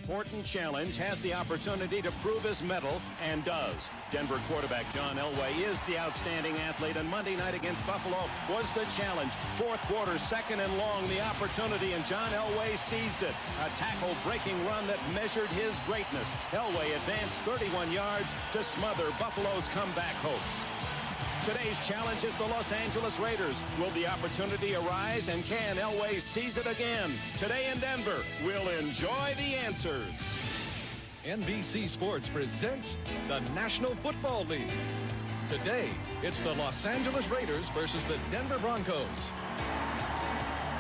important challenge, has the opportunity to prove his mettle, and does. Denver quarterback John Elway is the outstanding athlete, and Monday night against Buffalo was the challenge. Fourth quarter, second and long, the opportunity, and John Elway seized it. A tackle-breaking run that measured his greatness. Elway advanced 31 yards to smother Buffalo's comeback hopes. Today's challenge is the Los Angeles Raiders. Will the opportunity arise, and can Elway seize it again? Today in Denver, we'll enjoy the answers. NBC Sports presents the National Football League. Today, it's the Los Angeles Raiders versus the Denver Broncos.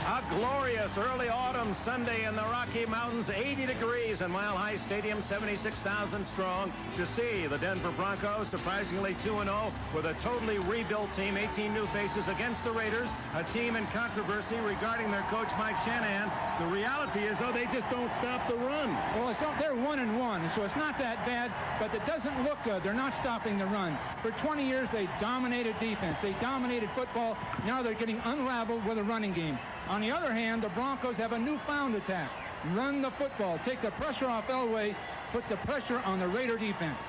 A glorious early autumn Sunday in the Rocky Mountains, 80 degrees in Mile High Stadium, 76,000 strong, to see the Denver Broncos surprisingly 2-0 with a totally rebuilt team, 18 new faces against the Raiders, a team in controversy regarding their coach Mike Shanahan. The reality is, though, they just don't stop the run. Well, they're 1-1, so it's not that bad, but it doesn't look good. They're not stopping the run. For 20 years, they dominated defense. They dominated football. Now they're getting unraveled with a running game. On the other hand, the Broncos have a newfound attack. Run the football. Take the pressure off Elway. Put the pressure on the Raider defense.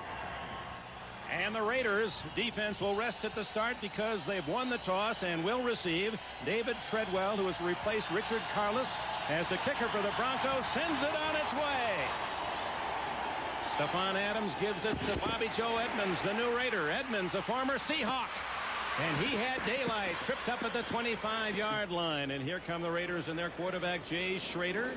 And the Raiders defense will rest at the start because they've won the toss and will receive. David Treadwell, who has replaced Richard Carlos as the kicker for the Broncos, sends it on its way. Stephon Adams gives it to Bobby Joe Edmonds, the new Raider. Edmonds, a former Seahawk. And he had daylight, tripped up at the 25-yard line. And here come the Raiders and their quarterback, Jay Schrader.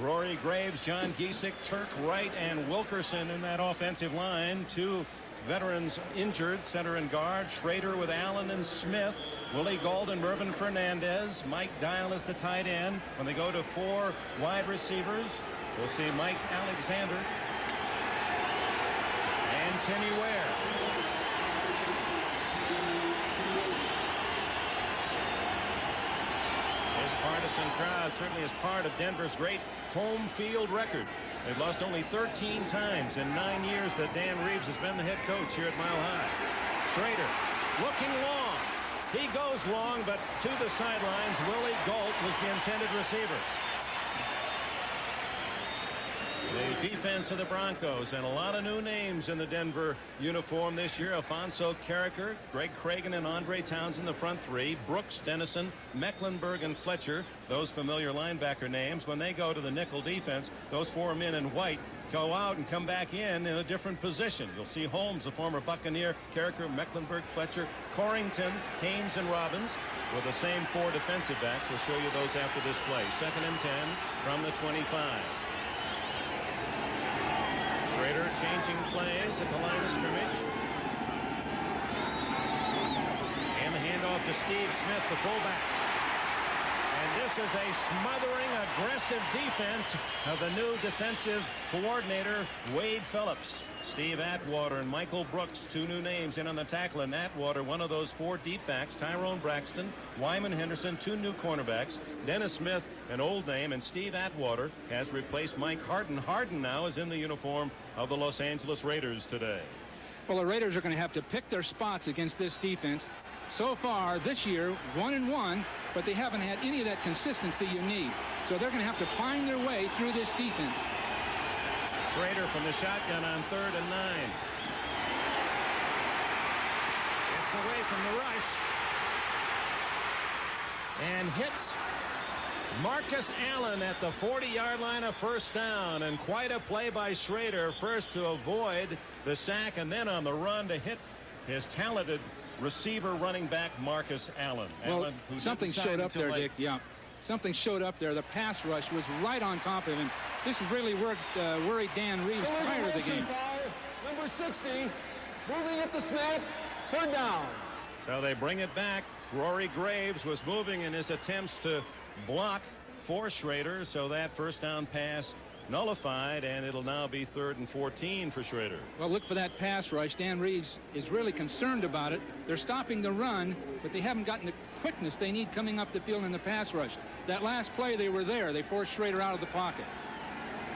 Rory Graves, John Giesick, Turk Wright, and Wilkerson in that offensive line. Two veterans injured, center and guard. Schrader with Allen and Smith. Willie Golden, Mervyn Fernandez. Mike Dial is the tight end. When they go to four wide receivers, we'll see Mike Alexander and Kenny Ware. Partisan crowd certainly is part of Denver's great home field record. They've lost only 13 times in 9 years that Dan Reeves has been the head coach here at Mile High. Schrader looking long. He goes long, but to the sidelines. Willie Gault was the intended receiver. The defense of the Broncos, and a lot of new names in the Denver uniform this year. Alfonso Carricker, Greg Cragen, and Andre Towns in the front three. Brooks, Dennison, Mecklenburg, and Fletcher, those familiar linebacker names. When they go to the nickel defense, those four men in white go out and come back in a different position. You'll see Holmes, the former Buccaneer, Carricker, Mecklenburg, Fletcher, Corrington, Haynes, and Robbins with the same four defensive backs. We'll show you those after this play. 2nd and 10 from the 25. Schrader changing plays at the line of scrimmage. And the handoff to Steve Smith, the fullback. And this is a smothering, aggressive defense of the new defensive coordinator, Wade Phillips. Steve Atwater and Michael Brooks, two new names in on the tackle. And Atwater, one of those four deep backs. Tyrone Braxton, Wyman Henderson, two new cornerbacks. Dennis Smith, an old name, and Steve Atwater has replaced Mike Harden. Harden now is in the uniform of the Los Angeles Raiders today. Well, the Raiders are going to have to pick their spots against this defense. So far this year, 1-1, but they haven't had any of that consistency you need. So they're going to have to find their way through this defense. Schrader from the shotgun on 3rd and 9. Gets away from the rush and hits Marcus Allen at the 40-yard line of first down. And quite a play by Schrader, first to avoid the sack and then on the run to hit his talented receiver running back Marcus Allen. Well, Allen, something showed up there, Dick. Yeah, something showed up there. The pass rush was right on top of him. This has really worried Dan Reeves prior to the game. Number 60, moving at the snap, 3rd down. So they bring it back. Rory Graves was moving in his attempts to block for Schrader, so that first down pass nullified, and it'll now be 3rd and 14 for Schrader. Well, look for that pass rush. Dan Reeves is really concerned about it. They're stopping the run, but they haven't gotten the quickness they need coming up the field in the pass rush. That last play, they were there. They forced Schrader out of the pocket.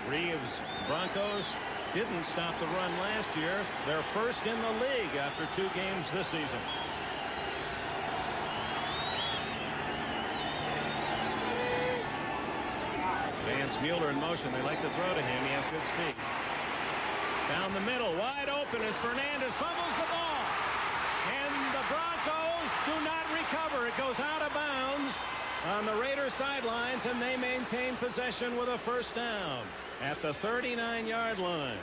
Reeves, Broncos didn't stop the run last year. They're first in the league after 2 games this season. Vance Mueller in motion. They like to throw to him. He has good speed. Down the middle, wide open as Fernandez fumbles the ball. And the Broncos do not recover. It goes out of bounds on the Raiders sidelines, and they maintain possession with a first down at the 39-yard line.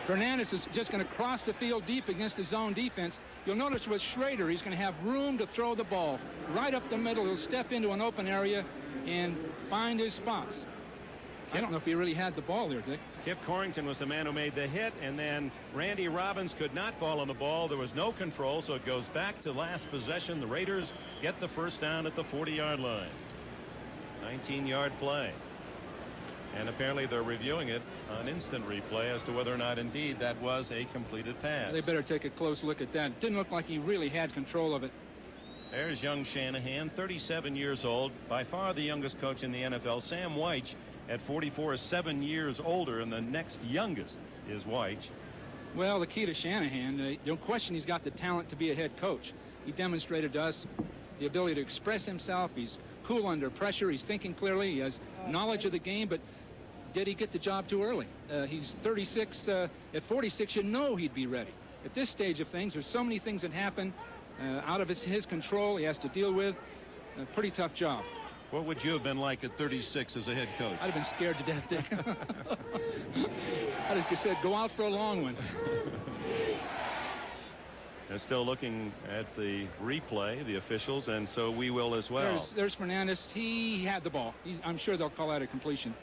Fernandez is just going to cross the field deep against the zone defense. You'll notice with Schrader, he's going to have room to throw the ball right up the middle. He'll step into an open area and find his spots. I don't know if he really had the ball there, Dick. Kip Corrington was the man who made the hit, and then Randy Robbins could not fall on the ball. There was no control, so it goes back to last possession. The Raiders get the first down at the 40-yard line. 19-yard play. And apparently they're reviewing it on instant replay as to whether or not indeed that was a completed pass. They better take a close look at that. It didn't look like he really had control of it. There's young Shanahan, 37 years old, by far the youngest coach in the NFL. Sam Weich at 44 is 7 years older, and the next youngest is Weich. Well, the key to Shanahan, no question he's got the talent to be a head coach. He demonstrated to us the ability to express himself. He's cool under pressure. He's thinking clearly. He has knowledge of the game, but did he get the job too early? He's 36. At 46, you know he'd be ready. At this stage of things, there's so many things that happen out of his control. He has to deal with a pretty tough job. What would you have been like at 36 as a head coach? I'd have been scared to death, Dick. I'd have said, go out for a long one. They're still looking at the replay, the officials, and so we will as well. There's Fernandez. He had the ball. I'm sure they'll call that a completion.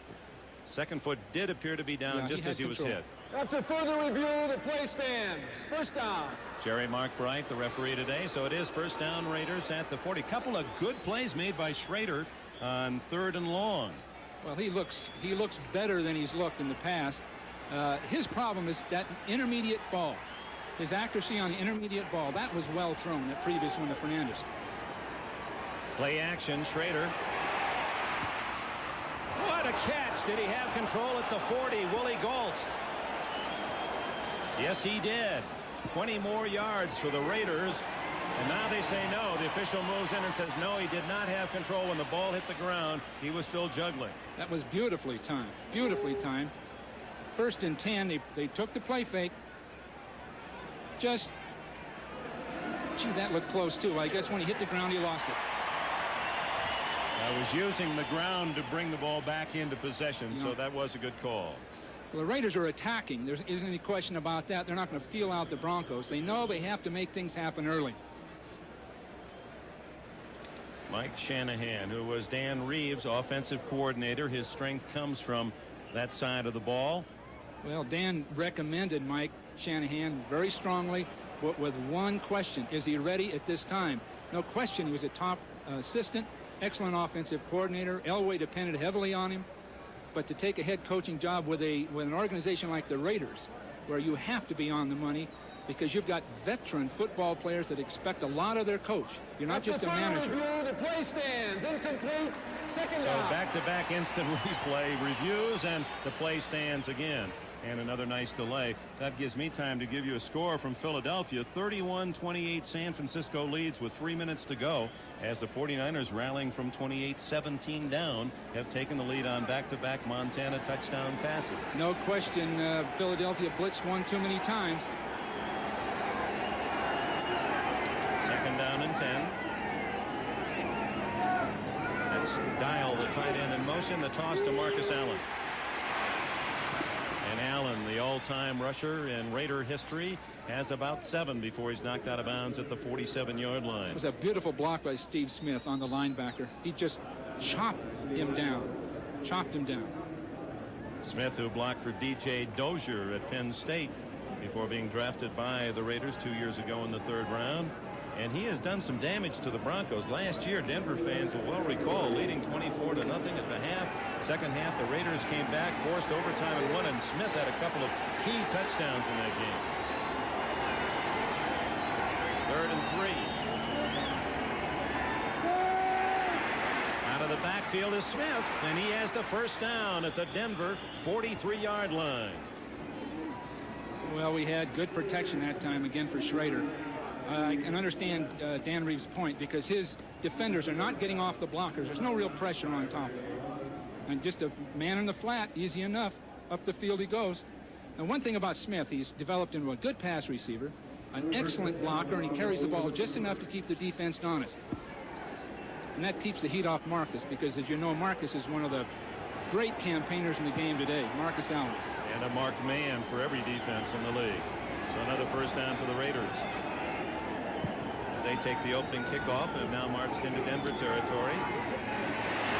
Second foot did appear to be down just as he was hit. After further review, the play stands. First down. Jerry Mark Bright, the referee today. So it is first down, Raiders at the 40. Couple of good plays made by Schrader on 3rd and long. Well, he looks better than he's looked in the past. His problem is that intermediate ball. His accuracy on the intermediate ball, that was well thrown, that previous one to Fernandez. Play action, Schrader. What a catch. Did he have control at the 40? Willie Gault. Yes, he did. 20 more yards for the Raiders. And now they say no. The official moves in and says no, he did not have control when the ball hit the ground. He was still juggling. That was beautifully timed. Beautifully timed. 1st and 10. They took the play fake. Gee, that looked close, too. I guess when he hit the ground, he lost it. I was using the ground to bring the ball back into possession, so that was a good call. Well, the Raiders are attacking. There isn't any question about that. They're not going to feel out the Broncos. They know they have to make things happen early. Mike Shanahan, who was Dan Reeves' offensive coordinator. His strength comes from that side of the ball. Well, Dan recommended Mike Shanahan very strongly, but with one question. Is he ready at this time? No question he was a top assistant, excellent offensive coordinator. Elway depended heavily on him. But to take a head coaching job with an organization like the Raiders, where you have to be on the money because you've got veteran football players that expect a lot of their coach. You're not just a manager. Review, the play stands. Incomplete. Second down. So back-to-back instant replay reviews, and the play stands again. And another nice delay. That gives me time to give you a score from Philadelphia. 31-28 San Francisco leads with 3 minutes to go as the 49ers, rallying from 28-17 down, have taken the lead on back-to-back Montana touchdown passes. No question, Philadelphia blitzed one too many times. 2nd down and 10. That's Dial, the tight end, in motion. The toss to Marcus Allen. And Allen, the all-time rusher in Raider history, has about 7 before he's knocked out of bounds at the 47-yard line. It was a beautiful block by Steve Smith on the linebacker. He just chopped him down. Smith, who blocked for D.J. Dozier at Penn State before being drafted by the Raiders 2 years ago in the 3rd round. And he has done some damage to the Broncos. Last year, Denver fans will well recall, leading 24-0 at the half. Second half, the Raiders came back, forced overtime and won, and Smith had a couple of key touchdowns in that game. 3rd and 3. Out of the backfield is Smith, and he has the first down at the Denver 43-yard line. Well, we had good protection that time again for Schrader. I can understand Dan Reeves' point because his defenders are not getting off the blockers. There's no real pressure on top of them. And just a man in the flat, easy enough. Up the field he goes. Now, one thing about Smith, he's developed into a good pass receiver, an excellent blocker, and he carries the ball just enough to keep the defense honest. And that keeps the heat off Marcus, because, as you know, Marcus is one of the great campaigners in the game today, Marcus Allen. And a marked man for every defense in the league. So another first down for the Raiders. As they take the opening kickoff and have now marched into Denver territory.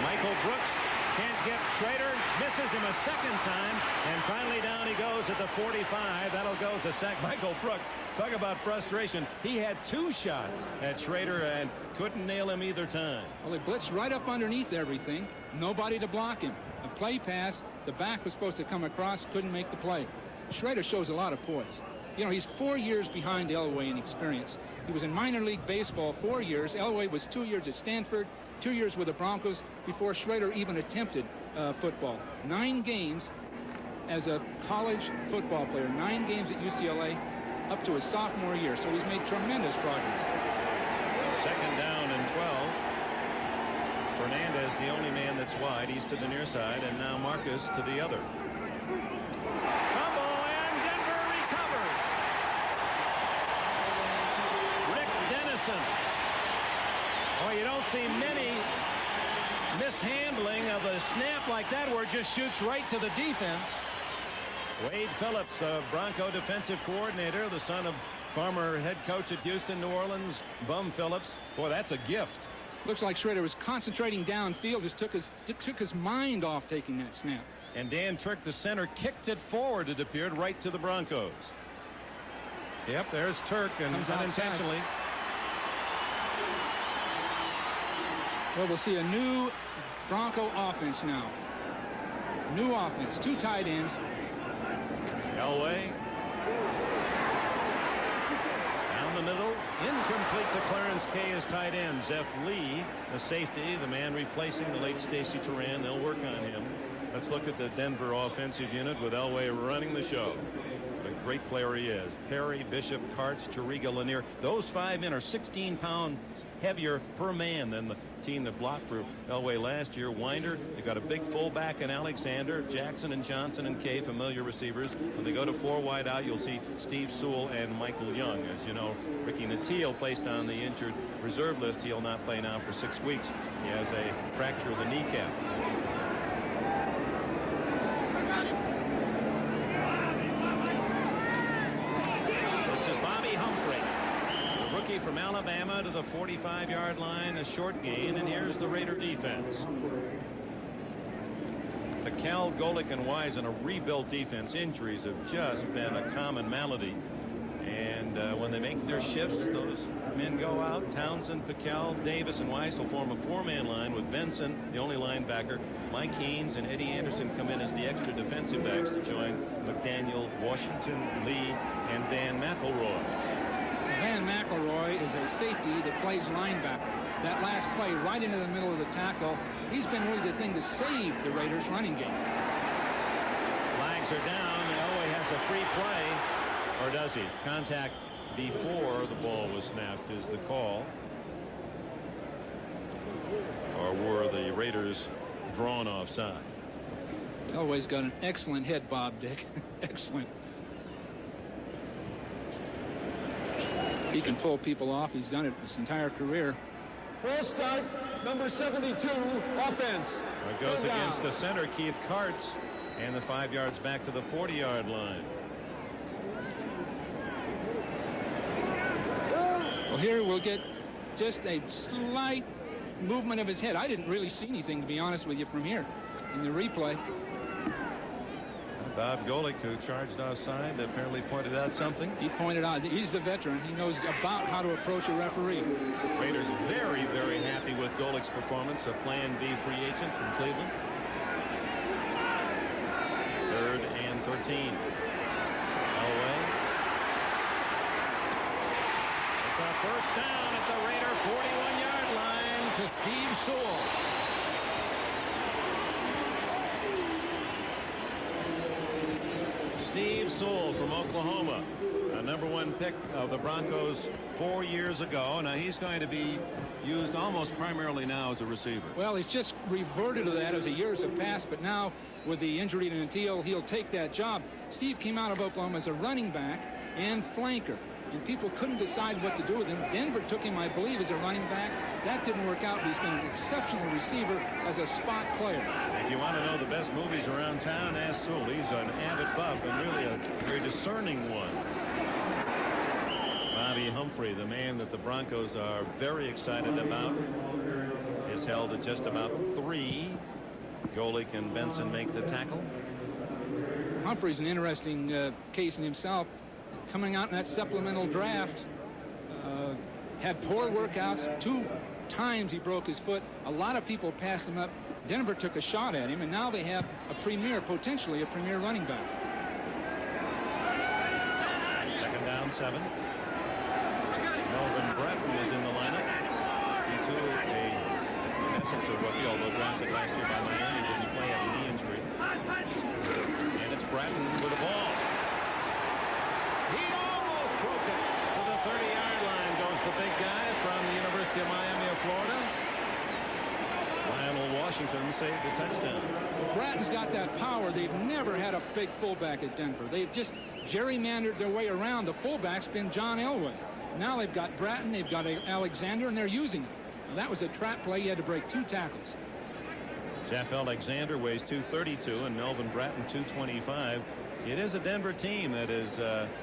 Michael Brooks can't get Schrader, misses him a second time, and finally down he goes at the 45. That'll go as a sack. Michael Brooks, talk about frustration. He had 2 shots at Schrader and couldn't nail him either time. Well, he blitzed right up underneath everything. Nobody to block him. A play pass, the back was supposed to come across, couldn't make the play. Schrader shows a lot of poise. You know, he's 4 years behind Elway in experience. He was in minor league baseball 4 years. Elway was 2 years at Stanford, 2 years with the Broncos before Schrader even attempted football. 9 games as a college football player, 9 games at UCLA up to his sophomore year. So he's made tremendous progress. Second down and 12. Fernandez, the only man that's wide. He's to the near side, and now Marcus to the other. Fumble, and Denver recovers. Rick Dennison. Oh, you don't see many mishandling of a snap like that where it just shoots right to the defense. Wade Phillips, the Bronco defensive coordinator, the son of former head coach at Houston, New Orleans, Bum Phillips. Boy, that's a gift. Looks like Schrader was concentrating downfield, just took his mind off taking that snap. And Dan Turk, the center, kicked it forward, it appeared, right to the Broncos. Yep, there's Turk, and unintentionally. Well, we'll see a new Bronco offense now. New offense, 2 tight ends. Elway. Down the middle. Incomplete to Clarence Kay as tight end. Zeph Lee, the safety, the man replacing the late Stacy Turan. They'll work on him. Let's look at the Denver offensive unit with Elway running the show. What a great player he is. Perry, Bishop, Karts, Chiriga, Lanier. Those 5 men are 16 pounds heavier per man than the team that blocked for Elway last year. Winder, they got a big fullback in Alexander, Jackson and Johnson and Kay, familiar receivers. When they go to 4 wide out, you'll see Steve Sewell and Michael Young. As you know, Ricky Nattiel placed on the injured reserve list. He'll not play now for 6 weeks. He has a fracture of the kneecap. From Alabama to the 45-yard line, a short gain, and here's the Raider defense. Cal, Golick, and Wise in a rebuilt defense. Injuries have just been a common malady, and when they make their shifts, those men go out. Townsend, Piquel, Davis, and Wise will form a 4-man line with Benson, the only linebacker. Mike Haynes and Eddie Anderson come in as the extra defensive backs to join McDaniel, Washington, Lee, and Dan McElroy. Van McElroy is a safety that plays linebacker. That last play right into the middle of the tackle, he's been really the thing to save the Raiders running game. Flags are down. Elway has a free play, or does he? Contact before the ball was snapped is the call. Or were the Raiders drawn offside? Elway's got an excellent head bob, Dick. Excellent. He can pull people off. He's done it his entire career. Full start, number 72, offense. It goes against the center, Keith Karts, and the 5 yards back to the 40-yard line. Well, here we'll get just a slight movement of his head. I didn't really see anything, to be honest with you, from here in the replay. Bob Golick, who charged offside, apparently pointed out something. He pointed out that he's the veteran. He knows about how to approach a referee. Raiders very, very happy with Golick's performance, a Plan B free agent from Cleveland. 3rd and 13. Elway. It's a first down at the Raider 41-yard line to Steve Sewell. Steve Sewell from Oklahoma, a #1 pick of the Broncos 4 years ago. Now he's going to be used almost primarily now as a receiver. Well, he's just reverted to that as the years have passed, but now with the injury to Natil, he'll take that job. Steve came out of Oklahoma as a running back and flanker, and people couldn't decide what to do with him. Denver took him, I believe, as a running back. That didn't work out, but he's been an exceptional receiver as a spot player. If you want to know the best movies around town, ask Sewell. He's an avid buff and really a very discerning one. Bobby Humphrey, the man that the Broncos are very excited about, is held at just about 3. Golick and Benson make the tackle. Humphrey's an interesting case in himself. Coming out in that supplemental draft, had poor workouts. 2 times he broke his foot. A lot of people passed him up. Denver took a shot at him, and now they have potentially a premier running back. 2nd down, 7. Melvin Breton is in the lineup. He too, in essence, a rookie, although drafted last year by Miami, didn't play, had a knee injury. And it's Breton with the ball. He almost broke it. To the 30-yard line goes the big guy from the University of Miami of Florida. Lionel Washington saved the touchdown. Bratton's got that power. They've never had a big fullback at Denver. They've just gerrymandered their way around. The fullback's been John Elway. Now they've got Bratton, they've got Alexander, and they're using it. Now, that was a trap play. He had to break 2 tackles. Jeff Alexander weighs 232 and Melvin Bratton 225. It is a Denver team that has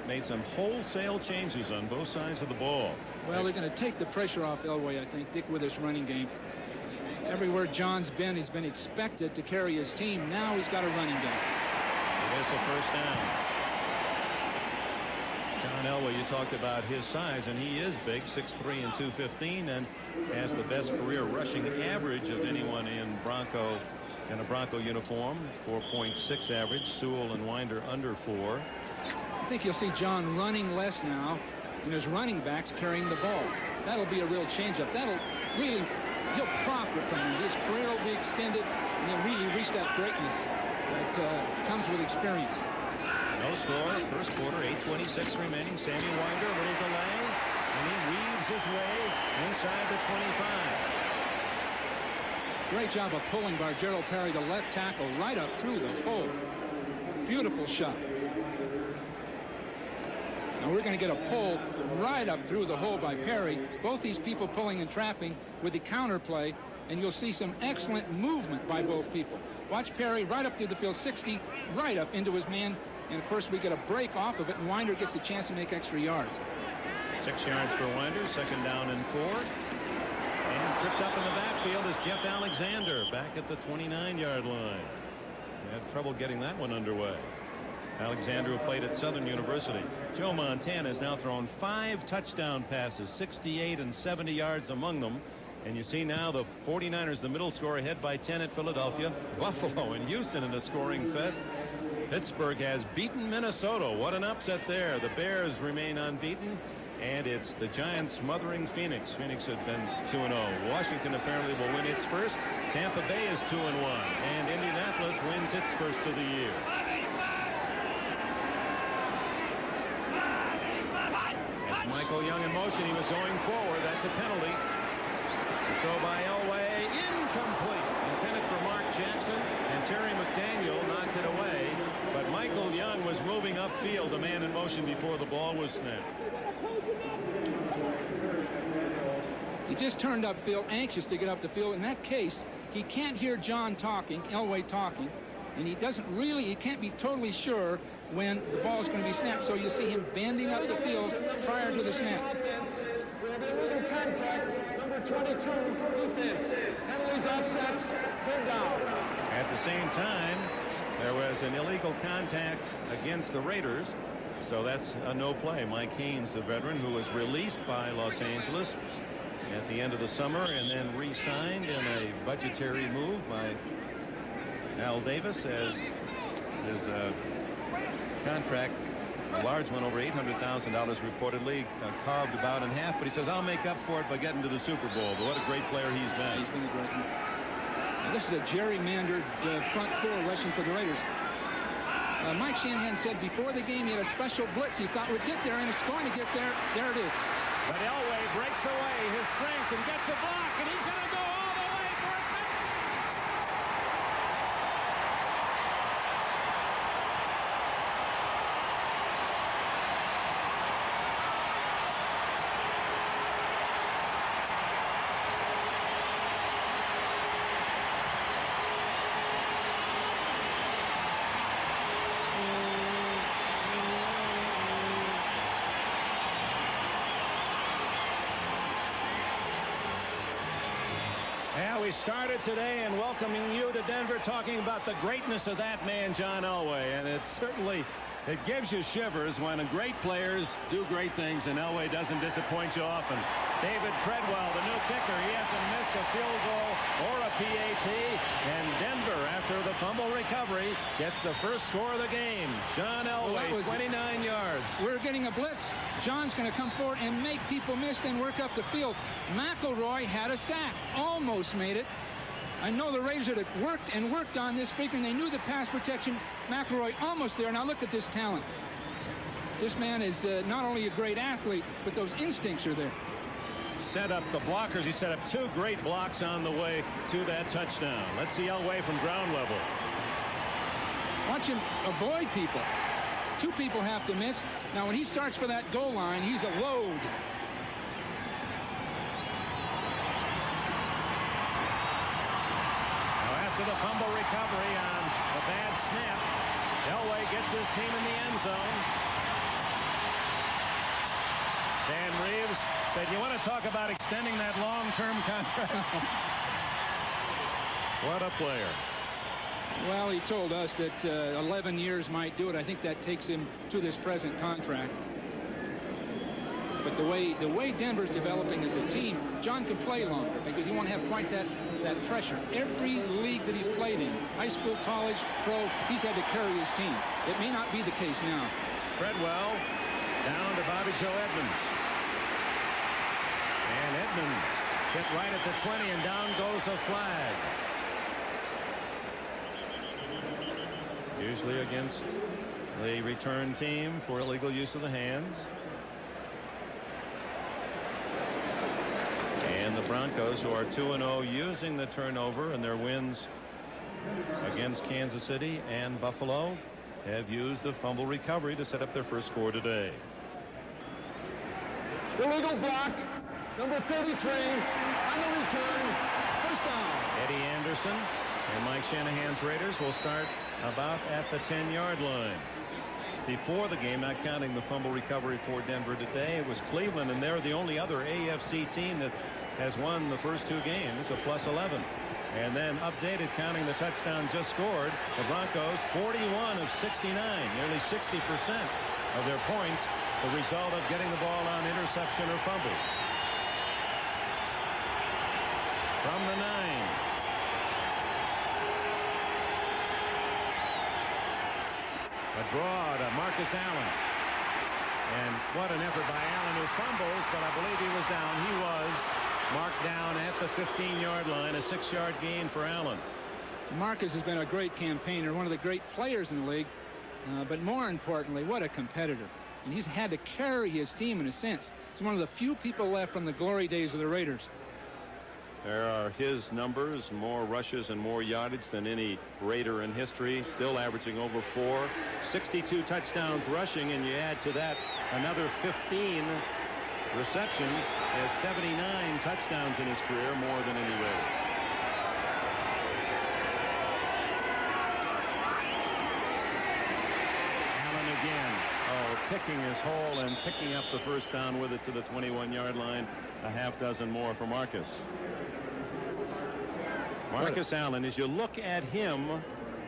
made some wholesale changes on both sides of the ball. Well, they're going to take the pressure off Elway, I think, Dick, with this running game. Everywhere John's been, he's been expected to carry his team. Now he's got a running game. It is a 1st down. John Elway, you talked about his size, and he is big, 6'3" and 215, and has the best career rushing average of anyone in a Bronco uniform, 4.6 average. Sewell and Winder under 4. I think you'll see John running less now, and his running backs carrying the ball. That'll be a real changeup. That'll really, he'll profit from it. His career will be extended, and he'll really reach that greatness that comes with experience. No score, 1st quarter, 8:26 remaining. Sammy Winder, a little delay, and he weaves his way inside the 25. Great job of pulling by Gerald Perry, the left tackle, right up through the hole. Beautiful shot. Now we're going to get a pull right up through the hole by Perry. Both these people pulling and trapping with the counter play, and you'll see some excellent movement by both people. Watch Perry right up through the field, 60, right up into his man. And, of course, we get a break off of it, and Winder gets a chance to make extra yards. 6 yards for Winder, 2nd down and 4. And tripped up in the backfield is Jeff Alexander back at the 29-yard line. He had trouble getting that one underway. Alexander, who played at Southern University. Joe Montana has now thrown 5 touchdown passes, 68 and 70 yards among them. And you see now the 49ers, the middle score, ahead by 10 at Philadelphia. Buffalo and Houston in a scoring fest. Pittsburgh has beaten Minnesota. What an upset there. The Bears remain unbeaten, and it's the Giants smothering Phoenix. Phoenix had been 2-0. Washington apparently will win its first. Tampa Bay is 2-1, and Indianapolis wins its first of the year. That's Michael Young in motion. He was going forward. That's a penalty. The throw by Elway, incomplete. Intended for Mark Jackson, and Terry McDaniel knocked it away. But Michael Young was moving upfield, a man in motion before the ball was snapped. He just turned upfield, anxious to get up the field. In that case, he can't hear John talking, Elway talking, and he can't be totally sure when the ball is going to be snapped. So you see him bending up the field prior to the snap. We have illegal contact, number 22, defense. Penalties offset, 3rd down. At the same time, there was an illegal contact against the Raiders, so that's a no play. Mike Haynes, the veteran, who was released by Los Angeles at the end of the summer and then re-signed in a budgetary move by Al Davis, as his contract, a large one, over $800,000 reportedly, carved about in half. But he says, I'll make up for it by getting to the Super Bowl. But what a great player he's been. He's been a great one. Now, this is a gerrymandered front 4 rushing for the Raiders. Mike Shanahan said before the game he had a special blitz. He thought we'd get there, and it's going to get there. There it is. But Elway breaks away his strength and gets a block, and he's going to go all the way for a touchdown. We started today in welcoming you to Denver, talking about the greatness of that man, John Elway, and it gives you shivers when great players do great things, and Elway doesn't disappoint you often. David Treadwell, the new kicker, he hasn't missed a field goal or a PAT, and Denver, after the fumble recovery, gets the first score of the game. John Elway, 29 yards. We're getting a blitz. John's going to come forward and make people miss and work up the field. McElroy had a sack, almost made it. I know the Raiders had worked on this figure, and they knew the pass protection. McElroy almost there. Now look at this talent. This man is not only a great athlete, but those instincts are there. Set up the blockers. He set up two great blocks on the way to that touchdown. Let's see Elway from ground level. Watch him avoid people. Two people have to miss. Now when he starts for that goal line, he's a load. Now after the fumble recovery on a bad snap, Elway gets his team in the end zone. Dan Reeves said, you want to talk about extending that long-term contract? What a player. Well, he told us that 11 years might do it. I think that takes him to this present contract. But the way Denver's developing as a team, John can play longer because he won't have quite that pressure. Every league that he's played in, high school, college, pro, he's had to carry his team. It may not be the case now. Treadwell down to Bobby Joe Edmonds. And Edmonds hit right at the 20, and down goes a flag. Usually against the return team for illegal use of the hands. And the Broncos, who are 2-0, using the turnover in their wins against Kansas City and Buffalo, have used the fumble recovery to set up their first score today. Illegal block. Number 33 on the return. First down. Eddie Anderson and Mike Shanahan's Raiders will start about at the 10-yard line. Before the game, not counting the fumble recovery for Denver today, it was Cleveland, and they're the only other AFC team that has won the first two games, a +11. And then updated, counting the touchdown just scored, the Broncos 41 of 69, nearly 60% of their points, the result of getting the ball on interception or fumbles. From the 9. A draw to Marcus Allen. And what an effort by Allen, who fumbles, but I believe he was down. He was marked down at the 15-yard line, a 6-yard gain for Allen. Marcus has been a great campaigner, one of the great players in the league, but more importantly, what a competitor. And he's had to carry his team in a sense. He's one of the few people left from the glory days of the Raiders. There are his numbers, more rushes and more yardage than any Raider in history, still averaging over 4. 62 touchdowns rushing, and you add to that another 15 receptions, has 79 touchdowns in his career, more than any Raider. Allen again, picking his hole and picking up the first down with it to the 21-yard line. A half dozen more for Marcus. Marcus Allen, as you look at him,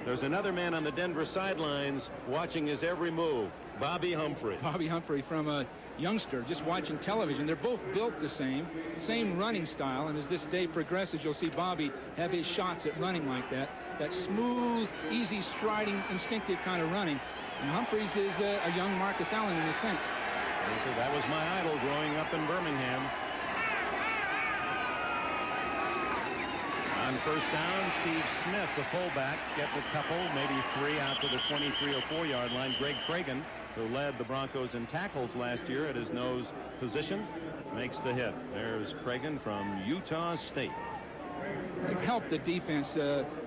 there's another man on the Denver sidelines watching his every move, Bobby Humphrey. Bobby Humphrey, from a youngster, just watching television. They're both built the same running style, and as this day progresses, you'll see Bobby have his shots at running like that smooth, easy, striding, instinctive kind of running. And Humphreys is a young Marcus Allen in a sense. That was my idol growing up in Birmingham. On On first down, Steve Smith, the fullback, gets a couple, maybe 3 out to the 23 or 4-yard line. Greg Cragen, who led the Broncos in tackles last year at his nose position, makes the hit. There's Cragen from Utah State. It helped the defense.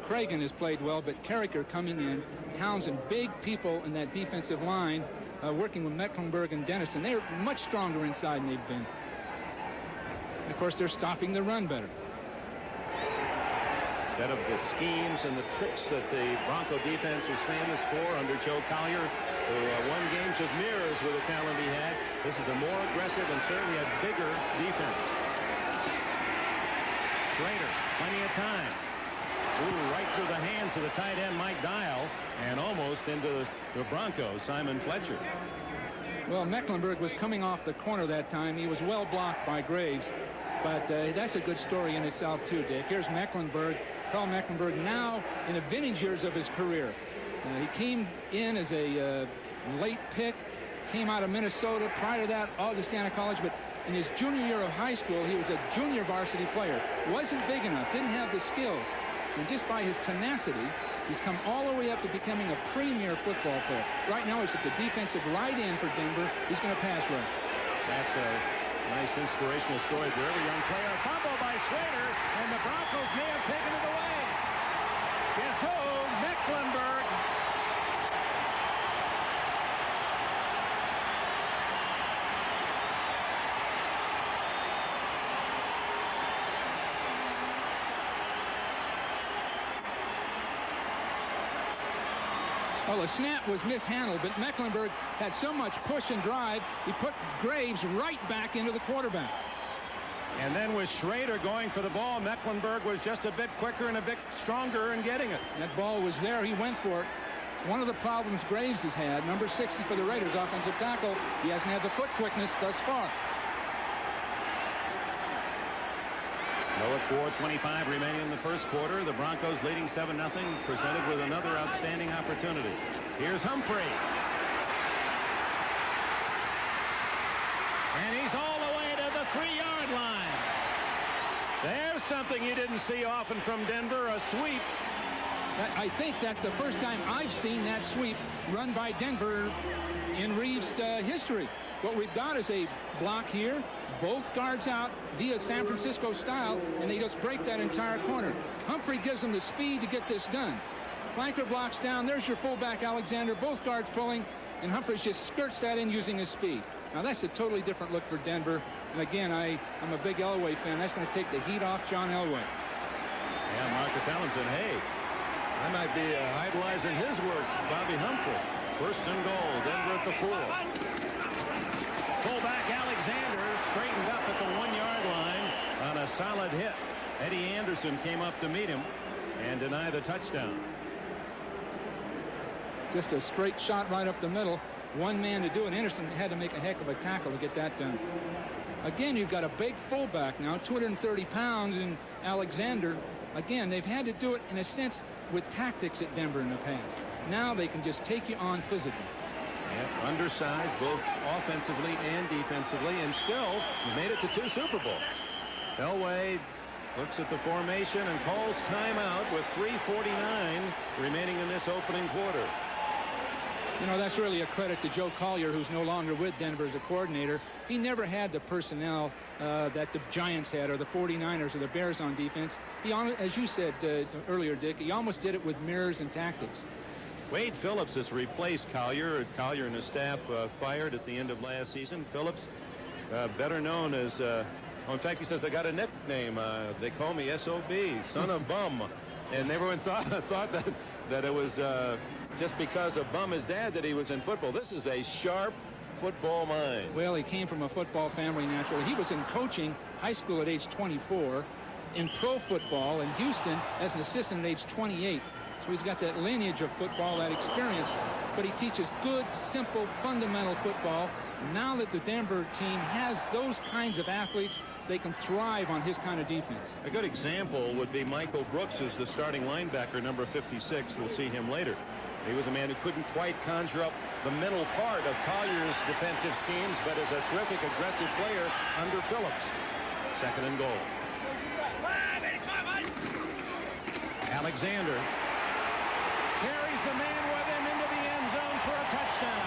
Cragen has played well, but Carricker coming in. Townsend, big people in that defensive line, working with Mecklenburg and Dennison. They're much stronger inside than they've been. And of course, they're stopping the run better. Instead of the schemes and the tricks that the Bronco defense was famous for under Joe Collier, who won games of mirrors with the talent he had, this is a more aggressive and certainly a bigger defense. Schrader, plenty of time. Ooh, right through the hands of the tight end Mike Dial and almost into the Broncos, Simon Fletcher. Well, Mecklenburg was coming off the corner that time. He was well blocked by Graves, but that's a good story in itself too, Dick. Here's Mecklenburg, Carl Mecklenburg, now in the vintage years of his career. He came in as a late pick, came out of Minnesota, prior to that Augustana College, but in his junior year of high school he was a junior varsity player. Wasn't big enough, didn't have the skills, and just by his tenacity he's come all the way up to becoming a premier football player. Right now he's at the defensive right end for Denver. He's going to pass rush. That's a nice inspirational story for every young player. A fumble by Schrader, and the Broncos may have taken it away. Guess who? Mecklenburg. Well, the snap was mishandled, but Mecklenburg had so much push and drive, he put Graves right back into the quarterback. And then with Schrader going for the ball, Mecklenburg was just a bit quicker and a bit stronger in getting it. That ball was there. He went for it. One of the problems Graves has had, number 60 for the Raiders, offensive tackle, he hasn't had the foot quickness thus far. Low at 4:25 remaining in the first quarter. The Broncos leading 7-0, presented with another outstanding opportunity. Here's Humphrey. And he's all the way to the 3-yard line. There's something you didn't see often from Denver, a sweep. I think that's the first time I've seen that sweep run by Denver in Reeves' history. What we've got is a block here, both guards out via San Francisco style, and they just break that entire corner. Humphrey gives them the speed to get this done. Flanker blocks down. There's your fullback, Alexander. Both guards pulling, and Humphreys just skirts that in using his speed. Now, that's a totally different look for Denver. And again, I'm a big Elway fan. That's going to take the heat off John Elway. Yeah, Marcus Allen said, hey, I might be idolizing his work, Bobby Humphrey. First and goal, Denver at the 4. Fullback Alexander straightened up at the 1-yard line on a solid hit. Eddie Anderson came up to meet him and deny the touchdown. Just a straight shot right up the middle. One man to do it. Anderson had to make a heck of a tackle to get that done. Again, you've got a big fullback now, 230 pounds, in Alexander. Again, they've had to do it in a sense with tactics at Denver in the past. Now they can just take you on physically. Yep, undersized both offensively and defensively, and still made it to 2 Super Bowls. Elway looks at the formation and calls timeout with 3:49 remaining in this opening quarter. You know, that's really a credit to Joe Collier, who's no longer with Denver as a coordinator. He never had the personnel that the Giants had, or the 49ers, or the Bears on defense. He, as you said earlier, Dick, he almost did it with mirrors and tactics. Wade Phillips has replaced Collier. Collier and his staff fired at the end of last season. Phillips, better known as, in fact, he says, I got a nickname. They call me SOB, son of bum. And everyone thought that it was just because of bum his dad that he was in football. This is a sharp football mind. Well, he came from a football family naturally. He was in coaching high school at age 24, in pro football in Houston as an assistant at age 28. So he's got that lineage of football, that experience, but he teaches good, simple, fundamental football. Now that the Denver team has those kinds of athletes, they can thrive on his kind of defense. A good example would be Michael Brooks, who's the starting linebacker, number 56. We'll see him later. He was a man who couldn't quite conjure up the mental part of Collier's defensive schemes, but is a terrific, aggressive player under Phillips. Second and goal. Alexander carries the man with him into the end zone for a touchdown.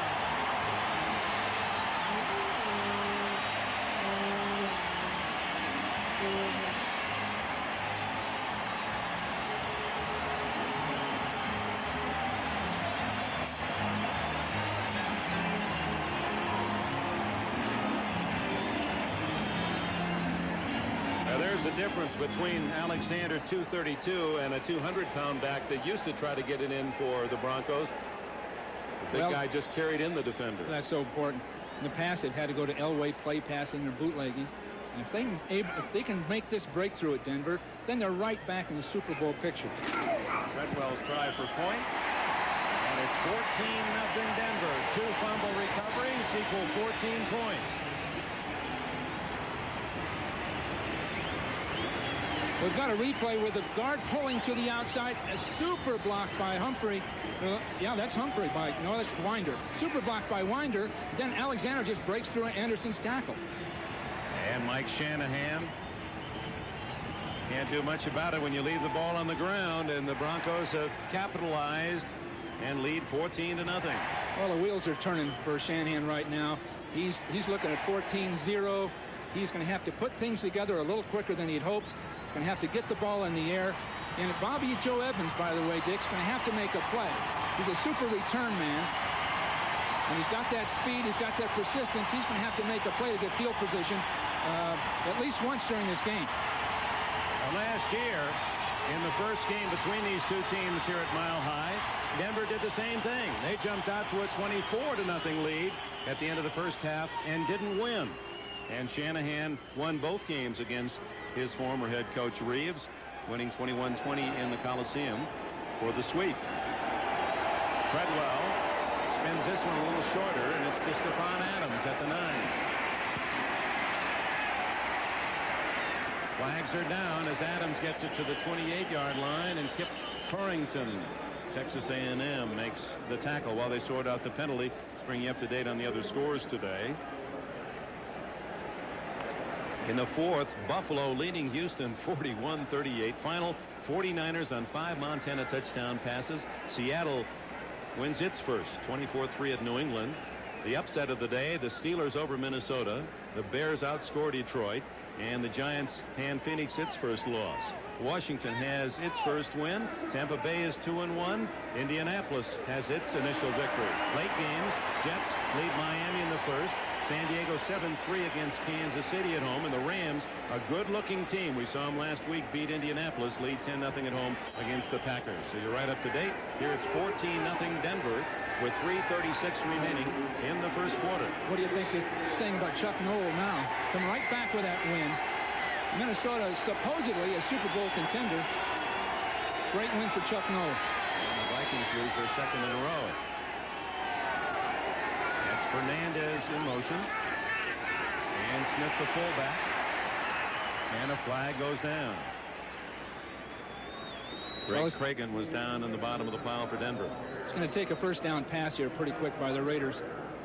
There's a difference between Alexander, 232, and a 200-pound back that used to try to get it in for the Broncos. The big guy just carried in the defender. That's so important. In the past, they've had to go to Elway, play passing, or bootlegging. And if they can make this breakthrough at Denver, then they're right back in the Super Bowl picture. Treadwell's try for point. And it's 14-0 Denver. 2 fumble recoveries equal 14 points. We've got a replay with the guard pulling to the outside. A super block by Humphrey. Yeah, that's Humphrey. No, that's Winder. Super block by Winder. Then Alexander just breaks through Anderson's tackle. And Mike Shanahan can't do much about it when you leave the ball on the ground. And the Broncos have capitalized and lead 14-0. Well, the wheels are turning for Shanahan right now. He's looking at 14-0. He's going to have to put things together a little quicker than he'd hoped. Going to have to get the ball in the air. And Bobby Joe Evans, by the way, Dick's going to have to make a play. He's a super return man. And he's got that speed. He's got that persistence. He's going to have to make a play to get field position at least once during this game. Last year, in the first game between these two teams here at Mile High, Denver did the same thing. They jumped out to a 24-0 lead at the end of the first half and didn't win. And Shanahan won both games against his former head coach Reeves, winning 21-20 in the Coliseum for the sweep. Treadwell spins this one a little shorter, and it's to Stephon Adams at the 9. Flags are down as Adams gets it to the 28-yard line, and Kip Purrington, Texas A&M, makes the tackle while they sort out the penalty. Let's bring you up to date on the other scores today. In the fourth, Buffalo leading Houston 41-38. Final 49ers on 5 Montana touchdown passes. Seattle wins its first 24-3 at New England. The upset of the day, the Steelers over Minnesota. The Bears outscore Detroit. And the Giants hand Phoenix its first loss. Washington has its first win. Tampa Bay is 2-1. Indianapolis has its initial victory. Late games, Jets lead Miami in the first. San Diego 7-3 against Kansas City at home, and the Rams, a good-looking team. We saw them last week beat Indianapolis, lead 10-0 at home against the Packers. So you're right up to date. Here it's 14-0 Denver with 3:36 remaining in the first quarter. What do you think you're saying about Chuck Noll now? Come right back with that win. Minnesota supposedly a Super Bowl contender. Great win for Chuck Noll. And the Vikings lose their second in a row. Fernandez in motion, and Smith the fullback, and a flag goes down. Greg Cragen was down in the bottom of the pile for Denver. It's going to take a first down pass here pretty quick by the Raiders.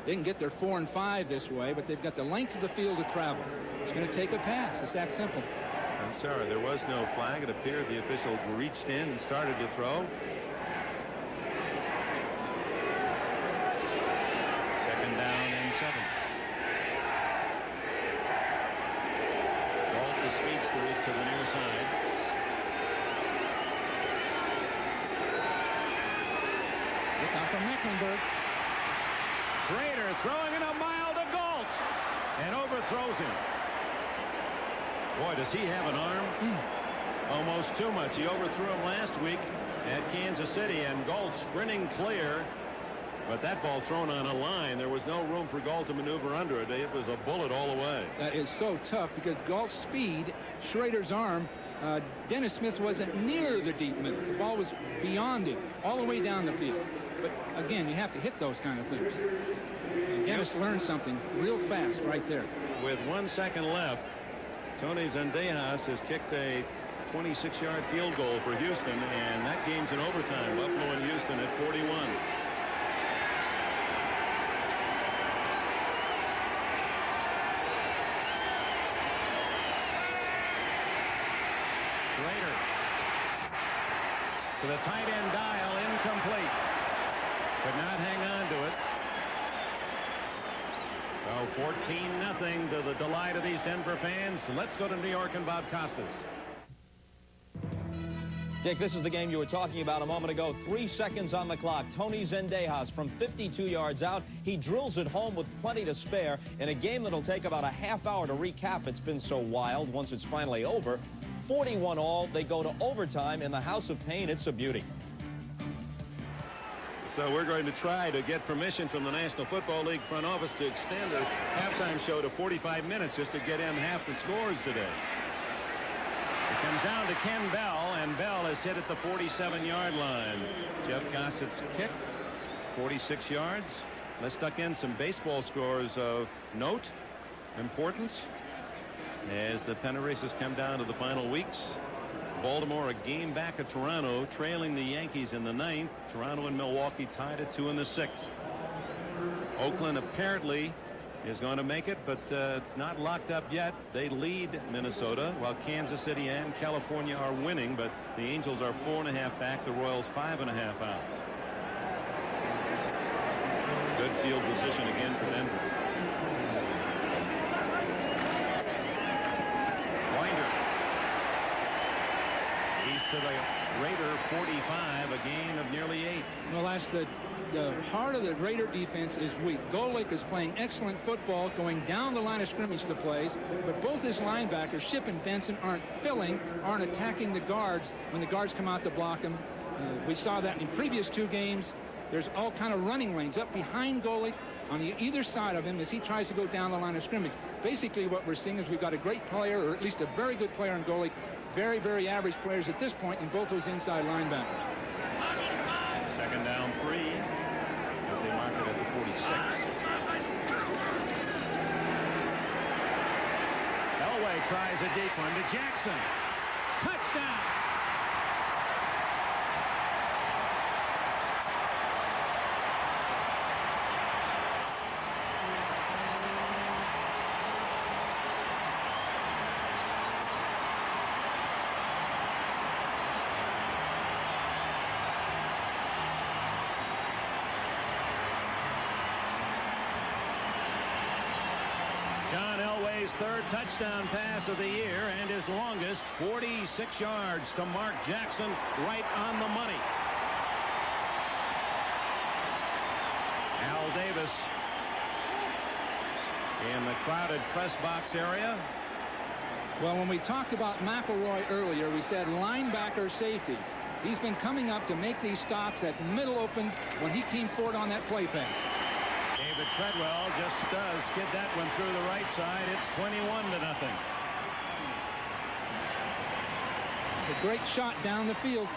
They can get their 4 and 5 this way, but they've got the length of the field to travel. It's going to take a pass. It's that simple. I'm sorry, there was no flag. It appeared the official reached in and started to throw. Down and 7. Galt, the speedster, is to the near side. Look out for Mecklenburg. Prater throwing in a mile to Galt and overthrows him. Boy, does he have an arm? Almost too much. He overthrew him last week at Kansas City, and Galt sprinting clear. But that ball thrown on a line, there was no room for Galt to maneuver under it. It was a bullet all the way. That is so tough because Galt's speed, Schrader's arm, Dennis Smith wasn't near the deep middle. The ball was beyond it, all the way down the field. But again, you have to hit those kind of things. And Dennis learned something real fast right there. With 1 second left, Tony Zendejas has kicked a 26-yard field goal for Houston, and that game's in overtime. Buffalo and Houston at 41. to the tight end dial, incomplete. Could not hang on to it. So 14-0 to the delight of these Denver fans. Let's go to New York and Bob Costas. Dick, this is the game you were talking about a moment ago. 3 seconds on the clock. Tony Zendejas from 52 yards out. He drills it home with plenty to spare in a game that'll take about a half hour to recap. It's been so wild once it's finally over. 41 all. They go to overtime in the House of Pain. It's a beauty. So we're going to try to get permission from the National Football League front office to extend the halftime show to 45 minutes just to get in half the scores today. It comes down to Ken Bell, and Bell is hit at the 47-yard line. Jeff Gossett's kick, 46 yards. Let's tuck in some baseball scores of note, importance, as the pennant races come down to the final weeks. Baltimore a game back at Toronto, trailing the Yankees in the 9th. Toronto and Milwaukee tied at 2 in the 6th. Oakland apparently is going to make it, but not locked up yet. They lead Minnesota, while Kansas City and California are winning, but the Angels are 4.5 back, the Royals 5.5 out. Good field position again for Denver. Winder. He's to the Raider 45, a gain of nearly 8. Well, that's the heart of the Raider defense is weak. Golick is playing excellent football, going down the line of scrimmage to plays, but both his linebackers, Shipp and Benson, aren't attacking the guards when the guards come out to block him. We saw that in previous 2 games. There's all kind of running lanes up behind Golick on either side of him as he tries to go down the line of scrimmage. Basically, what we're seeing is we've got a great player, or at least a very good player in Golick, very, very average players at this point in both those inside linebackers. Second down 3 as they mark it at the 46. Elway tries a deep one to Jackson. Touchdown. John Elway's 3rd touchdown pass of the year and his longest, 46 yards to Mark Jackson, right on the money. Al Davis in the crowded press box area. Well, when we talked about McElroy earlier, we said linebacker safety. He's been coming up to make these stops at middle open when he came forward on that play pass. David Treadwell just does skid that one through the right side. It's 21-0. It's a great shot down the field.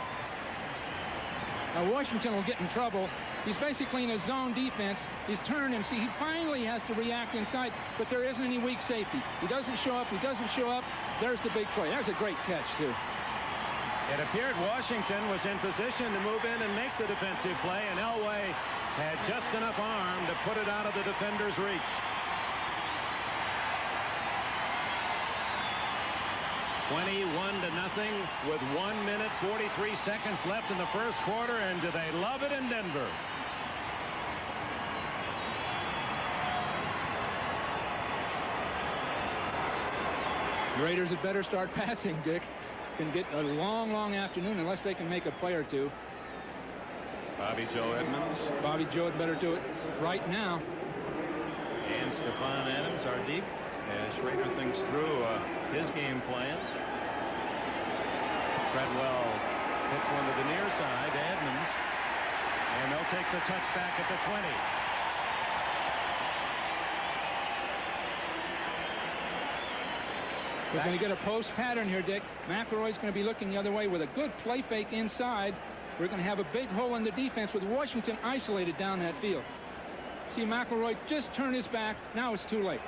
Now Washington will get in trouble. He's basically in a zone defense. He's turned and see he finally has to react inside, but there isn't any weak safety. He doesn't show up. He doesn't show up. There's the big play. There's a great catch too. It appeared Washington was in position to move in and make the defensive play, and Elway had just enough arm to put it out of the defender's reach. 21-0 with 1 minute 43 seconds left in the first quarter, and do they love it in Denver? The Raiders had better start passing, Dick. Can get a long, long afternoon unless they can make a play or two. Bobby Joe Edmonds. Bobby Joe had better do it right now. And Stephon Adams are deep as Schrader thinks through his game plan. Treadwell hits one to the near side to Edmonds, and they'll take the touchback at the 20. We're going to get a post pattern here, Dick. McElroy's going to be looking the other way with a good play fake inside. We're going to have a big hole in the defense with Washington isolated down that field. See McElroy just turn his back. Now it's too late.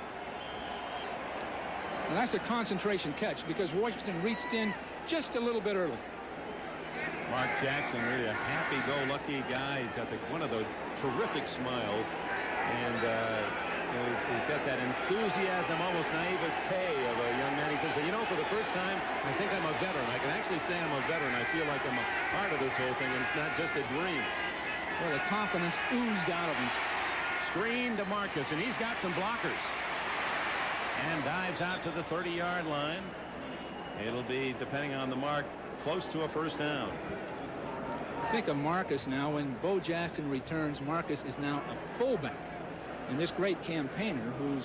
And that's a concentration catch because Washington reached in just a little bit early. Mark Jackson, really a happy-go-lucky guy. He's got one of those terrific smiles. And He's got that enthusiasm, almost naivete of a young man. He says, but you know, for the first time, I think I'm a veteran. I can actually say I'm a veteran. I feel like I'm a part of this whole thing, and it's not just a dream. Well, the confidence oozed out of him. Screen to Marcus, and he's got some blockers. And dives out to the 30-yard line. It'll be, depending on the mark, close to a first down. Think of Marcus now. When Bo Jackson returns, Marcus is now a fullback. And this great campaigner who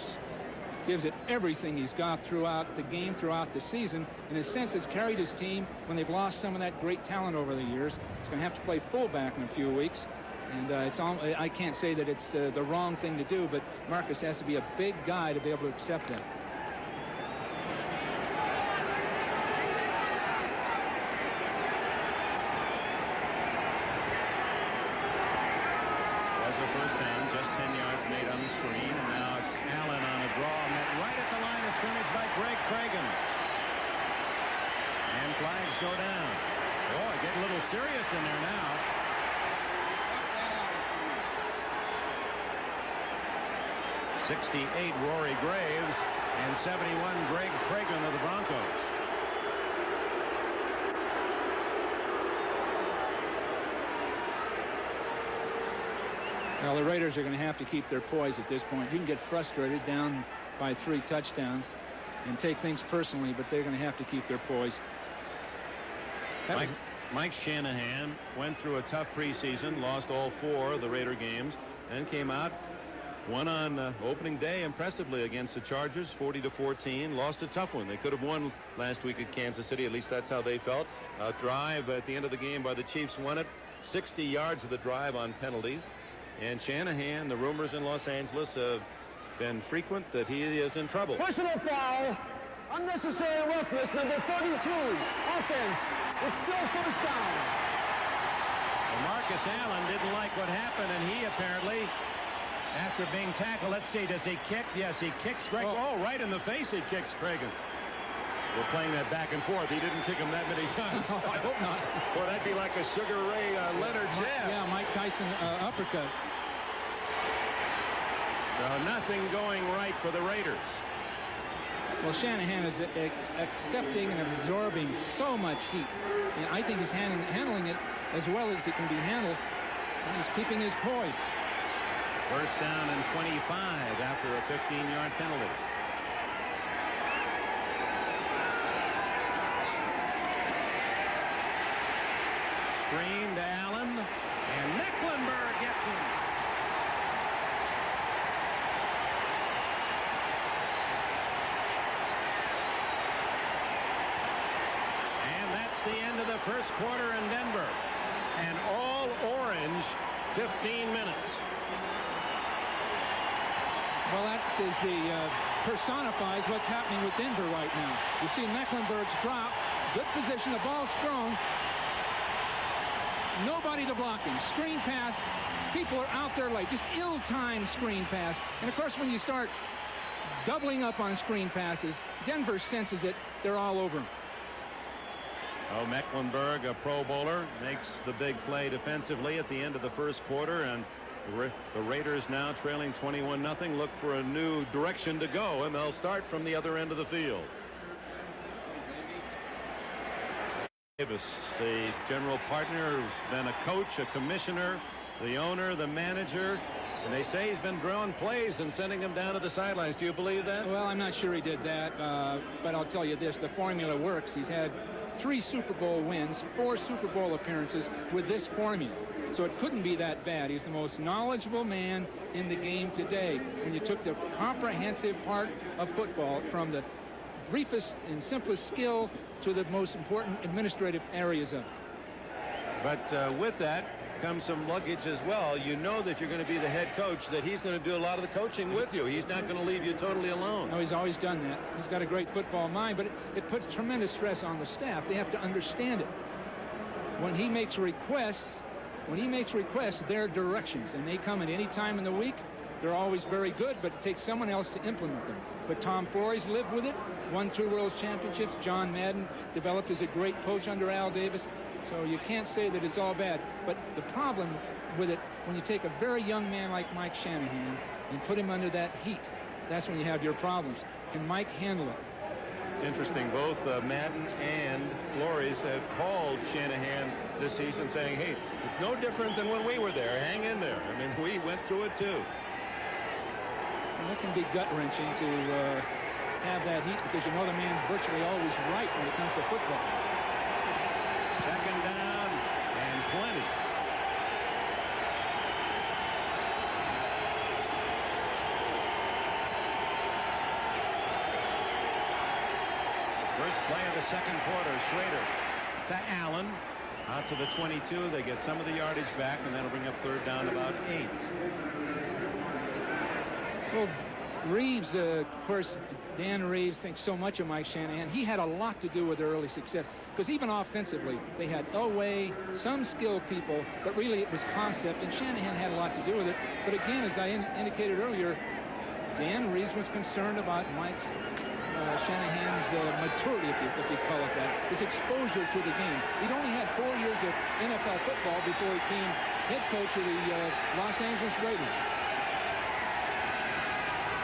gives it everything he's got throughout the game, throughout the season, in a sense has carried his team when they've lost some of that great talent over the years. He's going to have to play fullback in a few weeks. And I can't say that it's the wrong thing to do, but Marcus has to be a big guy to be able to accept that. Was a first down, just 10 yards made on the screen, and now it's Allen on a draw, met right at the line of scrimmage by Greg Cragen. And flags go down. Boy, getting a little serious in there now. 68, Rory Graves, and 71, Greg Cragen of the Broncos. Well, the Raiders are going to have to keep their poise at this point. You can get frustrated down by 3 touchdowns and take things personally, but they're going to have to keep their poise. Mike Shanahan went through a tough preseason, lost all 4 of the Raider games, and came out. Won on opening day impressively against the Chargers, 40-14. Lost a tough one. They could have won last week at Kansas City. At least that's how they felt. A drive at the end of the game by the Chiefs won it. 60 yards of the drive on penalties. And Shanahan, the rumors in Los Angeles have been frequent that he is in trouble. Personal foul. Unnecessary roughness, number 32. Offense. It's still first down. Well, Marcus Allen didn't like what happened, and he apparently, after being tackled, let's see, does he kick? Yes, he kicks Craig. Oh, right in the face he kicks Cragen. We're playing that back and forth. He didn't kick him that many times. No, I hope not. Well, that'd be like a Sugar Ray Leonard jab. Yeah, Mike Tyson uppercut. So nothing going right for the Raiders. Well, Shanahan is accepting and absorbing so much heat. And I think he's handling it as well as it can be handled. And he's keeping his poise. First down and 25 after a 15-yard penalty. Screen to Allen, and Mecklenburg gets him. And that's the end of the first quarter in Denver. And all orange, 15 minutes. Well, that is personifies what's happening with Denver right now. You see Mecklenburg's drop, good position, the ball's thrown. Nobody to block him. Screen pass. People are out there late. Just ill-timed screen pass. And, of course, when you start doubling up on screen passes, Denver senses it. They're all over him. Oh, Mecklenburg, a Pro Bowler, makes the big play defensively at the end of the first quarter, and the Raiders now trailing 21-0. Look for a new direction to go, and they'll start from the other end of the field. Davis, the general partner, who's been a coach, a commissioner, the owner, the manager, and they say he's been drawing plays and sending them down to the sidelines. Do you believe that? Well, I'm not sure he did that, but I'll tell you this, the formula works. He's had 3 Super Bowl wins, 4 Super Bowl appearances with this formula. So it couldn't be that bad. He's the most knowledgeable man in the game today. When you took the comprehensive part of football from the briefest and simplest skill to the most important administrative areas of it. But with that comes some luggage as well. You know that you're going to be the head coach, that he's going to do a lot of the coaching with you. He's not going to leave you totally alone. No, he's always done that. He's got a great football mind, but it puts tremendous stress on the staff. They have to understand it. When he makes requests, they're directions, and they come at any time in the week. They're always very good, but it takes someone else to implement them. But Tom Flores lived with it, won 2 World Championships. John Madden developed as a great coach under Al Davis. So you can't say that it's all bad. But the problem with it, when you take a very young man like Mike Shanahan and put him under that heat. That's when you have your problems. Can Mike handle it? It's interesting. Both Madden and Flores have called Shanahan this season saying, hey, it's no different than when we were there. Hang in there. I mean, we went through it too. And it can be gut-wrenching to have that heat because you know the man's virtually always right when it comes to football. Second down and plenty. First play of the second quarter. Schrader to Allen. Out to the 22. They get some of the yardage back, and that'll bring up third down about 8. Well, Reeves, of course, Dan Reeves thinks so much of Mike Shanahan. He had a lot to do with their early success because even offensively, they had Elway, some skilled people, but really it was concept, and Shanahan had a lot to do with it. But again, as I indicated earlier, Dan Reeves was concerned about Mike's Shanahan's maturity, if you call it that, his exposure to the game. He'd only had 4 years of NFL football before he became head coach of the Los Angeles Raiders.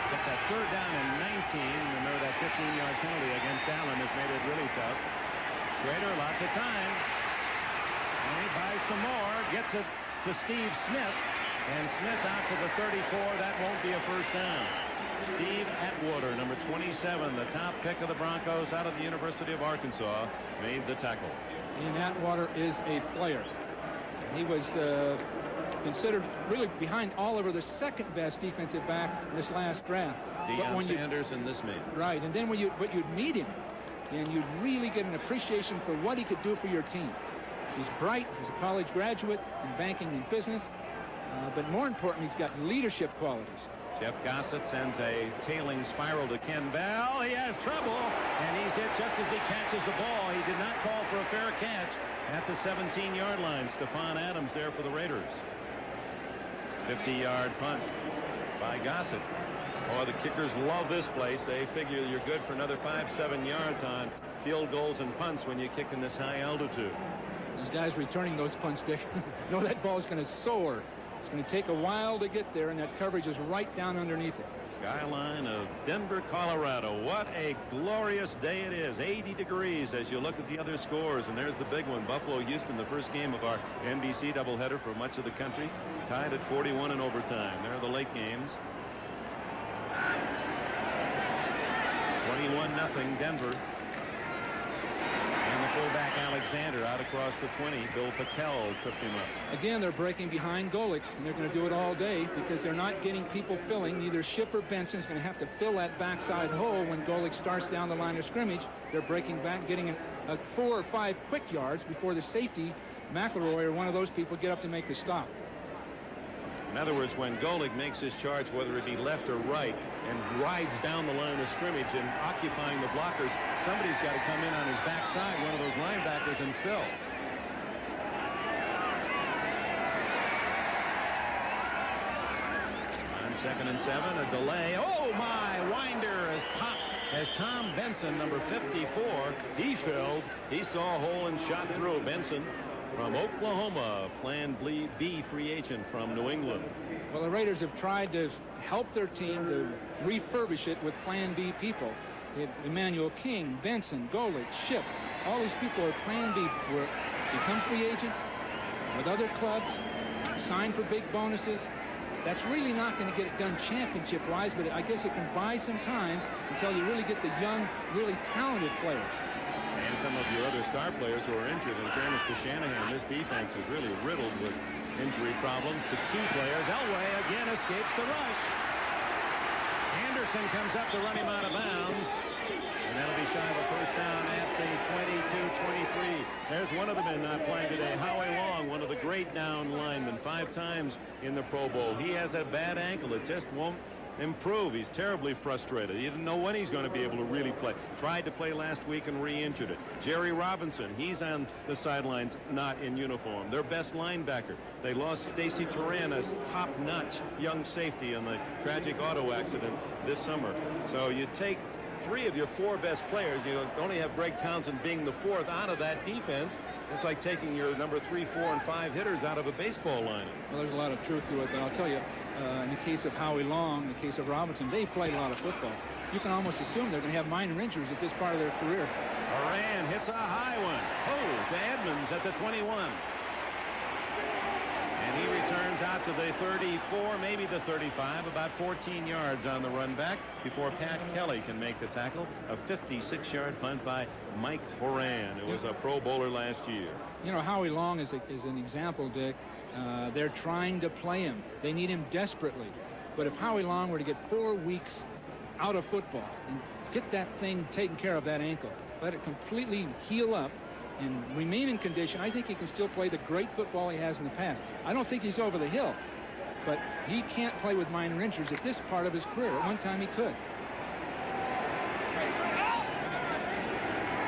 Get that third down and 19. Remember that 15-yard penalty against Allen has made it really tough. Schrader, lots of time. And he buys some more. Gets it to Steve Smith. And Smith out to the 34. That won't be a first down. Steve Atwater, number 27, the top pick of the Broncos out of the University of Arkansas, made the tackle. And Atwater is a player. He was considered really behind Oliver, the second best defensive back in this last draft. Deion Sanders and this man. Right, and then when you'd meet him, and you'd really get an appreciation for what he could do for your team. He's bright. He's a college graduate in banking and business. But more importantly, he's got leadership qualities. Jeff Gossett sends a tailing spiral to Ken Bell. He has trouble, and he's hit just as he catches the ball. He did not call for a fair catch at the 17-yard line. Stephon Adams there for the Raiders. 50-yard punt by Gossett. Oh, the kickers love this place. They figure you're good for another 5-7 yards on field goals and punts when you kick in this high altitude. These guys returning those punts, Dick, know that ball's going to soar. It's going to take a while to get there, and that coverage is right down underneath it. Skyline of Denver, Colorado. What a glorious day it is. 80 degrees as you look at the other scores. And there's the big one. Buffalo-Houston, the first game of our NBC doubleheader for much of the country. Tied at 41 in overtime. There are the late games. 21-0 Denver. And the fullback Alexander out across the 20. Bill Patel tripped him up. Again, they're breaking behind Golick, and they're going to do it all day because they're not getting people filling. Either Ship or Benson's going to have to fill that backside hole when Golick starts down the line of scrimmage. They're breaking back, getting a 4 or 5 quick yards before the safety, McElroy, or one of those people get up to make the stop. In other words, when Golick makes his charge, whether it be left or right, and rides down the line of scrimmage and occupying the blockers, somebody's got to come in on his backside, one of those linebackers, and fill. On 2nd and 7, a delay. Oh, my! Winder is popped as Tom Benson, number 54, he filled. He saw a hole and shot through. Benson from Oklahoma, Plan B free agent from New England. Well, the Raiders have tried to help their team to refurbish it with Plan B people. Emmanuel King, Benson, Golick, Ship, all these people are Plan B, become free agents with other clubs, sign for big bonuses. That's really not going to get it done championship-wise, but I guess it can buy some time until you really get the young, really talented players. And some of your other star players who are injured. In fairness to Shanahan, this defense is really riddled with injury problems. The key players. Elway again escapes the rush. Anderson comes up to run him out of bounds. And that'll be shy of a first down at the 22-23. There's one of the men not playing today, Howie Long, one of the great down linemen, 5 times in the Pro Bowl. He has a bad ankle. It just won't improve. He's terribly frustrated. He didn't know when he's going to be able to really play. Tried to play last week and re-injured it. Jerry Robinson, he's on the sidelines, not in uniform. Their best linebacker. They lost Stacy Turan, a top-notch young safety in the tragic auto accident this summer. So you take 3 of your 4 best players. You only have Greg Townsend being the 4th out of that defense. It's like taking your number 3, 4, and 5 hitters out of a baseball lineup. Well, there's a lot of truth to it, but I'll tell you, in the case of Howie Long, in the case of Robinson, they played a lot of football. You can almost assume they're going to have minor injuries at this part of their career. Horan hits a high one. Oh, to Edmonds at the 21. And he returns out to the 34, maybe the 35, about 14 yards on the run back before Pat Kelly can make the tackle. A 56-yard punt by Mike Horan, who was a Pro Bowler last year. You know, Howie Long is an example, Dick. They're trying to play him. They need him desperately. But if Howie Long were to get 4 weeks out of football and get that thing taken care of, that ankle, let it completely heal up and remain in condition, I think he can still play the great football he has in the past. I don't think he's over the hill, but he can't play with minor injuries at this part of his career. At one time he could.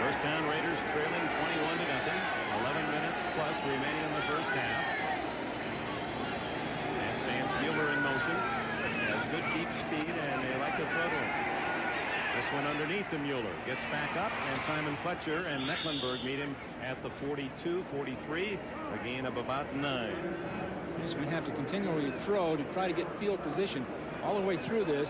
First down, Raiders trailing 21-0. 11 minutes plus remaining in the first half. And Stan Mueller in motion. Has good deep speed, and they like to throw to him. This one underneath to Mueller. Gets back up, and Simon Fletcher and Mecklenburg meet him at the 42-43. A gain of about 9. He's going to have to continually throw to try to get field position. All the way through this,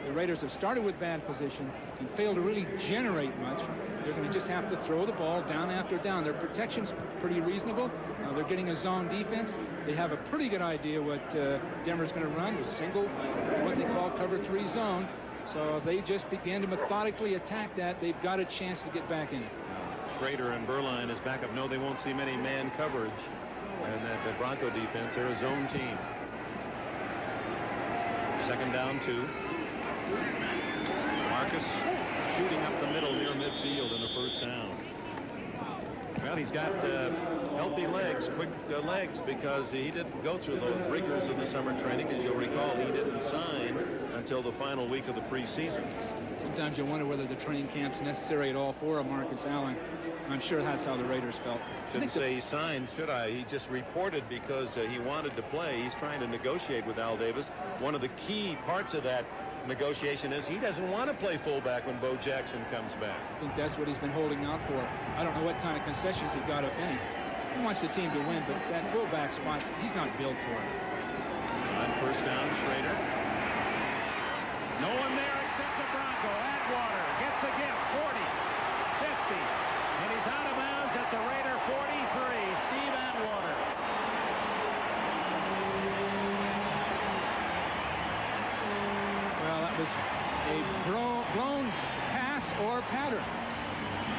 the Raiders have started with bad position and failed to really generate much. They're going to just have to throw the ball down after down. Their protection's pretty reasonable. They're getting a zone defense. They have a pretty good idea what Denver's going to run, a single, what they call cover 3 zone. So they just began to methodically attack that. They've got a chance to get back in it. Schrader and Berline as backup. No, they won't see many man coverage. And that the Bronco defense, they're a zone team. Second down 2. Marcus shooting up the middle near midfield in the first down. Well, he's got healthy legs, quick legs, because he didn't go through those rigors of the summer training. As you'll recall, he didn't sign until the final week of the preseason. Sometimes you wonder whether the training camp's necessary at all for a Marcus Allen. I'm sure that's how the Raiders felt. Shouldn't say he signed, should I? He just reported because he wanted to play. He's trying to negotiate with Al Davis. One of the key parts of that negotiation is he doesn't want to play fullback when Bo Jackson comes back. I think that's what he's been holding out for. I don't know what kind of concessions he got, if any. He wants the team to win, but that fullback spot, he's not built for it. On first down, Schrader. No one there except the Bronco. Atwater gets a gift. 40, 50, and he's out of bounds at the Raider 43. Steve Atwater. Well, that was a blown pass or pattern.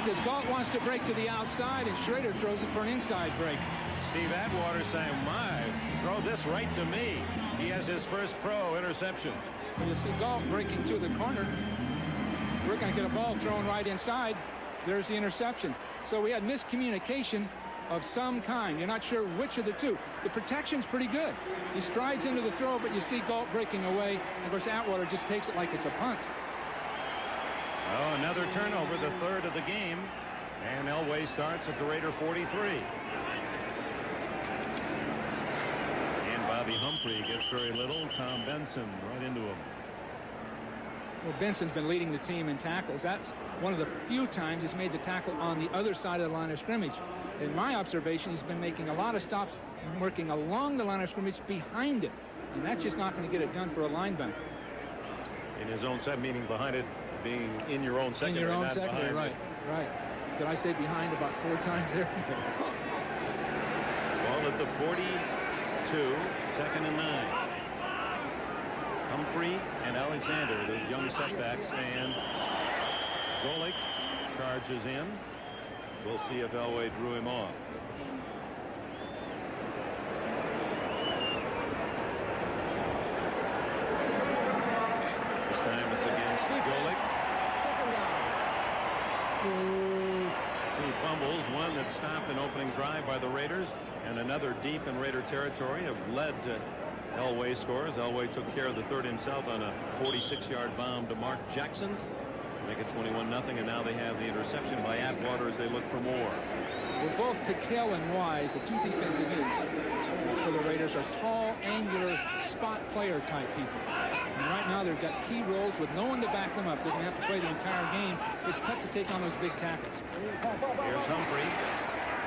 Because Galt wants to break to the outside, and Schrader throws it for an inside break. Steve Atwater saying, my, throw this right to me. He has his first pro interception. When you see Galt breaking to the corner, we're going to get a ball thrown right inside. There's the interception. So we had miscommunication of some kind. You're not sure which of the two. The protection's pretty good. He strides into the throw, but you see Galt breaking away. And of course, Atwater just takes it like it's a punt. Oh, another turnover, the third of the game. And Elway starts at the Raider 43. And Bobby Humphrey gets very little. Tom Benson right into him. Well, Benson's been leading the team in tackles. That's one of the few times he's made the tackle on the other side of the line of scrimmage. In my observation, he's been making a lot of stops, working along the line of scrimmage behind it. And that's just not going to get it done for a linebacker. In his own set, meaning behind it, being in your own secondary, in your own not secondary, behind right, it. right. Did I say behind about 4 times there? Ball at the 42, second and 9. Humphrey and Alexander, the young setbacks, and Golick charges in. We'll see if Elway drew him off. This time it's against Golick. 2 fumbles, one that stopped an opening drive by the Raiders, and another deep in Raider territory have led to Elway scores. Elway took care of the third himself on a 46-yard bomb to Mark Jackson. Make it 21-0, and now they have the interception by Atwater as they look for more. Well, both Piquel and Wise, the 2 defensive ends for the Raiders, are tall, angular, spot player type people. And right now they've got key roles with no one to back them up. Doesn't have to play the entire game. It's tough to take on those big tackles. Here's Humphrey.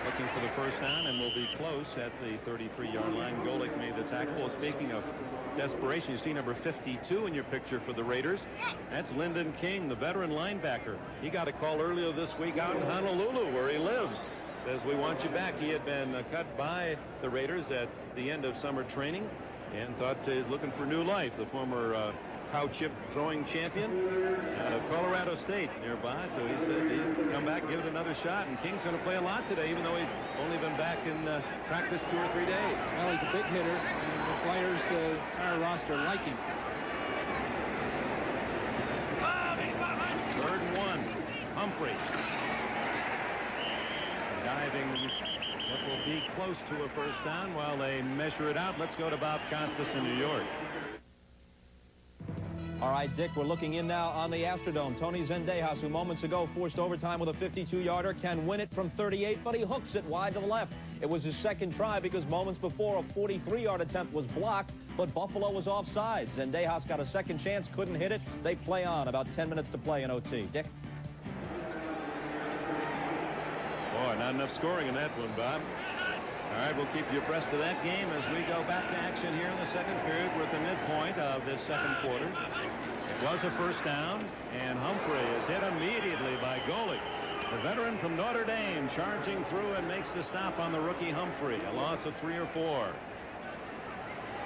looking for the first down and will be close at the 33-yard line. Golick made the tackle. Well, speaking of desperation, you see number 52 in your picture for the Raiders. That's Lyndon King, the veteran linebacker. He got a call earlier this week out in Honolulu, where he lives. Says, we want you back. He had been cut by the Raiders at the end of summer training and thought he's looking for new life. The former cow chip throwing champion out of Colorado State nearby. So he said he'd come back, give it another shot. And King's going to play a lot today, even though he's only been back in practice 2 or 3 days. Well, he's a big hitter, and the players' entire roster like him. 3rd and 1. Humphrey. Diving. That will be close to a first down while they measure it out. Let's go to Bob Costas in New York. All right, Dick, we're looking in now on the Astrodome. Tony Zendejas, who moments ago forced overtime with a 52-yarder, can win it from 38, but he hooks it wide to the left. It was his second try because moments before a 43-yard attempt was blocked, but Buffalo was offside. Zendejas got a second chance, couldn't hit it. They play on. About 10 minutes to play in OT. Dick? Boy, not enough scoring in that one, Bob. All right, we'll keep you abreast of that game as we go back to action here in the second period. We're at the midpoint of this second quarter. It was a first down, and Humphrey is hit immediately by Golick. The veteran from Notre Dame charging through and makes the stop on the rookie Humphrey. A loss of 3 or 4.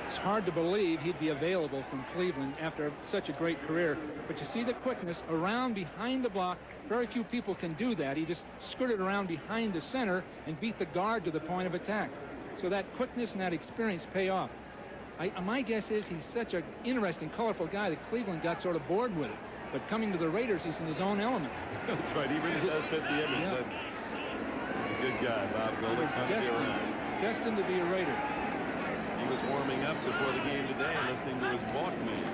It's hard to believe he'd be available from Cleveland after such a great career. But you see the quickness around behind the block. Very few people can do that. He just skirted around behind the center and beat the guard to the point of attack. So that quickness and that experience pay off. My guess is he's such an interesting, colorful guy that Cleveland got sort of bored with it. But coming to the Raiders, he's in his own element. That's right. He really does fit the image. Yeah. Good guy, Bob Golick. Destined to be a Raider. He was warming up before the game today, listening to his Walkman.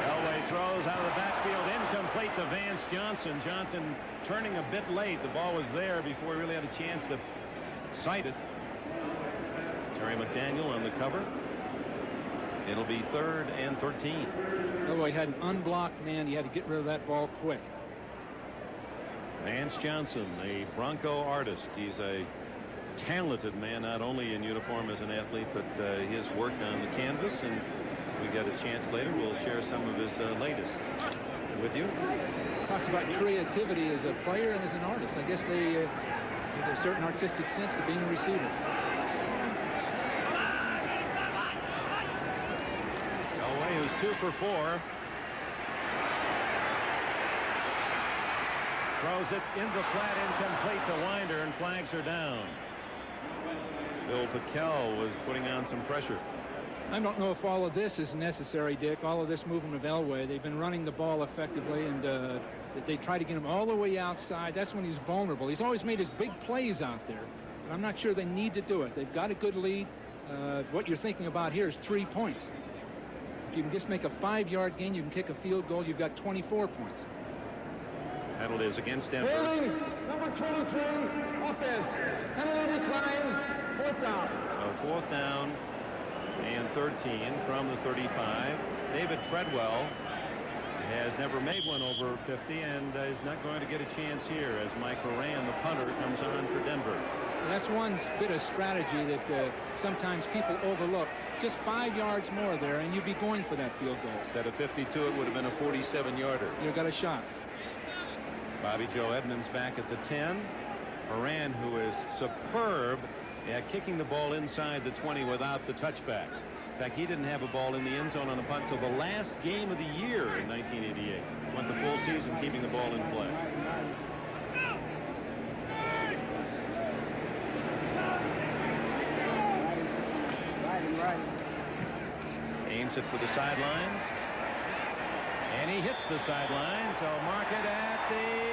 Elway throws out of the backfield, incomplete to Vance Johnson. Johnson turning a bit late. The ball was there before he really had a chance to sight it. Terry McDaniel on the cover. It'll be 3rd and 13. Elway had an unblocked man. He had to get rid of that ball quick. Vance Johnson, a Bronco artist. He's a talented man, not only in uniform as an athlete, but his work on the canvas. And we get a chance later, we'll share some of his latest with you. Talks about creativity as a player and as an artist. I guess they have a certain artistic sense to being a receiver. Elway, who's 2 for 4. Throws it into the flat, incomplete to Winder, and flags are down. Bill Piquel was putting on some pressure. I don't know if all of this is necessary, Dick. All of this movement of Elway. They've been running the ball effectively, and they try to get him all the way outside. That's when he's vulnerable. He's always made his big plays out there. But I'm not sure they need to do it. They've got a good lead. What you're thinking about here is 3 points. If you can just make a 5-yard gain, you can kick a field goal, you've got 24 points. Penalty is against Denver. Holding, number 23, offense. Penalty decline, 4th down. So 4th down and 13 from the 35. David Treadwell has never made one over 50 and is not going to get a chance here as Mike Moran, the punter, comes on for Denver. And that's one bit of strategy that sometimes people overlook. Just 5 yards more there, and you'd be going for that field goal. Instead of 52, it would have been a 47-yarder. You've got a shot. Bobby Joe Edmonds back at the 10. Moran, who is superb at kicking the ball inside the 20 without the touchback. In fact, he didn't have a ball in the end zone on the punt until the last game of the year in 1988. Went the full season keeping the ball in play. Aims it for the sidelines. And he hits the sideline, so mark it at the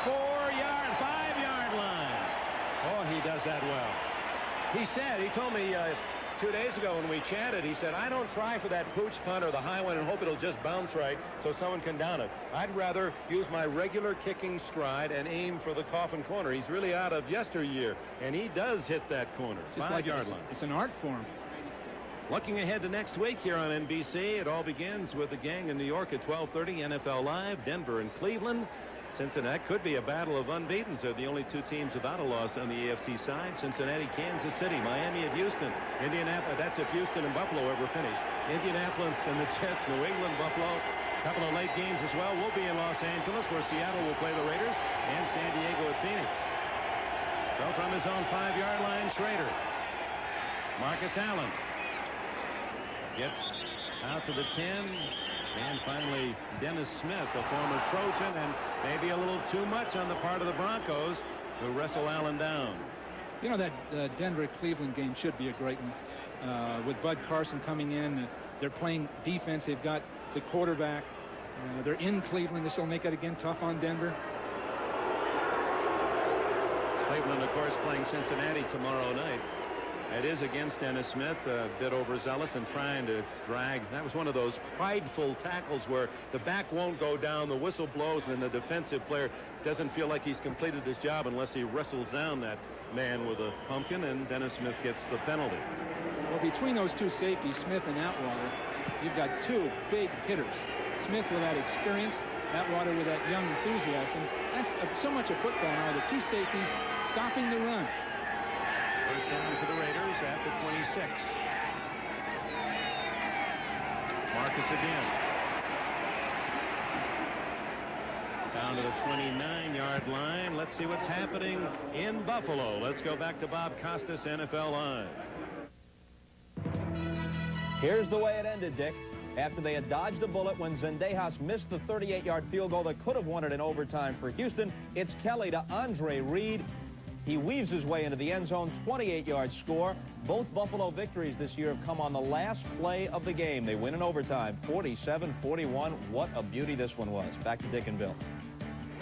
5-yard line. Oh, he does that well. He told me 2 days ago when we chatted, he said, I don't try for that pooch punt or the high one and hope it'll just bounce right so someone can down it. I'd rather use my regular kicking stride and aim for the coffin corner. He's really out of yesteryear, and he does hit that corner. 5-yard line. It's an art form. Looking ahead to next week here on NBC, it all begins with the gang in New York at 12:30, NFL Live, Denver and Cleveland. Cincinnati could be a battle of unbeatens. They're the only two teams without a loss on the AFC side. Cincinnati, Kansas City, Miami at Houston, Indianapolis. That's if Houston and Buffalo ever finish. Indianapolis and the Jets, New England, Buffalo. A couple of late games as well. We'll be in Los Angeles, where Seattle will play the Raiders, and San Diego at Phoenix. So from his own 5-yard line, Schrader. Marcus Allen gets out to the 10. And finally, Dennis Smith, a former Trojan, and maybe a little too much on the part of the Broncos, who wrestle Allen down. You know, that Denver-Cleveland game should be a great one. With Bud Carson coming in, they're playing defense. They've got the quarterback. They're in Cleveland. This will make it again tough on Denver. Cleveland, of course, playing Cincinnati tomorrow night. It is against Dennis Smith, a bit overzealous and trying to drag. That was one of those prideful tackles where the back won't go down, the whistle blows, and the defensive player doesn't feel like he's completed his job unless he wrestles down that man with a pumpkin, and Dennis Smith gets the penalty. Well, between those two safeties, Smith and Atwater, you've got two big hitters. Smith with that experience, Atwater with that young enthusiasm. That's so much of football now, the two safeties stopping the run. First down for the Raiders at the 26. Marcus again. Down to the 29-yard line. Let's see what's happening in Buffalo. Let's go back to Bob Costas, NFL Live. Here's the way it ended, Dick. After they had dodged a bullet when Zendejas missed the 38-yard field goal that could have won it in overtime for Houston, it's Kelly to Andre Reed. He weaves his way into the end zone, 28-yard score. Both Buffalo victories this year have come on the last play of the game. They win in overtime, 47-41. What a beauty this one was. Back to Dick and Bill.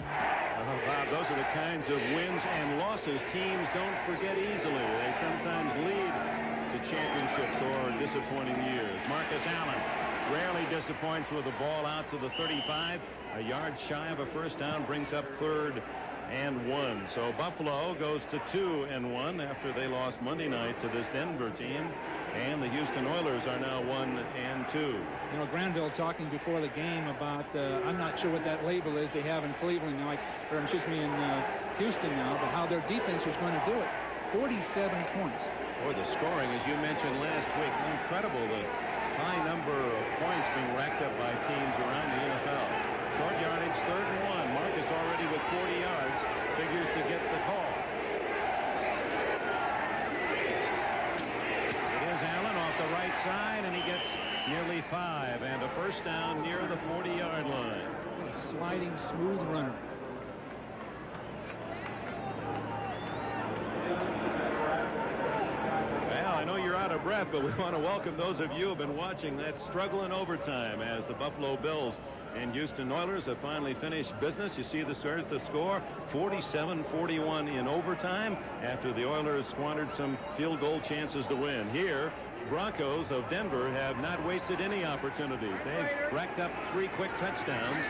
Bob, those are the kinds of wins and losses teams don't forget easily. They sometimes lead to championships or disappointing years. Marcus Allen rarely disappoints with the ball out to the 35. A yard shy of a first down brings up 3rd and 1. So Buffalo goes to 2-1 after they lost Monday night to this Denver team, and the Houston Oilers are now 1-2. You know, Granville talking before the game about I'm not sure what that label is they have in Cleveland now, or excuse me, in Houston now, but how their defense was going to do it. 47 points. Boy, the scoring, as you mentioned last week, incredible. The high number of points being racked up by teams around the NFL. Short yardage, 3rd and 1. Marcus already with 40 yards, figures to get the call. It is Allen off the right side, and he gets nearly 5, and a first down near the 40-yard line. A sliding, smooth runner. Well, I know you're out of breath, but we want to welcome those of you who have been watching that struggle in overtime as the Buffalo Bills and Houston Oilers have finally finished business. You see the score, 47-41 in overtime after the Oilers squandered some field goal chances to win. Here, Broncos of Denver have not wasted any opportunities. They've racked up 3 quick touchdowns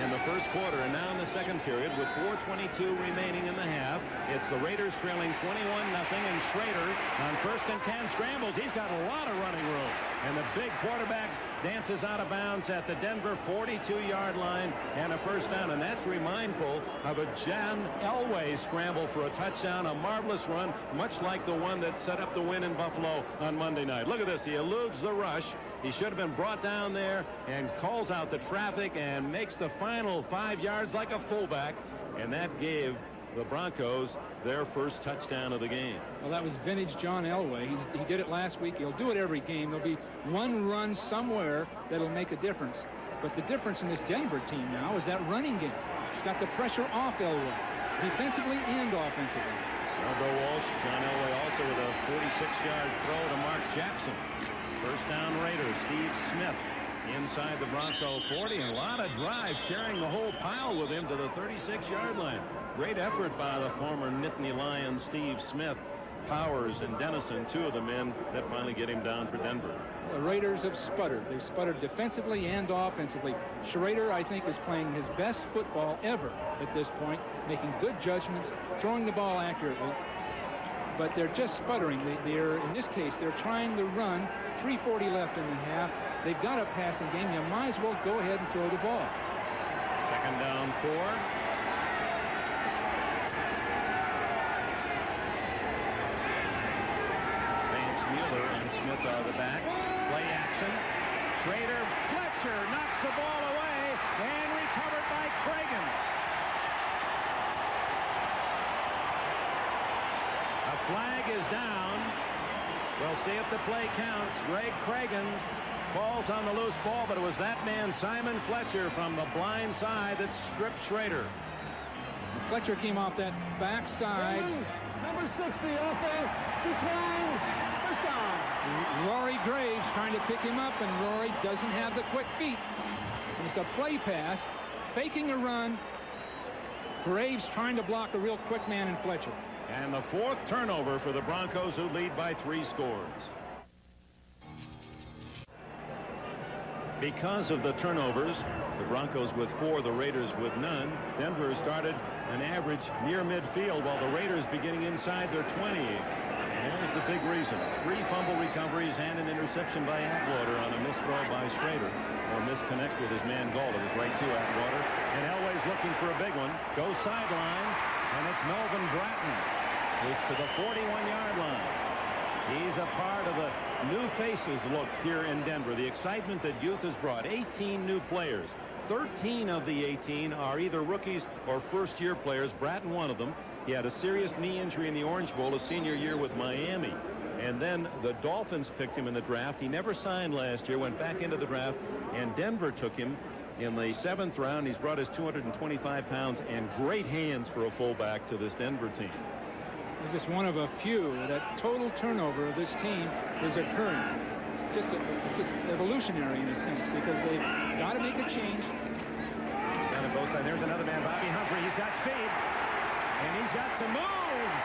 in the first quarter, and now in the second period with 4:22 remaining in the half. It's the Raiders trailing 21-0, and Schrader on 1st and 10 scrambles. He's got a lot of running room, and the big quarterback dances out of bounds at the Denver 42-yard line, and a first down. And that's remindful of a John Elway scramble for a touchdown, a marvelous run, much like the one that set up the win in Buffalo on Monday night. Look at this. He eludes the rush. He should have been brought down there and calls out the traffic and makes the final 5 yards like a fullback, and that gave the Broncos their first touchdown of the game. Well, that was vintage John Elway. He did it last week. He'll do it every game. There'll be one run somewhere that'll make a difference. But the difference in this Denver team now is that running game. It's got the pressure off Elway, defensively and offensively. Bill Walsh, John Elway also with a 46-yard throw to Mark Jackson. First down Raiders. Steve Smith inside the Bronco 40, and a lot of drive, carrying the whole pile with him to the 36-yard line. Great effort by the former Nittany Lion Steve Smith. Powers and Dennison, 2 of the men that finally get him down for Denver. The Raiders have sputtered. They've sputtered defensively and offensively. Schrader, I think, is playing his best football ever at this point, making good judgments, throwing the ball accurately. But they're just sputtering. In this case, they're trying to run. 3:40 left in the half. They've got a passing game. You might as well go ahead and throw the ball. Second down 4. Smith are the backs. Play action. Schrader, Fletcher knocks the ball away and recovered by Cragen. A flag is down. We'll see if the play counts. Greg Cragen falls on the loose ball, but it was that man, Simon Fletcher, from the blind side that stripped Schrader. Fletcher came off that backside. Number 60, offense, decline, first down. Rory Graves trying to pick him up, and Rory doesn't have the quick feet. It's a play pass, faking a run. Graves trying to block a real quick man in Fletcher. And the 4th turnover for the Broncos, who lead by 3 scores. Because of the turnovers, the Broncos with 4, the Raiders with none. Denver started an average near midfield, while the Raiders beginning inside their 20. And there's the big reason. 3 fumble recoveries and an interception by Atwater on a missed throw by Schrader, or misconnect with his man Galt. It was right to Atwater. And Elway's looking for a big one. Goes sideline, and it's Melvin Bratton, who's to the 41-yard line. He's a part of the new faces look here in Denver. The excitement that youth has brought. 18 new players. 13 of the 18 are either rookies or first-year players. Bratton, one of them. He had a serious knee injury in the Orange Bowl his senior year with Miami. And then the Dolphins picked him in the draft. He never signed last year, went back into the draft, and Denver took him in the 7th round. He's brought his 225 pounds and great hands for a fullback to this Denver team. He's just one of a few that total turnover of this team is occurring. It's just evolutionary in a sense, because they've got to make a change. Down at both sides. There's another man, Bobby Humphrey. He's got speed, and he's got some moves.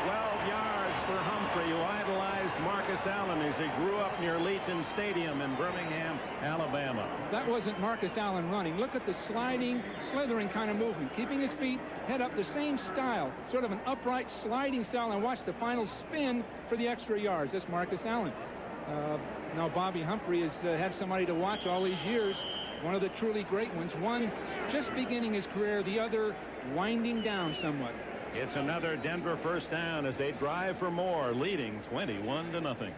12 yards for Humphrey, who idolized Marcus Allen as he grew up near Legion Stadium in Birmingham, Alabama. That wasn't Marcus Allen running. Look at the sliding, slithering kind of movement. Keeping his feet, head up, the same style. Sort of an upright sliding style, and watch the final spin for the extra yards. That's Marcus Allen. Now Bobby Humphrey has had somebody to watch all these years. One of the truly great ones. One just beginning his career, the other winding down somewhat. It's another Denver first down as they drive for more, leading 21-0.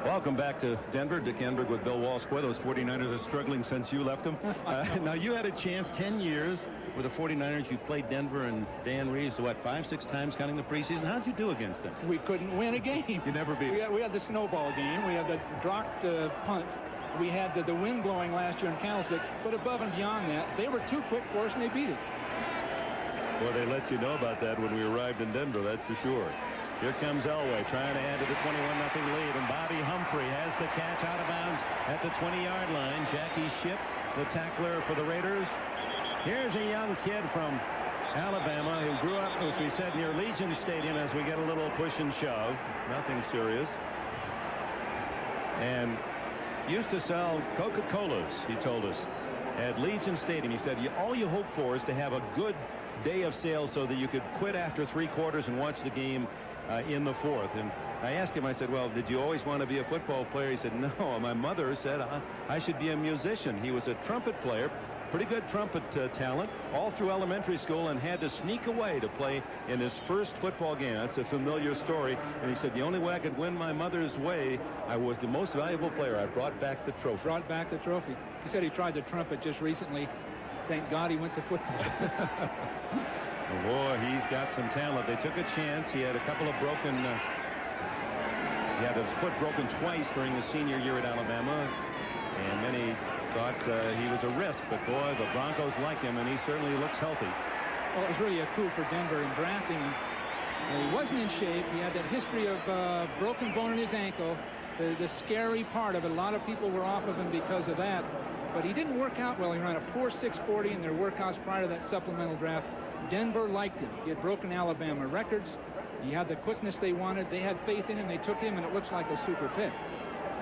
Welcome back to Denver. Dick Enberg with Bill Walsh. Boy, those 49ers are struggling since you left them. Now, you had a chance 10 years with the 49ers. You played Denver and Dan Reeves, what, 5-6 times counting the preseason? How'd you do against them? We couldn't win a game. You never beat them. We had the snowball game. We had the dropped punt. We had the wind blowing last year in Candlestick. But above and beyond that, they were too quick for us, and they beat us. Well, they let you know about that when we arrived in Denver, that's for sure. Here comes Elway trying to add to the 21-0 lead, and Bobby Humphrey has the catch out of bounds at the 20-yard line. Jackie Shipp, the tackler for the Raiders. Here's a young kid from Alabama who grew up, as we said, near Legion Stadium, as we get a little push and shove. Nothing serious. And used to sell Coca-Colas, he told us, at Legion Stadium. He said, all you hope for is to have a good day of sales so that you could quit after 3 quarters and watch the game in the 4th. And I asked him, I said, well, did you always want to be a football player? He said, no, my mother said I should be a musician. He was a trumpet player, pretty good trumpet talent, all through elementary school, and had to sneak away to play in his first football game. That's a familiar story. And he said, the only way I could win my mother's way, I was the most valuable player. I brought back the trophy. Brought back the trophy. He said he tried the trumpet just recently. Thank God he went to football. Boy, he's got some talent. They took a chance. He had a couple of broken... he had his foot broken twice during his senior year at Alabama. And many thought he was a risk. But, boy, the Broncos like him, and he certainly looks healthy. Well, it was really a coup for Denver in drafting him. He wasn't in shape. He had that history of broken bone in his ankle. The scary part of it, a lot of people were off of him because of that. But he didn't work out well. He ran a 4.640 in their workouts prior to that supplemental draft. Denver liked him. He had broken Alabama records. He had the quickness they wanted. They had faith in him. They took him, and it looks like a super pick.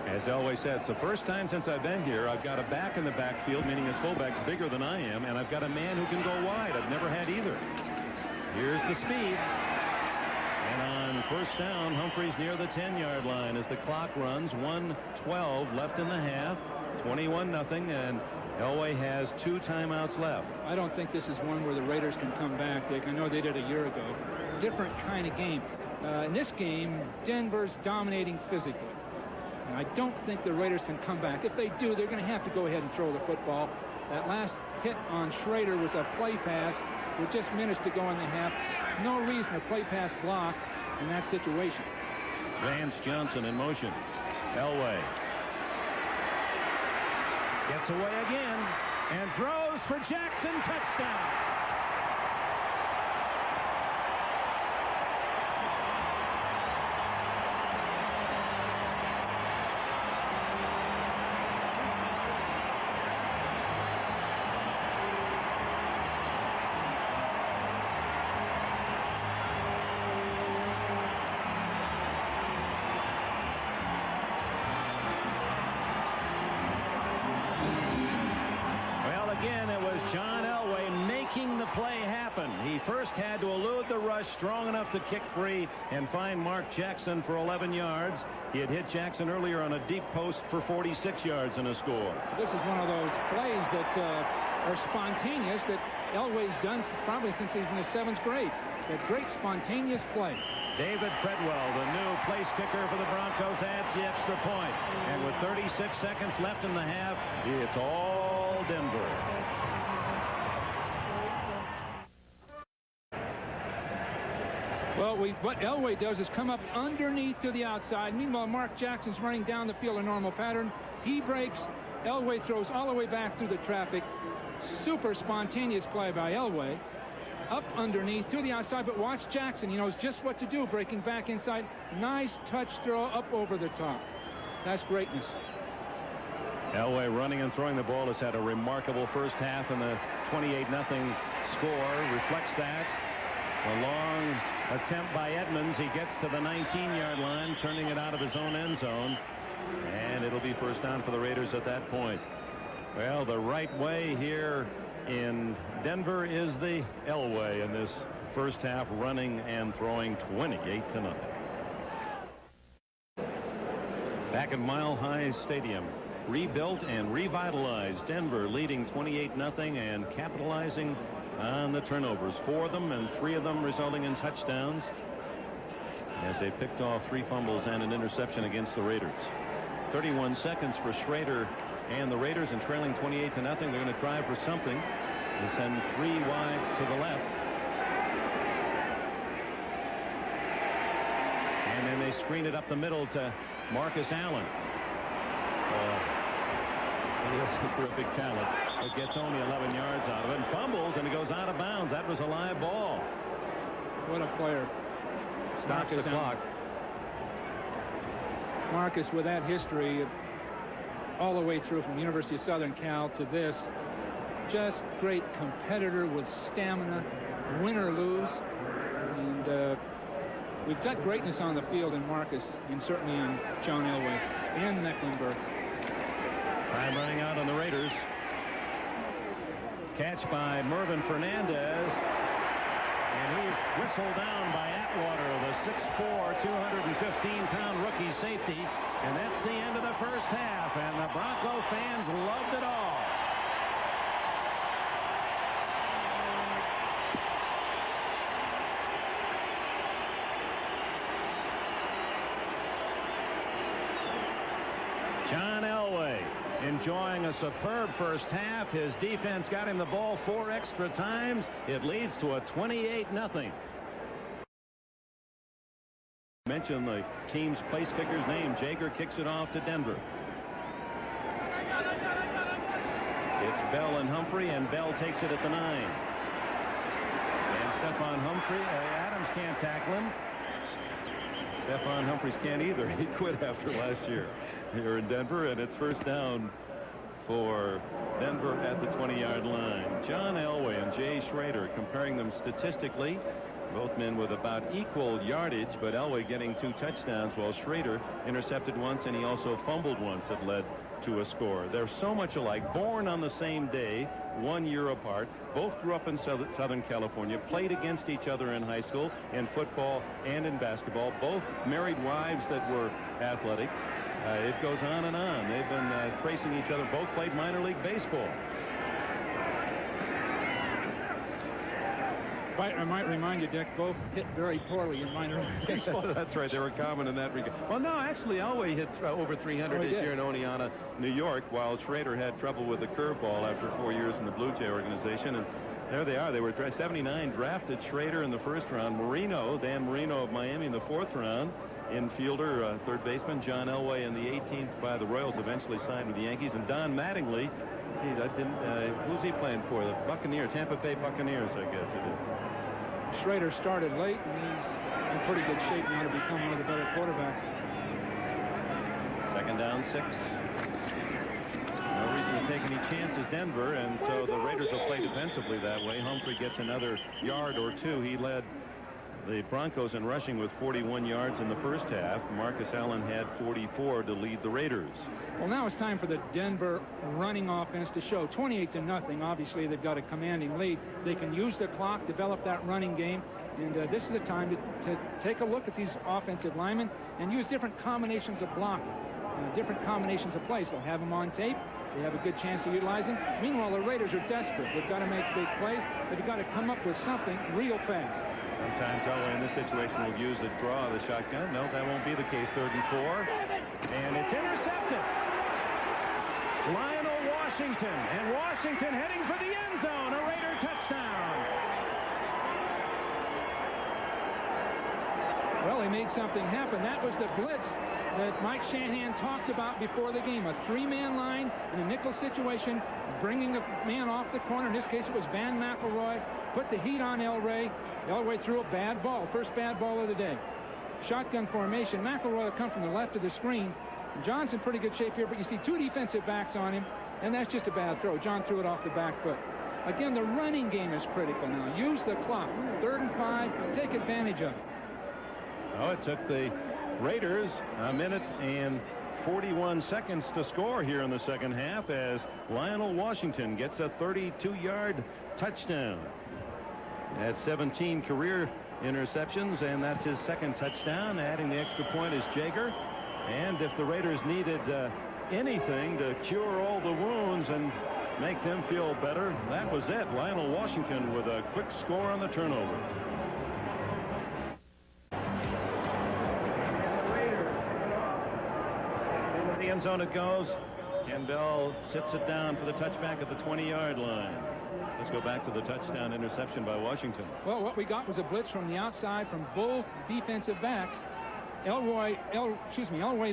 As Elway said, it's the first time since I've been here I've got a back in the backfield, meaning his fullback's bigger than I am, and I've got a man who can go wide. I've never had either. Here's the speed. And on first down, Humphrey's near the 10-yard line as the clock runs. 1:12 left in the half. 21-0, and Elway has 2 timeouts left. I don't think this is one where the Raiders can come back, Dick. I know they did a year ago. Different kind of game. In this game, Denver's dominating physically. And I don't think the Raiders can come back. If they do, they're going to have to go ahead and throw the football. That last hit on Schrader was a play pass with just minutes to go in the half. No reason to play pass block in that situation. Vance Johnson in motion. Elway gets away again and throws for Jackson. Touchdown. Again, it was John Elway making the play happen. He first had to elude the rush strong enough to kick free and find Mark Jackson for 11 yards. He had hit Jackson earlier on a deep post for 46 yards and a score. This is one of those plays that are spontaneous that Elway's done probably since he's in the 7th grade. A great spontaneous play. David Treadwell, the new place kicker for the Broncos, adds the extra point. And with 36 seconds left in the half, it's all Denver. Well, what Elway does is come up underneath to the outside. Meanwhile, Mark Jackson's running down the field, a normal pattern. He breaks. Elway throws all the way back through the traffic. Super spontaneous play by Elway. Up underneath to the outside, but watch Jackson. He knows just what to do, breaking back inside. Nice touch throw up over the top. That's greatness. Elway running and throwing the ball has had a remarkable first half, and the 28-0 score reflects that. A long attempt by Edmonds. He gets to the 19-yard line, turning it out of his own end zone, and it'll be first down for the Raiders at that point. Well, the right way here in Denver is the Elway in this first half, running and throwing 28-0. Back at Mile High Stadium, rebuilt and revitalized, Denver leading 28-0 and capitalizing on the turnovers. 4 of them, and 3 of them resulting in touchdowns, as they picked off 3 fumbles and an interception against the Raiders. 31 seconds for Schrader and the Raiders, and trailing 28-0. They're going to try for something. They send 3 wides to the left, and then they screen it up the middle to Marcus Allen. He is a terrific talent. It gets only 11 yards out of it, and fumbles, and it goes out of bounds. That was a live ball. What a player. Stops the clock. Marcus, with that history all the way through from University of Southern Cal to this, just great competitor with stamina, win or lose. And we've got greatness on the field in Marcus, and certainly in John Elway and Mecklenburg. Time running out on the Raiders. Catch by Mervyn Fernandez, and he's whistled down by Atwater, the 6'4", 215-pound rookie safety. And that's the end of the first half, and the Bronco fans loved it all. John Elway enjoying a superb first half. His defense got him the ball 4 extra times. It leads to a 28-0. Mention the team's place kicker's name. Jaeger kicks it off to Denver. It's Bell and Humphrey, and Bell takes it at the 9. And Stephon Humphrey, Adams can't tackle him. Stephon Humphreys can't either. He quit after last year here in Denver, and it's first down for Denver at the 20-yard line. John Elway and Jay Schrader, comparing them statistically, both men with about equal yardage, but Elway getting 2 touchdowns while Schrader intercepted once, and he also fumbled once that led to a score. They're so much alike, born on the same day, 1 year apart. Both grew up in Southern California, played against each other in high school, in football and in basketball. Both married wives that were athletic. It goes on and on. They've been tracing each other. Both played minor league baseball. I might remind you, Dick, both hit very poorly in minor league baseball. That's right. They were common in that regard. Well, no, actually, Elway hit over 300 this year in Oneonta, New York, while Schrader had trouble with the curveball after 4 years in the Blue Jay organization. And there they are. They were 79, drafted Schrader in the first round. Dan Marino of Miami in the 4th round. Infielder, third baseman, John Elway in the 18th by the Royals, eventually signed with the Yankees. And Don Mattingly, who's he playing for? The Buccaneers, Tampa Bay Buccaneers, I guess it is. Schrader started late, and he's in pretty good shape now to become one of the better quarterbacks. Second down, 6. No reason to take any chances, Denver, and so the Raiders will play defensively that way. Humphrey gets another yard or 2. He led the Broncos in rushing with 41 yards in the first half. Marcus Allen had 44 to lead the Raiders. Well, now it's time for the Denver running offense to show. 28-0. Obviously, they've got a commanding lead. They can use the clock, develop that running game, and this is the time to take a look at these offensive linemen and use different combinations of blocking, different combinations of plays. They'll have them on tape. They have a good chance to utilize them. Meanwhile, the Raiders are desperate. They've got to make big plays. They've got to come up with something real fast. Sometimes Elway in this situation will use a draw of the shotgun. No, that won't be the case. 3rd and 4. And it's intercepted. Lionel Washington. And Washington heading for the end zone. A Raider touchdown. Well, he made something happen. That was the blitz that Mike Shanahan talked about before the game. A 3-man line in a nickel situation, bringing the man off the corner. In this case, it was Van McElroy. Put the heat on Elway. Elway threw a bad ball. First bad ball of the day. Shotgun formation. McElroy will come from the left of the screen. John's in pretty good shape here, but you see 2 defensive backs on him, and that's just a bad throw. John threw it off the back foot. Again, the running game is critical now. Use the clock. 3rd and 5. Take advantage of it. Oh, it took the Raiders a minute and 41 seconds to score here in the second half as Lionel Washington gets a 32-yard touchdown. At 17 career interceptions, and that's his 2nd touchdown. Adding the extra point is Jager. And if the Raiders needed anything to cure all the wounds and make them feel better, that was it. Lionel Washington with a quick score on the turnover. Into the end zone it goes. Ken Bell sits it down for the touchback at the 20-yard line. Let's go back to the touchdown interception by Washington. Well, what we got was a blitz from the outside from both defensive backs. Elway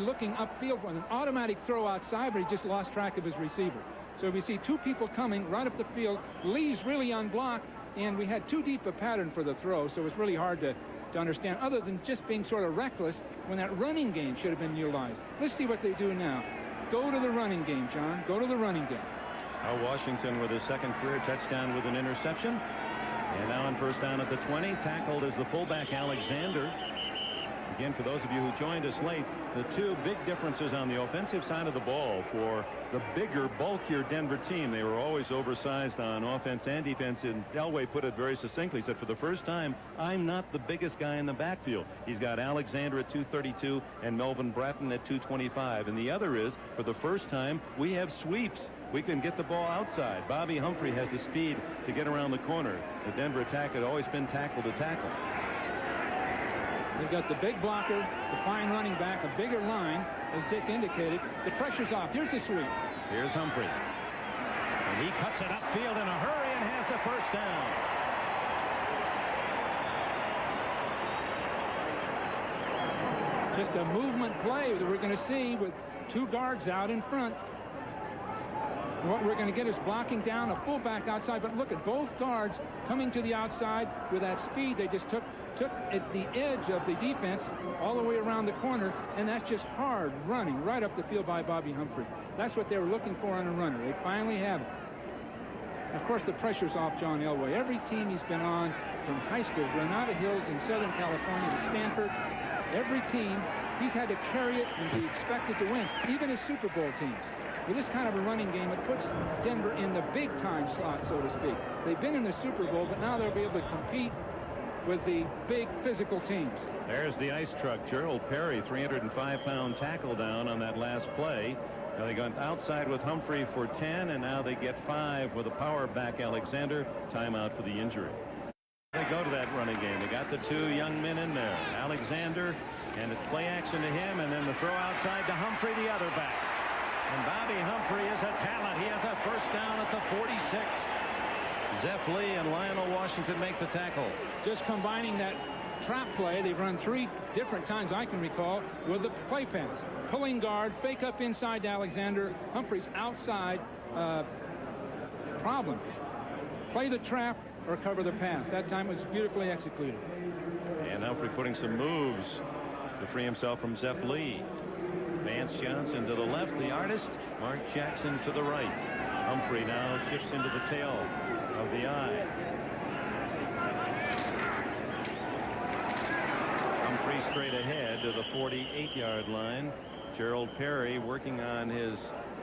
looking upfield with an automatic throw outside, but he just lost track of his receiver. So we see 2 people coming right up the field. Lee's really unblocked, and we had too deep a pattern for the throw, so it's really hard to understand, other than just being sort of reckless when that running game should have been utilized. Let's see what they do now. Go to the running game, John. Go to the running game. Washington with his 2nd career touchdown with an interception. And now on 1st down at the 20, tackled is the fullback Alexander. Again, for those of you who joined us late, the 2 big differences on the offensive side of the ball for the bigger, bulkier Denver team. They were always oversized on offense and defense, and Elway put it very succinctly. He said, for the first time, I'm not the biggest guy in the backfield. He's got Alexander at 232 and Melvin Bratton at 225. And the other is, for the first time, we have sweeps. We can get the ball outside. Bobby Humphrey has the speed to get around the corner. The Denver attack had always been tackle to tackle. They've got the big blocker, the fine running back, a bigger line, as Dick indicated. The pressure's off. Here's the sweep. Here's Humphrey. And he cuts it upfield in a hurry and has the first down. Just a movement play that we're going to see with 2 guards out in front. What we're going to get is blocking down, a fullback outside. But look at both guards coming to the outside with that speed. They just took at the edge of the defense all the way around the corner, and that's just hard running right up the field by Bobby Humphrey. That's what they were looking for in a runner. They finally have it. Of course, the pressure's off John Elway. Every team he's been on, from high school, Granada Hills in Southern California to Stanford, every team, he's had to carry it and be expected to win, even his Super Bowl teams. With this kind of a running game, it puts Denver in the big-time slot, so to speak. They've been in the Super Bowl, but now they'll be able to compete with the big physical teams. There's the ice truck. Gerald Perry, 305-pound tackle down on that last play. Now they went outside with Humphrey for 10, and now they get 5 with a power back Alexander. Timeout for the injury. They go to that running game. They got the 2 young men in there. Alexander, and it's play action to him, and then the throw outside to Humphrey, the other back. And Bobby Humphrey is a talent. He has a first down at the 46. Zeph Lee and Lionel Washington make the tackle. Just combining that trap play, they've run 3 different times I can recall with the play pass. Pulling guard, fake up inside to Alexander. Humphrey's outside. Problem. Play the trap or cover the pass. That time it was beautifully executed. And Humphrey putting some moves to free himself from Zeph Lee. Vance Johnson to the left, the artist. Mark Jackson to the right. Humphrey now shifts into the tail of the eye. Humphrey straight ahead to the 48-yard line. Gerald Perry working on his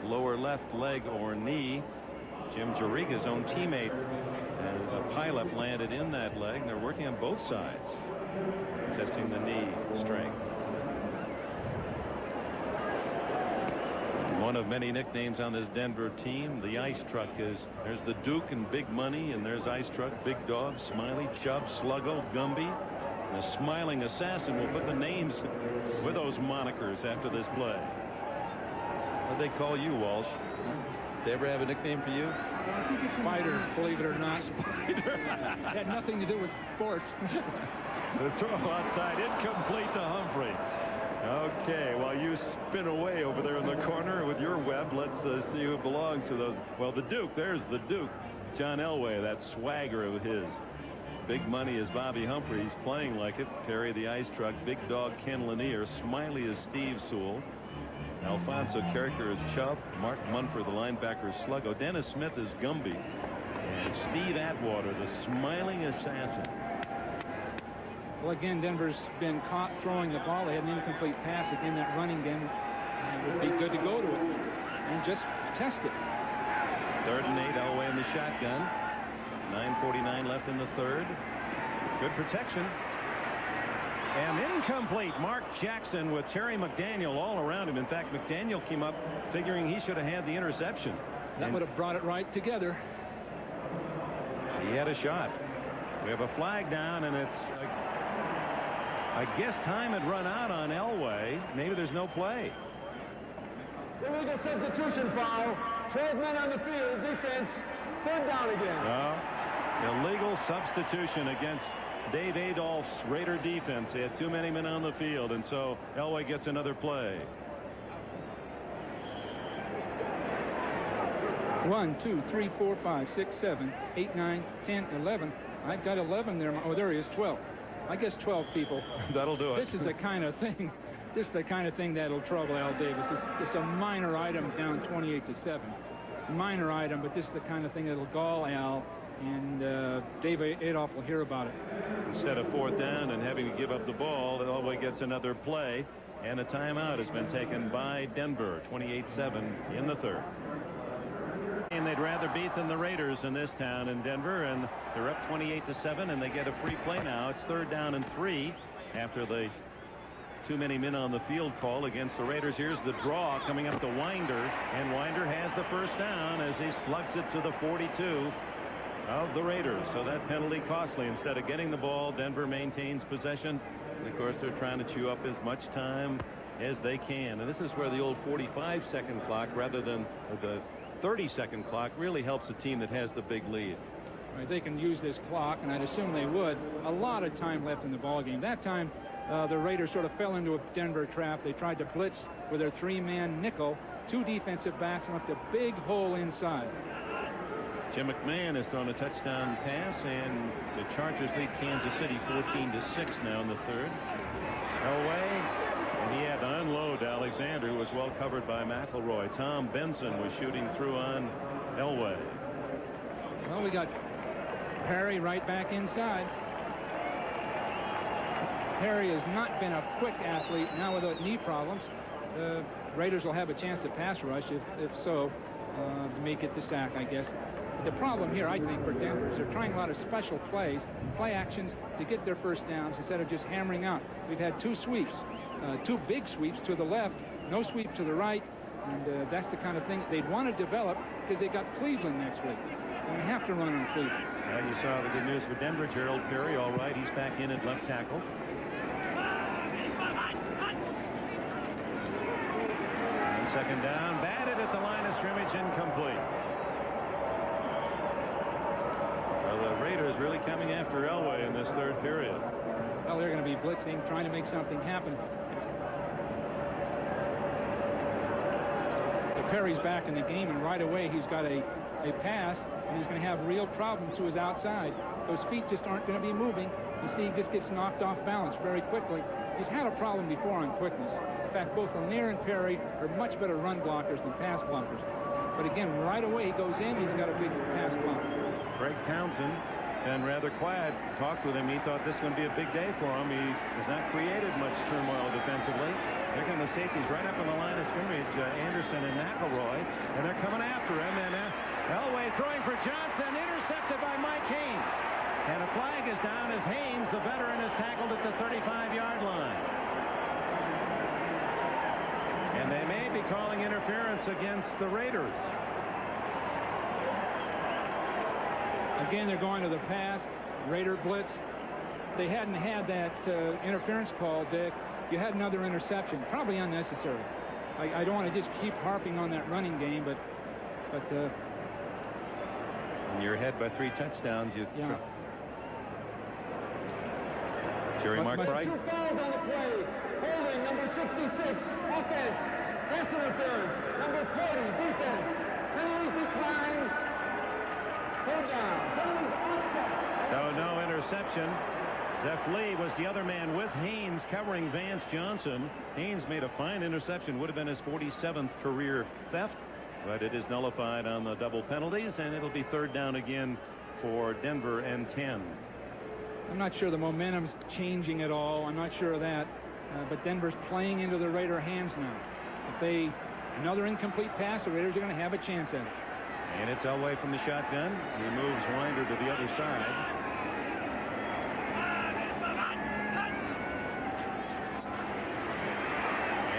lower left leg or knee. Jim Jariga's own teammate and a pileup landed in that leg, and they're working on both sides, testing the knee strength. One of many nicknames on this Denver team, the Ice Truck, is there's the Duke and Big Money, and there's Ice Truck, Big Dog, Smiley, Chubb, Sluggo, Gumby. And the Smiling Assassin will put the names with those monikers after this play. What do they call you, Walsh? Did they ever have a nickname for you? I think it's Spider, believe it or not. Spider. It had nothing to do with sports. The throw outside, incomplete to Humphrey. Okay, while you spin away over there in the corner with your web, let's see who belongs to those. Well, the Duke, there's the Duke. John Elway, that swagger of his. Big Money is Bobby Humphrey. He's playing like it. Perry the Ice Truck. Big Dog Ken Lanier. Smiley is Steve Sewell. Alfonso Carricker is Chubb. Mark Munford, the linebacker, is Sluggo. Dennis Smith is Gumby. And Steve Atwater, the Smiling Assassin. Well, again, Denver's been caught throwing the ball. They had an incomplete pass. Again, that running game would be good to go to it and just test it. 3rd and 8, Elway in the shotgun. 9:49 left in the 3rd. Good protection. And incomplete. Mark Jackson with Terry McDaniel all around him. In fact, McDaniel came up figuring he should have had the interception. That would have brought it right together. He had a shot. We have a flag down, and it's, I guess time had run out on Elway. Maybe there's no play. Illegal substitution foul. 12 men on the field. Defense. 3rd down again. Illegal substitution against Dave Adolph's Raider defense. They had too many men on the field, and so Elway gets another play. 1, 2, 3, 4, 5, 6, 7, 8, 9, 10, 11. I've got 11 there. Oh, there he is, 12. I guess 12 people. That'll do it. This is the kind of thing. This is the kind of thing that'll trouble Al Davis. It's a minor item down 28-7. Minor item, but this is the kind of thing that'll gall Al, and Dave Adolph will hear about it. Instead of 4th down and having to give up the ball, Elway gets another play, and a timeout has been taken by Denver. 28-7 in the 3rd. And they'd rather beat than the Raiders in this town in Denver, and they're up 28-7, and they get a free play now. It's 3rd down and 3 after the too many men on the field call against the Raiders. Here's the draw coming up to Winder, and Winder has the first down as he slugs it to the 42 of the Raiders. So that penalty costly. Instead of getting the ball, Denver maintains possession, and of course they're trying to chew up as much time as they can. And this is where the old 45-second clock rather than the 30-second clock really helps a team that has the big lead. Right, they can use this clock, and I'd assume they would. A lot of time left in the ball game. That time the Raiders sort of fell into a Denver trap. They tried to blitz with their 3-man nickel. 2 defensive backs and left a big hole inside. Jim McMahon has thrown a touchdown pass, and the Chargers lead Kansas City 14-6 now in the 3rd. Elway, and he had to unload Alexander, who was well covered by McElroy. Tom Benson was shooting through on Elway. Well, we got Perry right back inside. Perry has not been a quick athlete. Now with knee problems, the Raiders will have a chance to pass rush if so, to make it the sack, I guess. The problem here, I think, for Denver is they're trying a lot of special plays, play actions to get their first downs instead of just hammering out. We've had 2 sweeps, 2 big sweeps to the left, no sweep to the right, and that's the kind of thing they'd want to develop because they got Cleveland next week. And we have to run on Cleveland. Well, you saw the good news for Denver. Gerald Perry, all right, he's back in at left tackle. And second down, batted at the line of scrimmage, incomplete. Well, the Raiders really coming after Elway in this third period. Well, they're going to be blitzing, trying to make something happen. Perry's back in the game, and right away he's got a pass, and he's going to have real problems to his outside. Those feet just aren't going to be moving. You see, he just gets knocked off balance very quickly. He's had a problem before on quickness. In fact, both Lanier and Perry are much better run blockers than pass blockers. But again, right away he goes in, he's got a big pass block. Greg Townsend been rather quiet. Talked with him. He thought this was going to be a big day for him. He has not created much turmoil defensively. Here come the safeties right up on the line of scrimmage, Anderson and McElroy, and they're coming after him. And Elway throwing for Johnson, intercepted by Mike Haynes. And a flag is down as Haynes, the veteran, is tackled at the 35-yard line. And they may be calling interference against the Raiders. Again, they're going to the pass. Raider blitz. If they hadn't had that interference call, Dick, you had another interception, probably unnecessary. I don't want to just keep harping on that running game, but when you're ahead by 3 touchdowns, you. Yeah. Jerry Mark Bright. 2 fouls on the play. Holding number 66, offense. Pass interference, number 40, defense. Penalties decline. Third down. Penalties offset. So no interception. Zeph Lee was the other man with Haynes covering Vance Johnson. Haynes made a fine interception. Would have been his 47th career theft, but it is nullified on the double penalties, and it'll be third down again for Denver and 10. I'm not sure the momentum's changing at all. I'm not sure of that. But Denver's playing into the Raider hands now. If another incomplete pass, the Raiders are going to have a chance at it. And it's Elway from the shotgun. He moves Winder to the other side.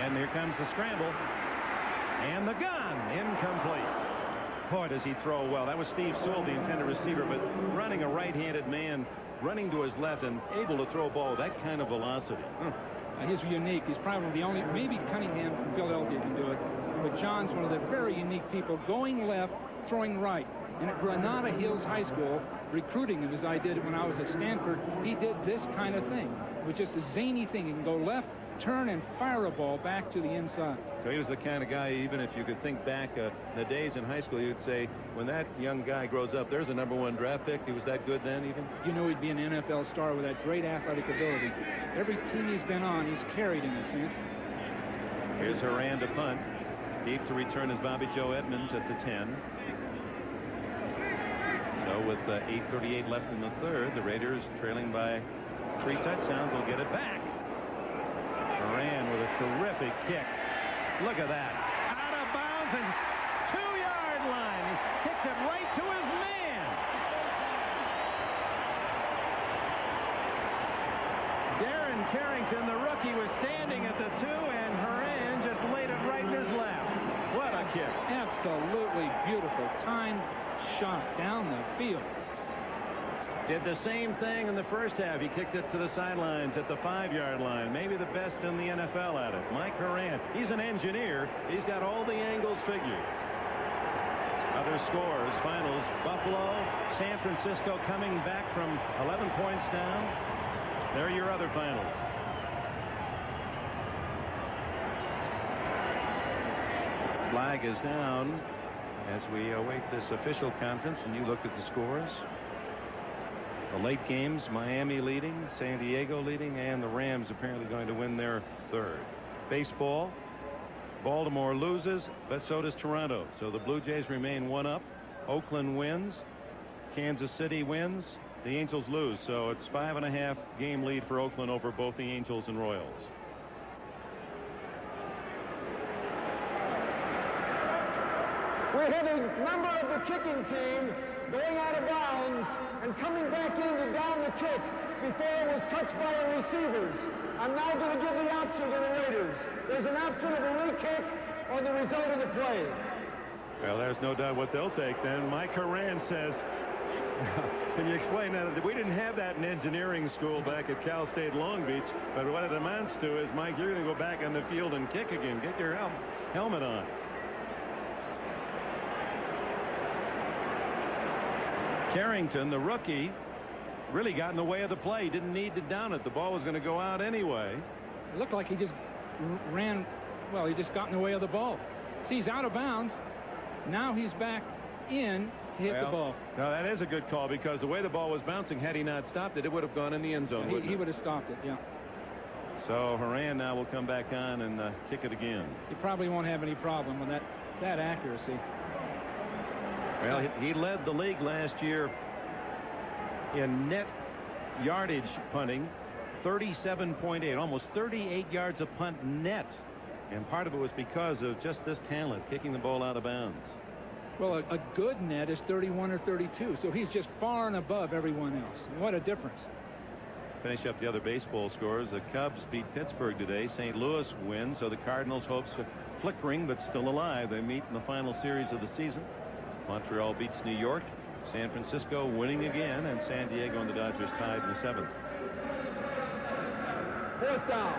And here comes the scramble. And the gun, incomplete. Boy, does he throw well. That was Steve Sewell, the intended receiver, but running a right-handed man, running to his left and able to throw a ball that kind of velocity. He's unique. He's probably the only, maybe Cunningham from Philadelphia can do it, but John's one of the very unique people, going left, throwing right. And at Granada Hills High School, recruiting him as I did when I was at Stanford, he did this kind of thing. It was just a zany thing. He can go left, turn, and fire a ball back to the inside. So he was the kind of guy, even if you could think back the days in high school, you'd say, when that young guy grows up, there's a #1 draft pick. He was that good then, even? You know he'd be an NFL star with that great athletic ability. Every team he's been on, he's carried in a sense. Here's Horan to punt. Deep to return is Bobby Joe Edmonds at the 10. So with 8:38 left in the third, the Raiders trailing by 3 touchdowns will get it back. Horan with a terrific kick. Look at that. Out of bounds and 2-yard line. He kicked it right to his man. Darren Carrington, the rookie, was standing at the 2, and Horan just laid it right in his lap. What a kick. Absolutely beautiful. Timed shot down the field. Did the same thing in the first half. He kicked it to the sidelines at the 5-yard line. Maybe the best in the NFL at it. Mike Horan. He's an engineer. He's got all the angles figured. Other scores, finals, Buffalo, San Francisco coming back from 11 points down. There are your other finals. Flag is down as we await this official conference, and you look at the scores. The late games, Miami leading, San Diego leading, and the Rams apparently going to win their third. Baseball, Baltimore loses, but so does Toronto. So the Blue Jays remain 1 up. Oakland wins. Kansas City wins. The Angels lose. So it's 5.5 game lead for Oakland over both the Angels and Royals. We have a member of the kicking team going out of bounds and coming back in to down the kick before it was touched by the receivers. I'm now going to give the option to the Raiders. There's an option of a re-kick or the result of the play. Well, there's no doubt what they'll take then. Mike Horan says, can you explain that? We didn't have that in engineering school back at Cal State Long Beach, but what it amounts to is, Mike, you're going to go back on the field and kick again. Get your helmet on. Carrington, the rookie, really got in the way of the play. Didn't need to down it. The ball was going to go out anyway. It looked like he just ran. Well, he just got in the way of the ball. See, he's out of bounds. Now he's back in to hit the ball. No, that is a good call, because the way the ball was bouncing, had he not stopped it, it would have gone in the end zone. He would have stopped it, yeah. So Horan now will come back on and kick it again. He probably won't have any problem with that accuracy. Well, he led the league last year in net yardage punting, 37.8, almost 38 yards a punt net. And part of it was because of just this talent, kicking the ball out of bounds. Well, a good net is 31 or 32, so he's just far and above everyone else. What a difference. Finish up the other baseball scores. The Cubs beat Pittsburgh today. St. Louis wins, so the Cardinals' hopes are flickering but still alive. They meet in the final series of the season. Montreal beats New York. San Francisco winning again, and San Diego and the Dodgers tied in the 7th. Fourth down.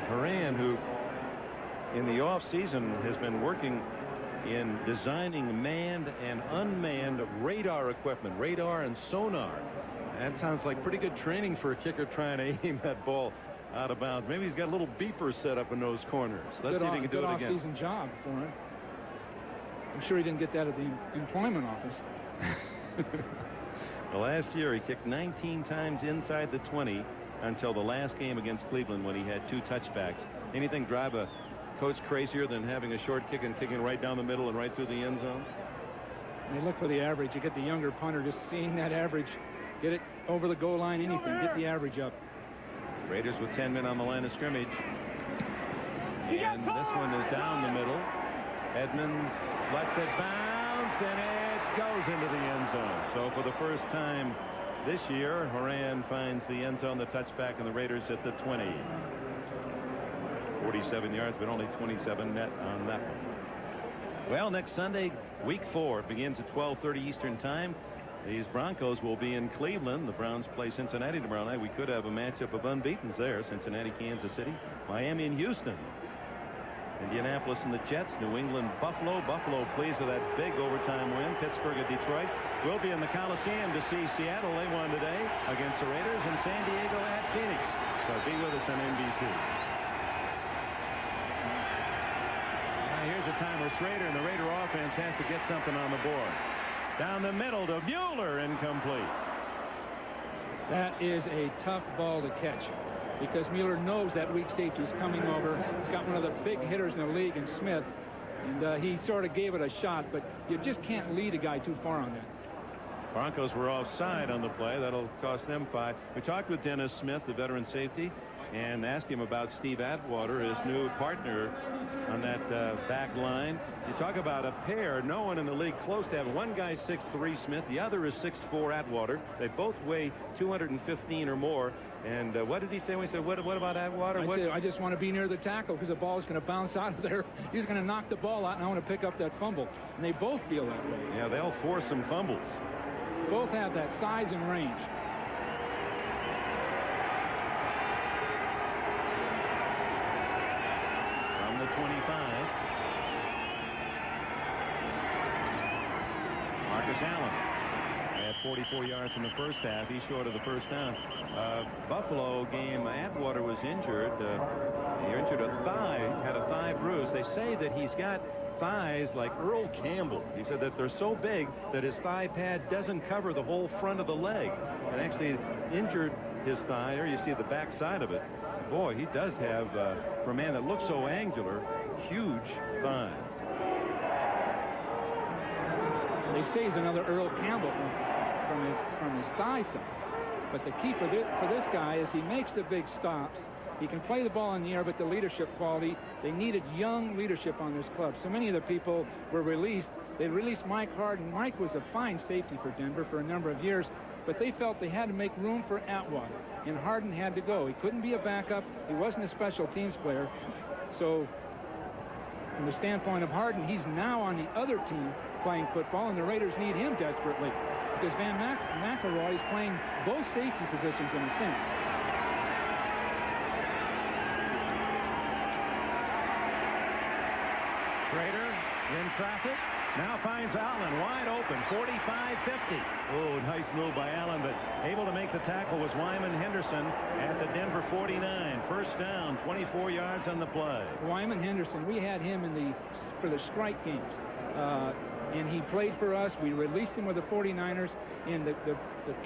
Horan, who in the offseason has been working in designing manned and unmanned radar equipment, radar and sonar. That sounds like pretty good training for a kicker trying to aim that ball out of bounds. Maybe he's got a little beeper set up in those corners. Let's see if he can do it again. Good off-season job for him. I'm sure he didn't get that at the employment office. Well, last year he kicked 19 times inside the 20 until the last game against Cleveland, when he had 2 touchbacks. Anything drive a coach crazier than having a short kick and kicking right down the middle and right through the end zone? And they look for the average. You get the younger punter just seeing that average, get it over the goal line, anything, get the average up. Raiders with 10 men on the line of scrimmage. And this one is down the middle. Edmonds lets it bounce, and it goes into the end zone. So for the first time this year, Horan finds the end zone, the touchback, and the Raiders at the 20. 47 yards, but only 27 net on that one. Well, next Sunday, week 4, begins at 12:30 Eastern time. These Broncos will be in Cleveland. The Browns play Cincinnati tomorrow night. We could have a matchup of unbeatens there. Cincinnati, Kansas City, Miami, and Houston. Indianapolis and the Jets, New England, Buffalo. Buffalo pleased with that big overtime win. Pittsburgh and Detroit will be in the Coliseum to see Seattle. They won today against the Raiders, and San Diego at Phoenix. So be with us on NBC. Now here's a time where Schrader and the Raider offense has to get something on the board. Down the middle to Mueller, incomplete. That is a tough ball to catch, because Mueller knows that weak safety is coming over. He's got one of the big hitters in the league in Smith, and he sort of gave it a shot, but you just can't lead a guy too far on that. Broncos were offside on the play. That'll cost them 5. We talked with Dennis Smith, the veteran safety, and asked him about Steve Atwater, his new partner on that back line. You talk about a pair. No one in the league close to having. One guy's 6'3", Smith. The other is 6'4", Atwater. They both weigh 215 or more. And what did he say when he said, what about Atwater? I just want to be near the tackle, because the ball is going to bounce out of there. He's going to knock the ball out, and I want to pick up that fumble. And they both feel that way. Yeah, they'll force some fumbles. Both have that size and range. From the 25. Marcus Allen at 44 yards in the first half. He's short of the first down. Buffalo game, Atwater was injured. He injured a thigh, had a thigh bruise. They say that he's got thighs like Earl Campbell. He said that they're so big that his thigh pad doesn't cover the whole front of the leg. And actually injured his thigh. There you see the back side of it. Boy, he does have, for a man that looks so angular, huge thighs. They say he's another Earl Campbell from his thigh size. But the key for this guy is he makes the big stops. He can play the ball in the air, but the leadership quality, they needed young leadership on this club. So many of the people were released. They released Mike Harden. Mike was a fine safety for Denver for a number of years, but they felt they had to make room for Atwater, and Harden had to go. He couldn't be a backup. He wasn't a special teams player. So from the standpoint of Harden, he's now on the other team playing football, and the Raiders need him desperately because Van McElroy is playing both safety positions in a sense. Schrader in traffic. Now finds Allen wide open, 45-50. Oh, nice move by Allen, but able to make the tackle was Wyman Henderson at the Denver 49. First down, 24 yards on the play. Wyman Henderson, we had him for the strike games, and he played for us. We released him with the 49ers, and the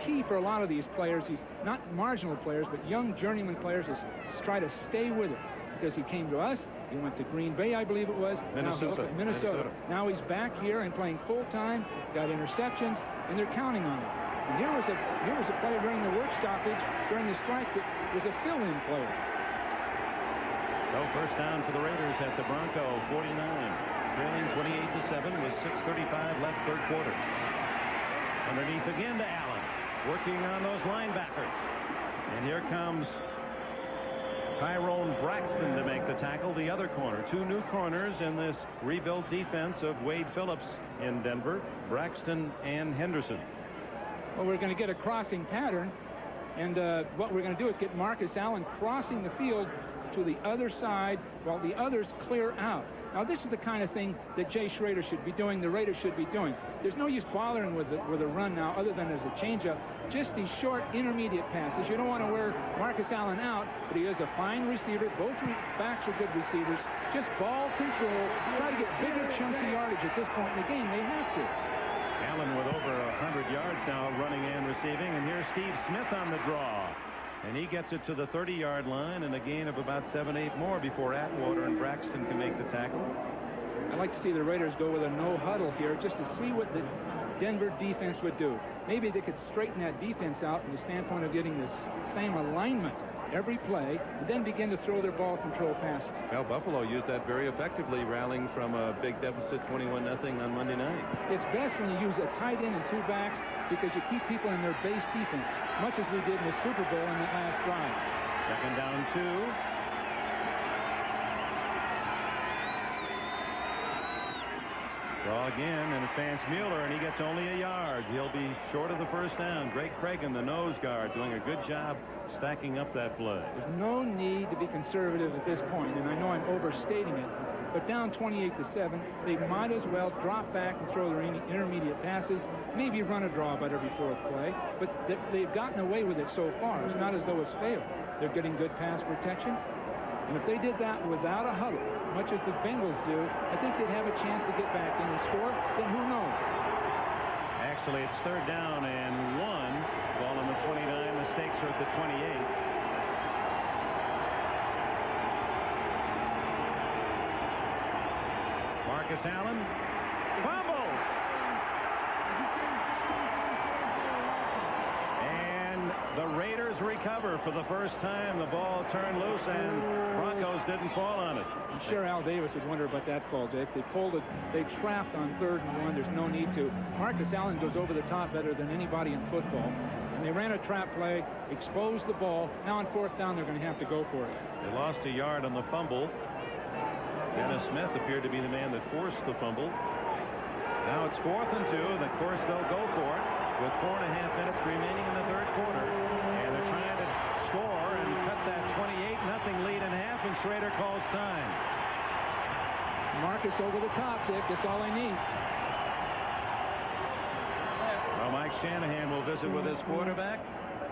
key for a lot of these players, he's not marginal players, but young journeyman players, is try to stay with it, because he came to us. He went to Green Bay, I believe it was. Minnesota. Minnesota. Now he's back here and playing full-time, got interceptions, and they're counting on him. And here was a player during the work stoppage, during the strike, that was a fill-in player. So first down for the Raiders at the Bronco 49. Trailing 28-7 with 6:35 left, third quarter. Underneath again to Allen, working on those linebackers. And here comes Tyrone Braxton to make the tackle, the other corner. Two new corners in this rebuilt defense of Wade Phillips in Denver, Braxton and Henderson. Well, we're going to get a crossing pattern, and what we're going to do is get Marcus Allen crossing the field to the other side while the others clear out. Now, this is the kind of thing that Jay Schrader should be doing, the Raiders should be doing. There's no use bothering with a run now other than as a changeup. Just these short intermediate passes. You don't want to wear Marcus Allen out, but he is a fine receiver. Both backs are good receivers. Just ball control. Try to get bigger chunks of yardage at this point in the game. They have to. Allen with over 100 yards now running and receiving. And here's Steve Smith on the draw. And he gets it to the 30-yard line and a gain of about 7-8 more before Atwater and Braxton can make the tackle. I'd like to see the Raiders go with a no huddle here just to see what the Denver defense would do. Maybe they could straighten that defense out from the standpoint of getting the same alignment every play, and then begin to throw their ball control passes. Well, Buffalo used that very effectively, rallying from a big deficit 21-0 on Monday night. It's best when you use a tight end and two backs because you keep people in their base defense, much as we did in the Super Bowl in that last drive. Second down 2. Draw again, and it's Vance Mueller, and he gets only a yard. He'll be short of the first down. Greg Cragen, the nose guard, doing a good job stacking up that play. There's no need to be conservative at this point, and I know I'm overstating it, but down 28-7, they might as well drop back and throw their intermediate passes, maybe run a draw about every fourth play, but they've gotten away with it so far. It's not as though it's failed. They're getting good pass protection, and if they did that without a huddle, much as the Bengals do, I think they'd have a chance to get back in and score, then who knows? Actually, it's third down and 1. Ball on the 29. The stakes are at the 28. Marcus Allen fumbles. And the Raiders recover for the first time. The ball turned loose, and Broncos didn't fall on it. I'm sure Al Davis would wonder about that call, Jake. They trapped on 3rd and 1. There's no need to. Marcus Allen goes over the top better than anybody in football. And they ran a trap play, exposed the ball. Now on 4th down, they're going to have to go for it. They lost a yard on the fumble. Dennis Smith appeared to be the man that forced the fumble. Now it's 4th and 2, and of course they'll go for it with 4.5 minutes remaining in the third quarter. And they're trying to score and cut that 28-0 lead in half, and Schrader calls time. Marcus over the top, Dick. That's all they need. Well, Mike Shanahan will visit with his quarterback.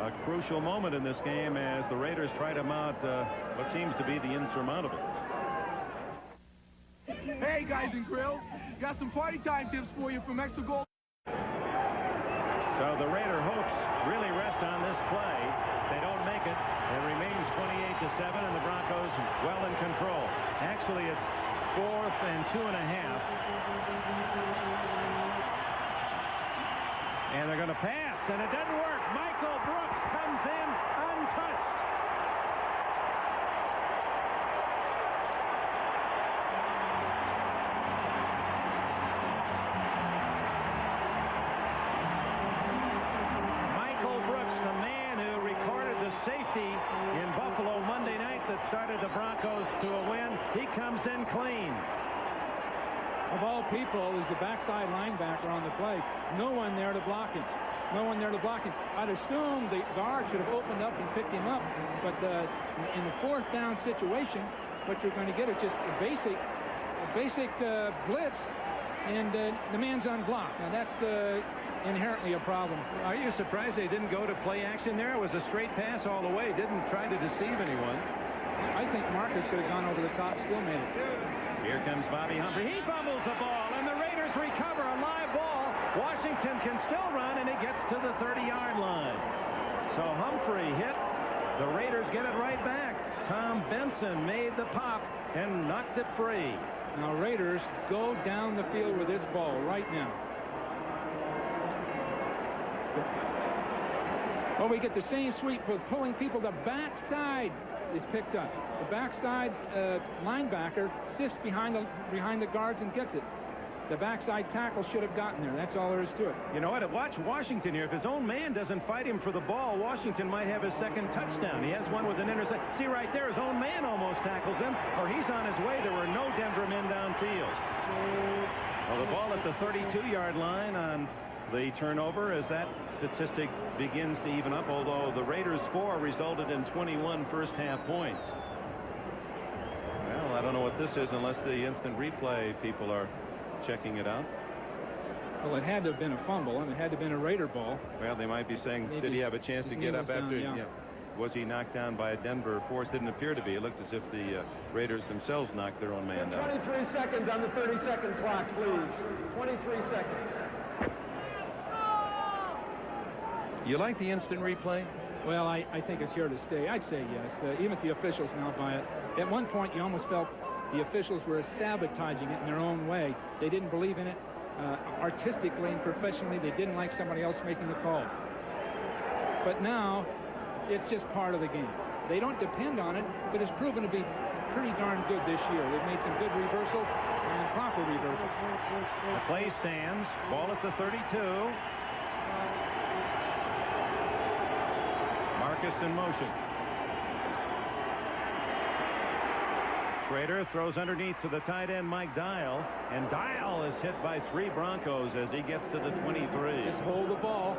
A crucial moment in this game as the Raiders try to mount what seems to be the insurmountable. Hey, guys and grills. Got some party time tips for you from Extra Gold. So the Raider hopes really rest on this play. They don't make it. It remains 28-7, and the Broncos well in control. Actually, it's 4th and 2.5. And they're going to pass, and it doesn't work. Michael Brooks comes in untouched. comes in clean. Of all people, is the backside linebacker on the play. No one there to block him. No one there to block him. I'd assume the guard should have opened up and picked him up. But in the fourth down situation, what you're going to get is just a basic blitz, and the man's unblocked. Now that's inherently a problem. Are you surprised they didn't go to play action there? It was a straight pass all the way. Didn't try to deceive anyone. I think Marcus could have gone over the top, still made it. Here comes Bobby Humphrey. He fumbles the ball, and the Raiders recover a live ball. Washington can still run, and he gets to the 30-yard line. So Humphrey hit. The Raiders get it right back. Tom Benson made the pop and knocked it free. Now Raiders go down the field with this ball right now. Oh, we get the same sweep with pulling people. The backside is picked up. The backside linebacker sits behind the guards and gets it. The backside tackle should have gotten there. That's all there is to it. You know what? Watch Washington here. If his own man doesn't fight him for the ball, Washington might have his second touchdown. He has one with an interception. See right there, his own man almost tackles him, or he's on his way. There were no Denver men downfield. Well, the ball at the 32-yard line on the turnover as that statistic begins to even up, although the Raiders' score resulted in 21 first-half points. Well, I don't know what this is unless the instant replay people are checking it out. Well, it had to have been a fumble, and it had to have been a Raider ball. Well, they might be saying, maybe did he have a chance to get up after? Down, yeah. Was he knocked down by a Denver force? Didn't appear to be. It looked as if the Raiders themselves knocked their own man down. 23 seconds on the 30-second clock, please. 23 seconds. You like the instant replay? Well, I think it's here to stay. I'd say yes. Even if the officials now buy it. At one point, you almost felt the officials were sabotaging it in their own way. They didn't believe in it artistically and professionally. They didn't like somebody else making the call. But now, it's just part of the game. They don't depend on it, but it's proven to be pretty darn good this year. They've made some good reversals and proper reversals. The play stands. Ball at the 32. Marcus in motion. Schrader throws underneath to the tight end Mike Dial, and Dial is hit by 3 Broncos as he gets to the 23. Just hold the ball,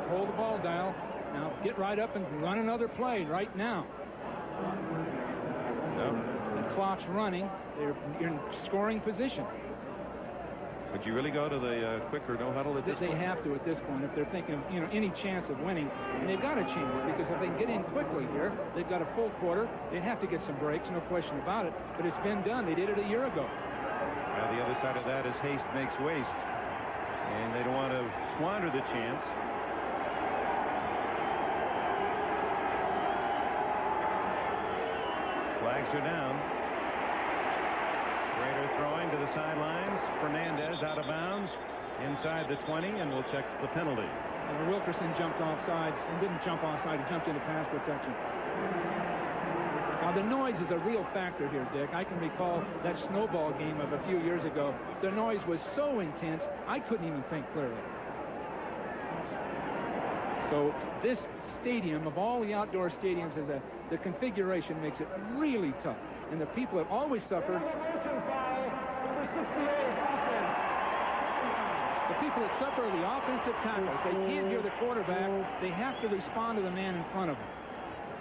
Dial. Now get right up and run another play right now. The clock's running. You're in scoring position. Would you really go to the quick or no huddle at this point? They have to at this point if they're thinking of, any chance of winning. And they've got a chance because if they can get in quickly here, they've got a full quarter. They'd have to get some breaks, no question about it. But it's been done. They did it a year ago. Well, the other side of that is haste makes waste. And they don't want to squander the chance. Flags are down. Raider throwing to the sidelines. Fernandez out of bounds inside the 20, and we'll check the penalty. Wilkerson jumped off sides and didn't jump offside. He jumped into pass protection. Now, the noise is a real factor here, Dick. I can recall that snowball game of a few years ago. The noise was so intense, I couldn't even think clearly. So this stadium, of all the outdoor stadiums, the configuration makes it really tough. And the people have always suffered. Number 68, offense. The people that suffer are the offensive tackles. They can't hear the quarterback. They have to respond to the man in front of them.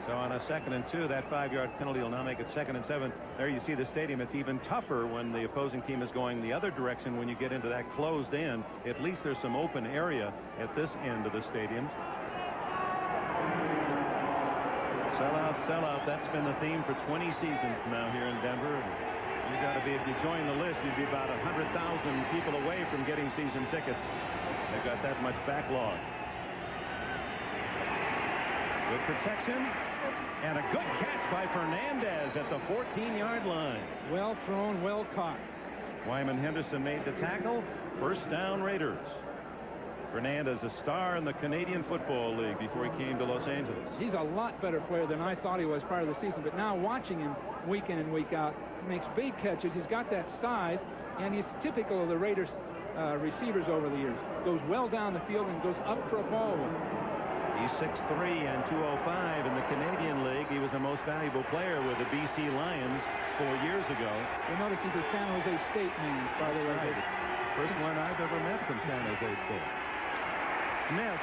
So on a 2nd and 2, that 5-yard penalty will now make it 2nd and 7. There you see the stadium. It's even tougher when the opposing team is going the other direction. When you get into that closed end, at least there's some open area at this end of the stadium. Sell out. That's been the theme for 20 seasons now here in Denver. You got to be, if you join the list, you'd be about 100,000 people away from getting season tickets. They've got that much backlog. Good protection and a good catch by Fernandez at the 14-yard line. Well thrown, well caught. Wyman Henderson made the tackle. First down, Raiders. Fernandez, a star in the Canadian Football League before he came to Los Angeles. He's a lot better player than I thought he was prior to the season, but now watching him week in and week out, he makes big catches. He's got that size, and he's typical of the Raiders receivers over the years. Goes well down the field and goes up for a ball. He's 6'3" and 205 in the Canadian League. He was the most most valuable player with the BC Lions 4 years ago. You'll notice he's a San Jose State man, by the way. Right. First one I've ever met from San Jose State. Smith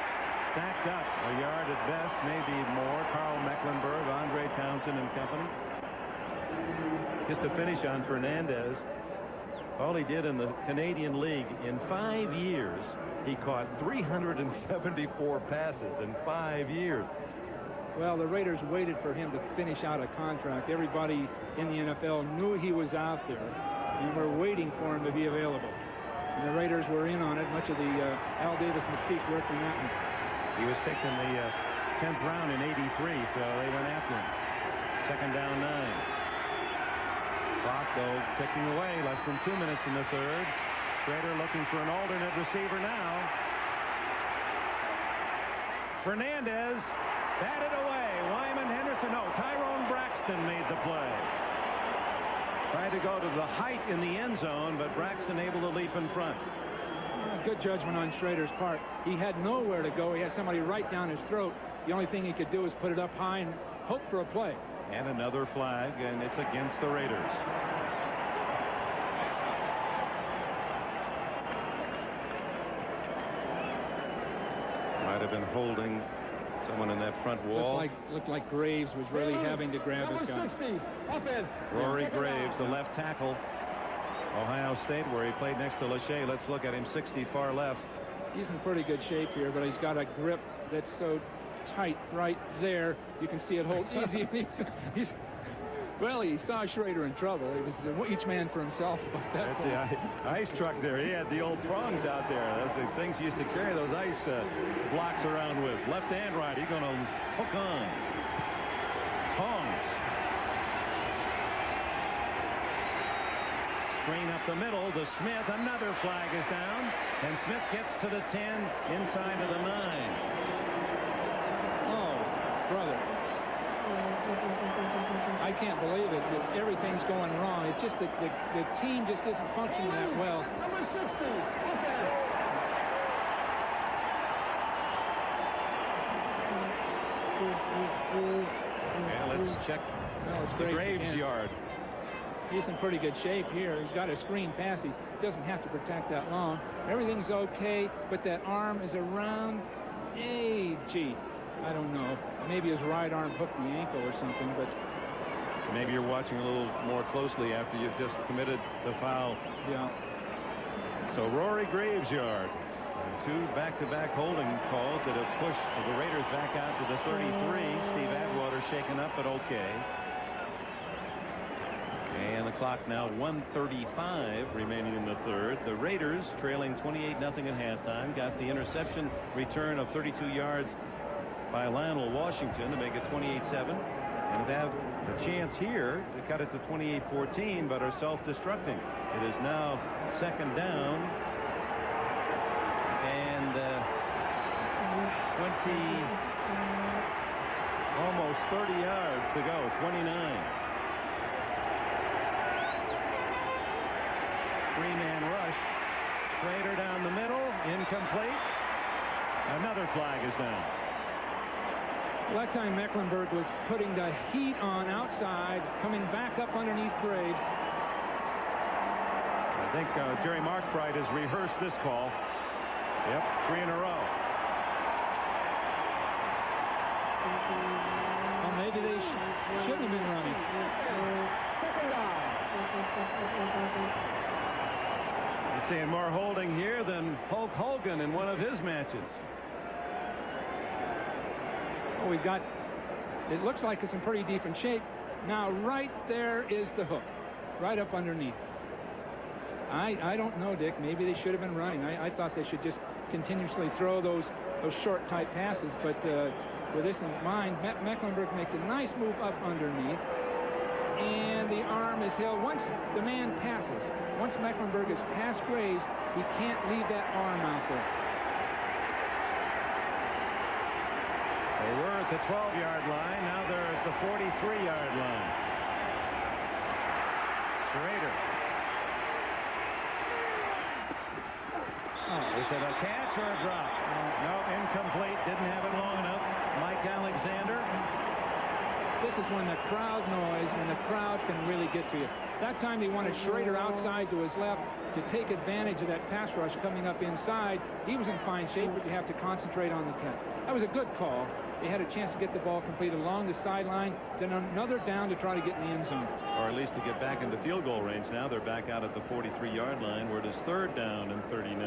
stacked up a yard at best, maybe more. Carl Mecklenburg, Andre Townsend and company. Just to finish on Fernandez, all he did in the Canadian League in 5 years, he caught 374 passes in 5 years. Well, the Raiders waited for him to finish out a contract. Everybody in the NFL knew he was out there and were waiting for him to be available. And the Raiders were in on it. Much of the Al Davis mystique worked in that one. He was picked in the 10th round in '83, so they went after him. Second down 9. Clock, though, ticking away. Less than 2 minutes in the third. Schrader looking for an alternate receiver now. Fernandez batted away. Wyman Henderson. No, Tyrone Braxton made the play. Tried to go to the height in the end zone, but Braxton able to leap in front. Good judgment on Schrader's part. He had nowhere to go. He had somebody right down his throat. The only thing he could do is put it up high and hope for a play. And another flag, and it's against the Raiders. Might have been holding someone in that front wall. Looked like Graves was really having to grab his guy. 60, offense. Rory Graves, the left tackle, Ohio State, where he played next to Lachey. Let's look at him, 60 far left. He's in pretty good shape here, but he's got a grip that's so tight right there. You can see it hold easy. Well, he saw Schrader in trouble. It was each man for himself about that. That's the ice truck there. He had the old prongs out there. That's the things he used to carry those ice blocks around with. Left and right. He's going to hook on. Tongs. Screen up the middle to Smith. Another flag is down. And Smith gets to the 10, inside of the 9. Oh, brother. I can't believe it. Everything's going wrong. It's just that the team just isn't functioning that well. Number 60, offense. Yeah, let's check the Graves yard. He's in pretty good shape here. He's got a screen pass. He doesn't have to protect that long. Everything's okay, but that arm is around. Gee, I don't know. Maybe his right arm hooked the ankle or something, but maybe you're watching a little more closely after you've just committed the foul. Yeah. So Rory Graves yard. 2 back-to-back holding calls that have pushed the Raiders back out to the 33. Steve Atwater shaken up, but okay. And the clock now 1:35 remaining in the third. The Raiders trailing 28-0 at halftime. Got the interception return of 32 yards by Lionel Washington to make it 28-7. And they have a chance here to cut it to 28-14, but are self-destructing. It is now second down and almost 30 yards to go. 29. 3-man rush. Schrader down the middle, incomplete. Another flag is down. Well, that time Mecklenburg was putting the heat on outside, coming back up underneath Graves. I think Jerry Markbright has rehearsed this call. Yep, 3 in a row. Well, maybe they shouldn't have been running. Second down. You're seeing more holding here than Hulk Hogan in one of his matches. Well, we've got, it looks like it's in pretty decent shape. Now, right there is the hook, right up underneath. I don't know, Dick. Maybe they should have been running. I thought they should just continuously throw those short type passes, but with this in mind, Mecklenburg makes a nice move up underneath, and the arm is held. Once the man passes, once Mecklenburg is past Graves, he can't leave that arm out there. They were at the 12-yard line. Now they're at the 43-yard line. Schrader. Is it a catch or a drop? No, incomplete. Didn't have it long enough. Mike Alexander. This is when the crowd noise, when the crowd can really get to you. That time he wanted Schrader outside to his left to take advantage of that pass rush coming up inside. He was in fine shape, but you have to concentrate on the catch. That was a good call. They had a chance to get the ball completed along the sideline, then another down to try to get in the end zone. Or at least to get back into field goal range. Now they're back out at the 43-yard line where it is 3rd down and 39.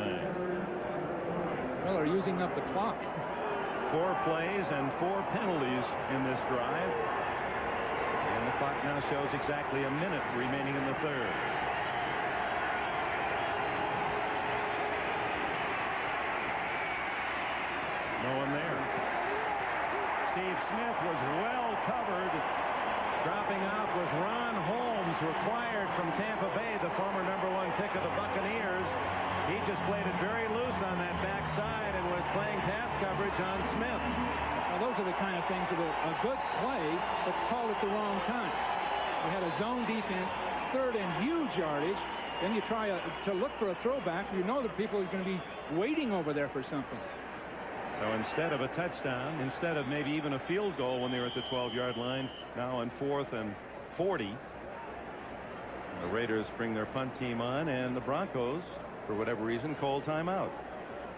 Well, they're using up the clock. 4 plays and 4 penalties in this drive. And the clock now shows exactly a minute remaining in the 3rd. No one there. Steve Smith was well covered. Dropping out was Ron Holmes, required from Tampa Bay, the former #1 pick of the Buccaneers. He just played it very loose on that backside and was playing pass coverage on Smith. Well, those are the kind of things that are a good play, but called at the wrong time. We had a zone defense, 3rd and huge yardage. Then you try to look for a throwback. You know that people are going to be waiting over there for something. So instead of a touchdown, instead of maybe even a field goal when they were at the 12-yard line, now on 4th and 40. The Raiders bring their punt team on, and the Broncos, for whatever reason, call timeout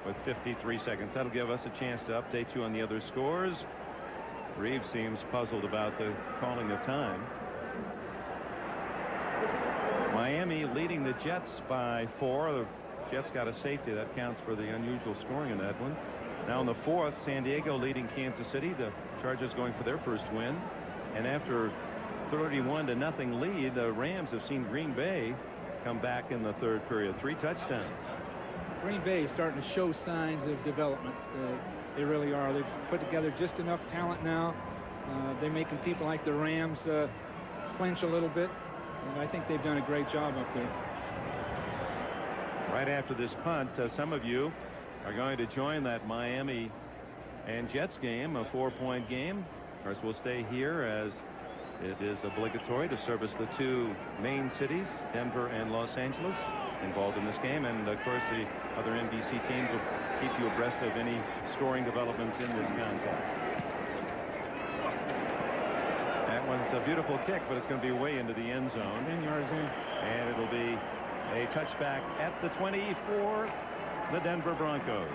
with 53 seconds. That'll give us a chance to update you on the other scores. Reeves seems puzzled about the calling of time. Miami leading the Jets by 4. The Jets got a safety. That counts for the unusual scoring in that one. Now in the 4th, San Diego leading Kansas City. The Chargers going for their first win. And after 31-0 lead, the Rams have seen Green Bay come back in the 3rd period. 3 touchdowns. Green Bay is starting to show signs of development. They really are. They've put together just enough talent now. They're making people like the Rams flinch a little bit. And I think they've done a great job up there. Right after this punt, some of you are going to join that Miami and Jets game, a 4-point game. Of course, we'll stay here as it is obligatory to service the 2 main cities, Denver and Los Angeles, involved in this game. And of course, the other NBC teams will keep you abreast of any scoring developments in this contest. That one's a beautiful kick, but it's going to be way into the end zone. 10 yards in. And it'll be a touchback at the 20 for the Denver Broncos.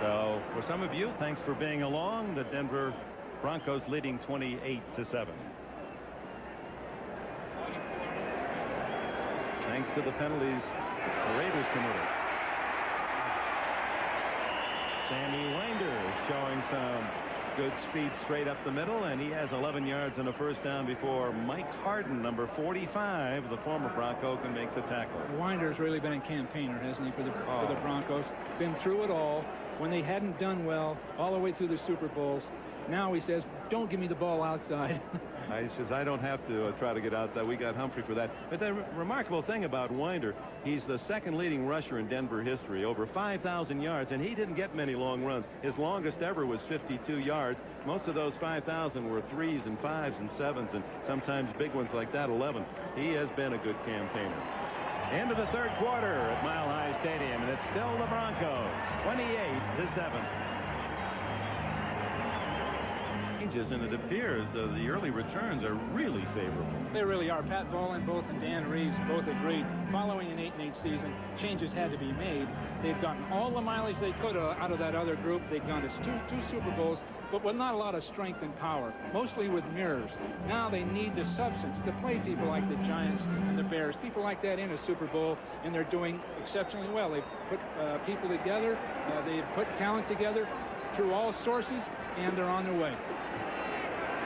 So for some of you, thanks for being along. The Denver Broncos leading 28-7. Thanks to the penalties the Raiders committed. Sammy Winder showing some good speed straight up the middle, and he has 11 yards and a first down before Mike Harden, number 45, the former Bronco, can make the tackle. Winder's really been a campaigner, hasn't he, for the Broncos? Been through it all. When they hadn't done well all the way through the Super Bowls, now he says, don't give me the ball outside. He says, I don't have to try to get outside. We got Humphrey for that. But the remarkable thing about Winder, he's the 2nd leading rusher in Denver history, over 5,000 yards, and he didn't get many long runs. His longest ever was 52 yards. Most of those 5,000 were 3s and 5s and 7s, and sometimes big ones like that, 11. He has been a good campaigner. Into the 3rd quarter at Mile High Stadium, and it's still the Broncos, 28-7. And it appears the early returns are really favorable. They really are. Pat Bowlen, both, and Dan Reeves both agreed. Following an 8-8 season, changes had to be made. They've gotten all the mileage they could out of that other group. They've gone to two Super Bowls, but with not a lot of strength and power, mostly with nerves. Now they need the substance to play people like the Giants and the Bears, people like that in a Super Bowl, and they're doing exceptionally well. They've put people together. They've put talent together through all sources, and they're on their way.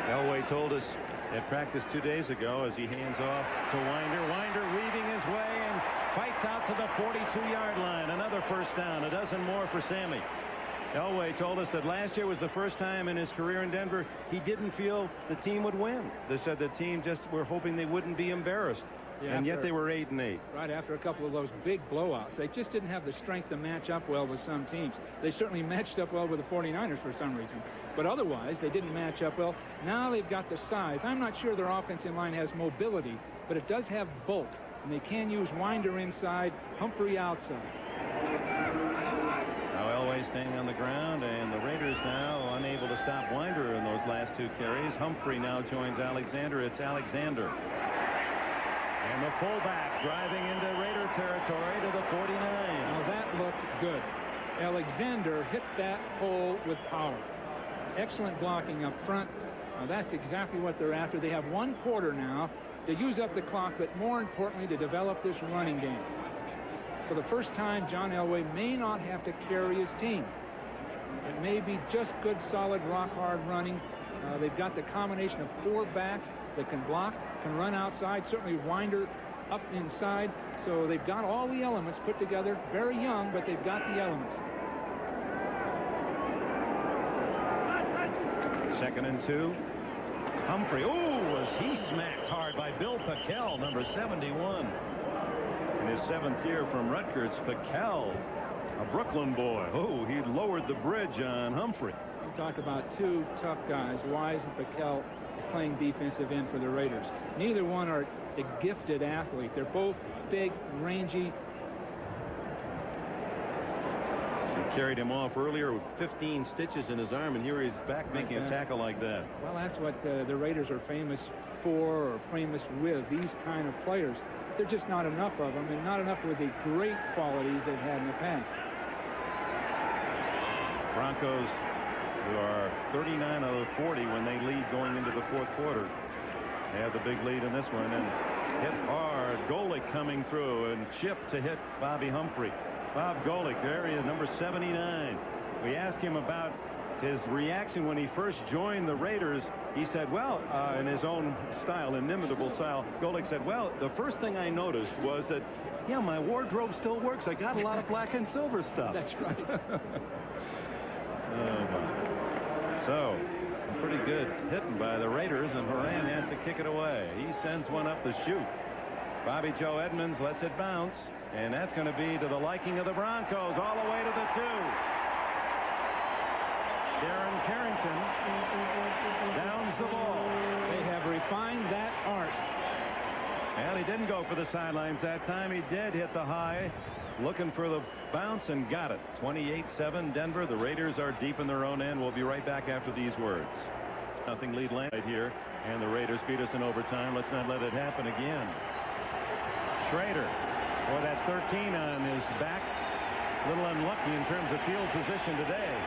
Elway told us at practice 2 days ago as he hands off to Winder. Winder weaving his way and fights out to the 42-yard line. Another first down. A dozen more for Sammy. Elway told us that last year was the first time in his career in Denver he didn't feel the team would win. They said the team just were hoping they wouldn't be embarrassed. Yeah, and yet they were 8-8. Right after a couple of those big blowouts. They just didn't have the strength to match up well with some teams. They certainly matched up well with the 49ers for some reason. But otherwise, they didn't match up well. Now they've got the size. I'm not sure their offensive line has mobility, but it does have bulk. And they can use Winder inside, Humphrey outside. Now Elway staying on the ground, and the Raiders now unable to stop Winder in those last 2 carries. Humphrey now joins Alexander. It's Alexander. And the fullback driving into Raider territory to the 49. Now that looked good. Alexander hit that hole with power. Excellent blocking up front. Now that's exactly what they're after. They have 1 quarter now to use up the clock, but more importantly to develop this running game. For the first time, John Elway may not have to carry his team. It may be just good, solid, rock-hard running. They've got the combination of 4 backs that can block, can run outside, certainly Winder up inside. So they've got all the elements put together. Very young, but they've got the elements. 2nd and 2. Humphrey. Oh, was he smacked hard by Bill Pickel, number 71. In his 7th year from Rutgers, Pickel, a Brooklyn boy. Oh, he lowered the bridge on Humphrey. You talk about 2 tough guys, Wise and Pickel, playing defensive end for the Raiders. Neither one are a gifted athlete. They're both big, rangy. He carried him off earlier with 15 stitches in his arm, and here he's back making a tackle like that. Well, that's what the Raiders are famous for, or famous with, these kind of players. There's just not enough of them, and not enough with the great qualities they've had in the past. Broncos, who are 39 out of 40 when they lead going into the 4th quarter. They have the big lead in this one, and hit hard. Golick coming through, and chip to hit Bobby Humphrey. Bob Golick, there he is, number 79. We asked him about his reaction when he first joined the Raiders. He said, well, in his own style, inimitable style, Golick said, well, the first thing I noticed was that, yeah, my wardrobe still works. I got a lot of black and silver stuff. That's right. So, pretty good hitting by the Raiders, and Horan has to kick it away. He sends one up the chute. Bobby Joe Edmonds lets it bounce, and that's going to be to the liking of the Broncos all the way to the 2. Darren Carrington downs the ball. They have refined that art. Well, he didn't go for the sidelines that time. He did hit the high, looking for the bounce, and got it. 28-7 Denver. The Raiders are deep in their own end. We'll be right back after these words. Nothing lead land right here, and the Raiders beat us in overtime. Let's not let it happen again. Schrader, for that 13 on his back. A little unlucky in terms of field position today.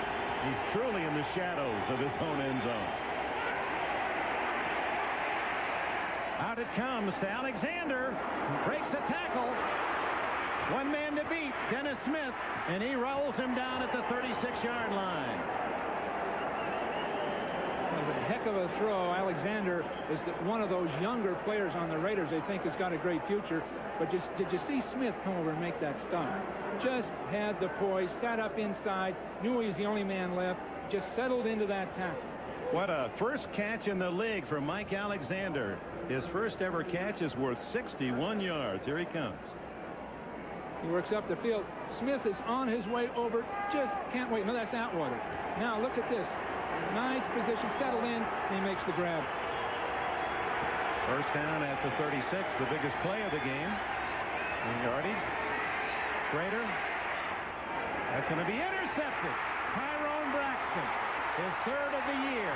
He's truly in the shadows of his own end zone. Out it comes to Alexander. Breaks a tackle. 1 man to beat, Dennis Smith, and he rolls him down at the 36-yard line. That was a heck of a throw. Alexander is one of those younger players on the Raiders they think has got a great future. But did you see Smith come over and make that stop? Just had the poise, sat up inside, knew he was the only man left, just settled into that tackle. What a first catch in the league for Mike Alexander. His first ever catch is worth 61 yards. Here he comes. He works up the field. Smith is on his way over. Just can't wait. No, that's Atwater. Now look at this. Nice position, settled in, and he makes the grab. First down at the 36, the biggest play of the game. In yardage. Schrader. That's going to be intercepted. Tyrone Braxton, his 3rd of the year.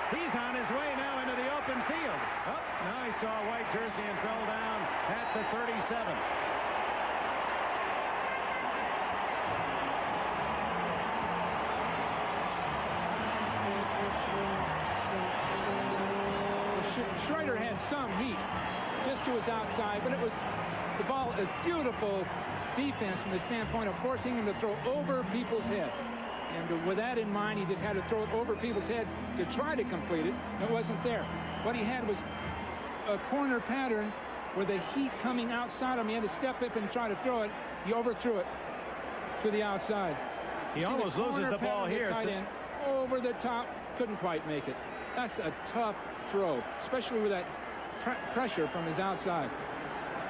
He's on his way now into the open field. Oh, now he saw a white jersey and fell down at the 37. Schrader had some heat just to his outside, but it was the ball is beautiful defense from the standpoint of forcing him to throw over people's heads. And with that in mind, he just had to throw it over people's heads to try to complete it. It wasn't there. What he had was a corner pattern where the heat coming outside him. He had to step up and try to throw it. He overthrew it to the outside. He almost loses the ball here. Over the top, couldn't quite make it. That's a tough throw, especially with that pressure from his outside.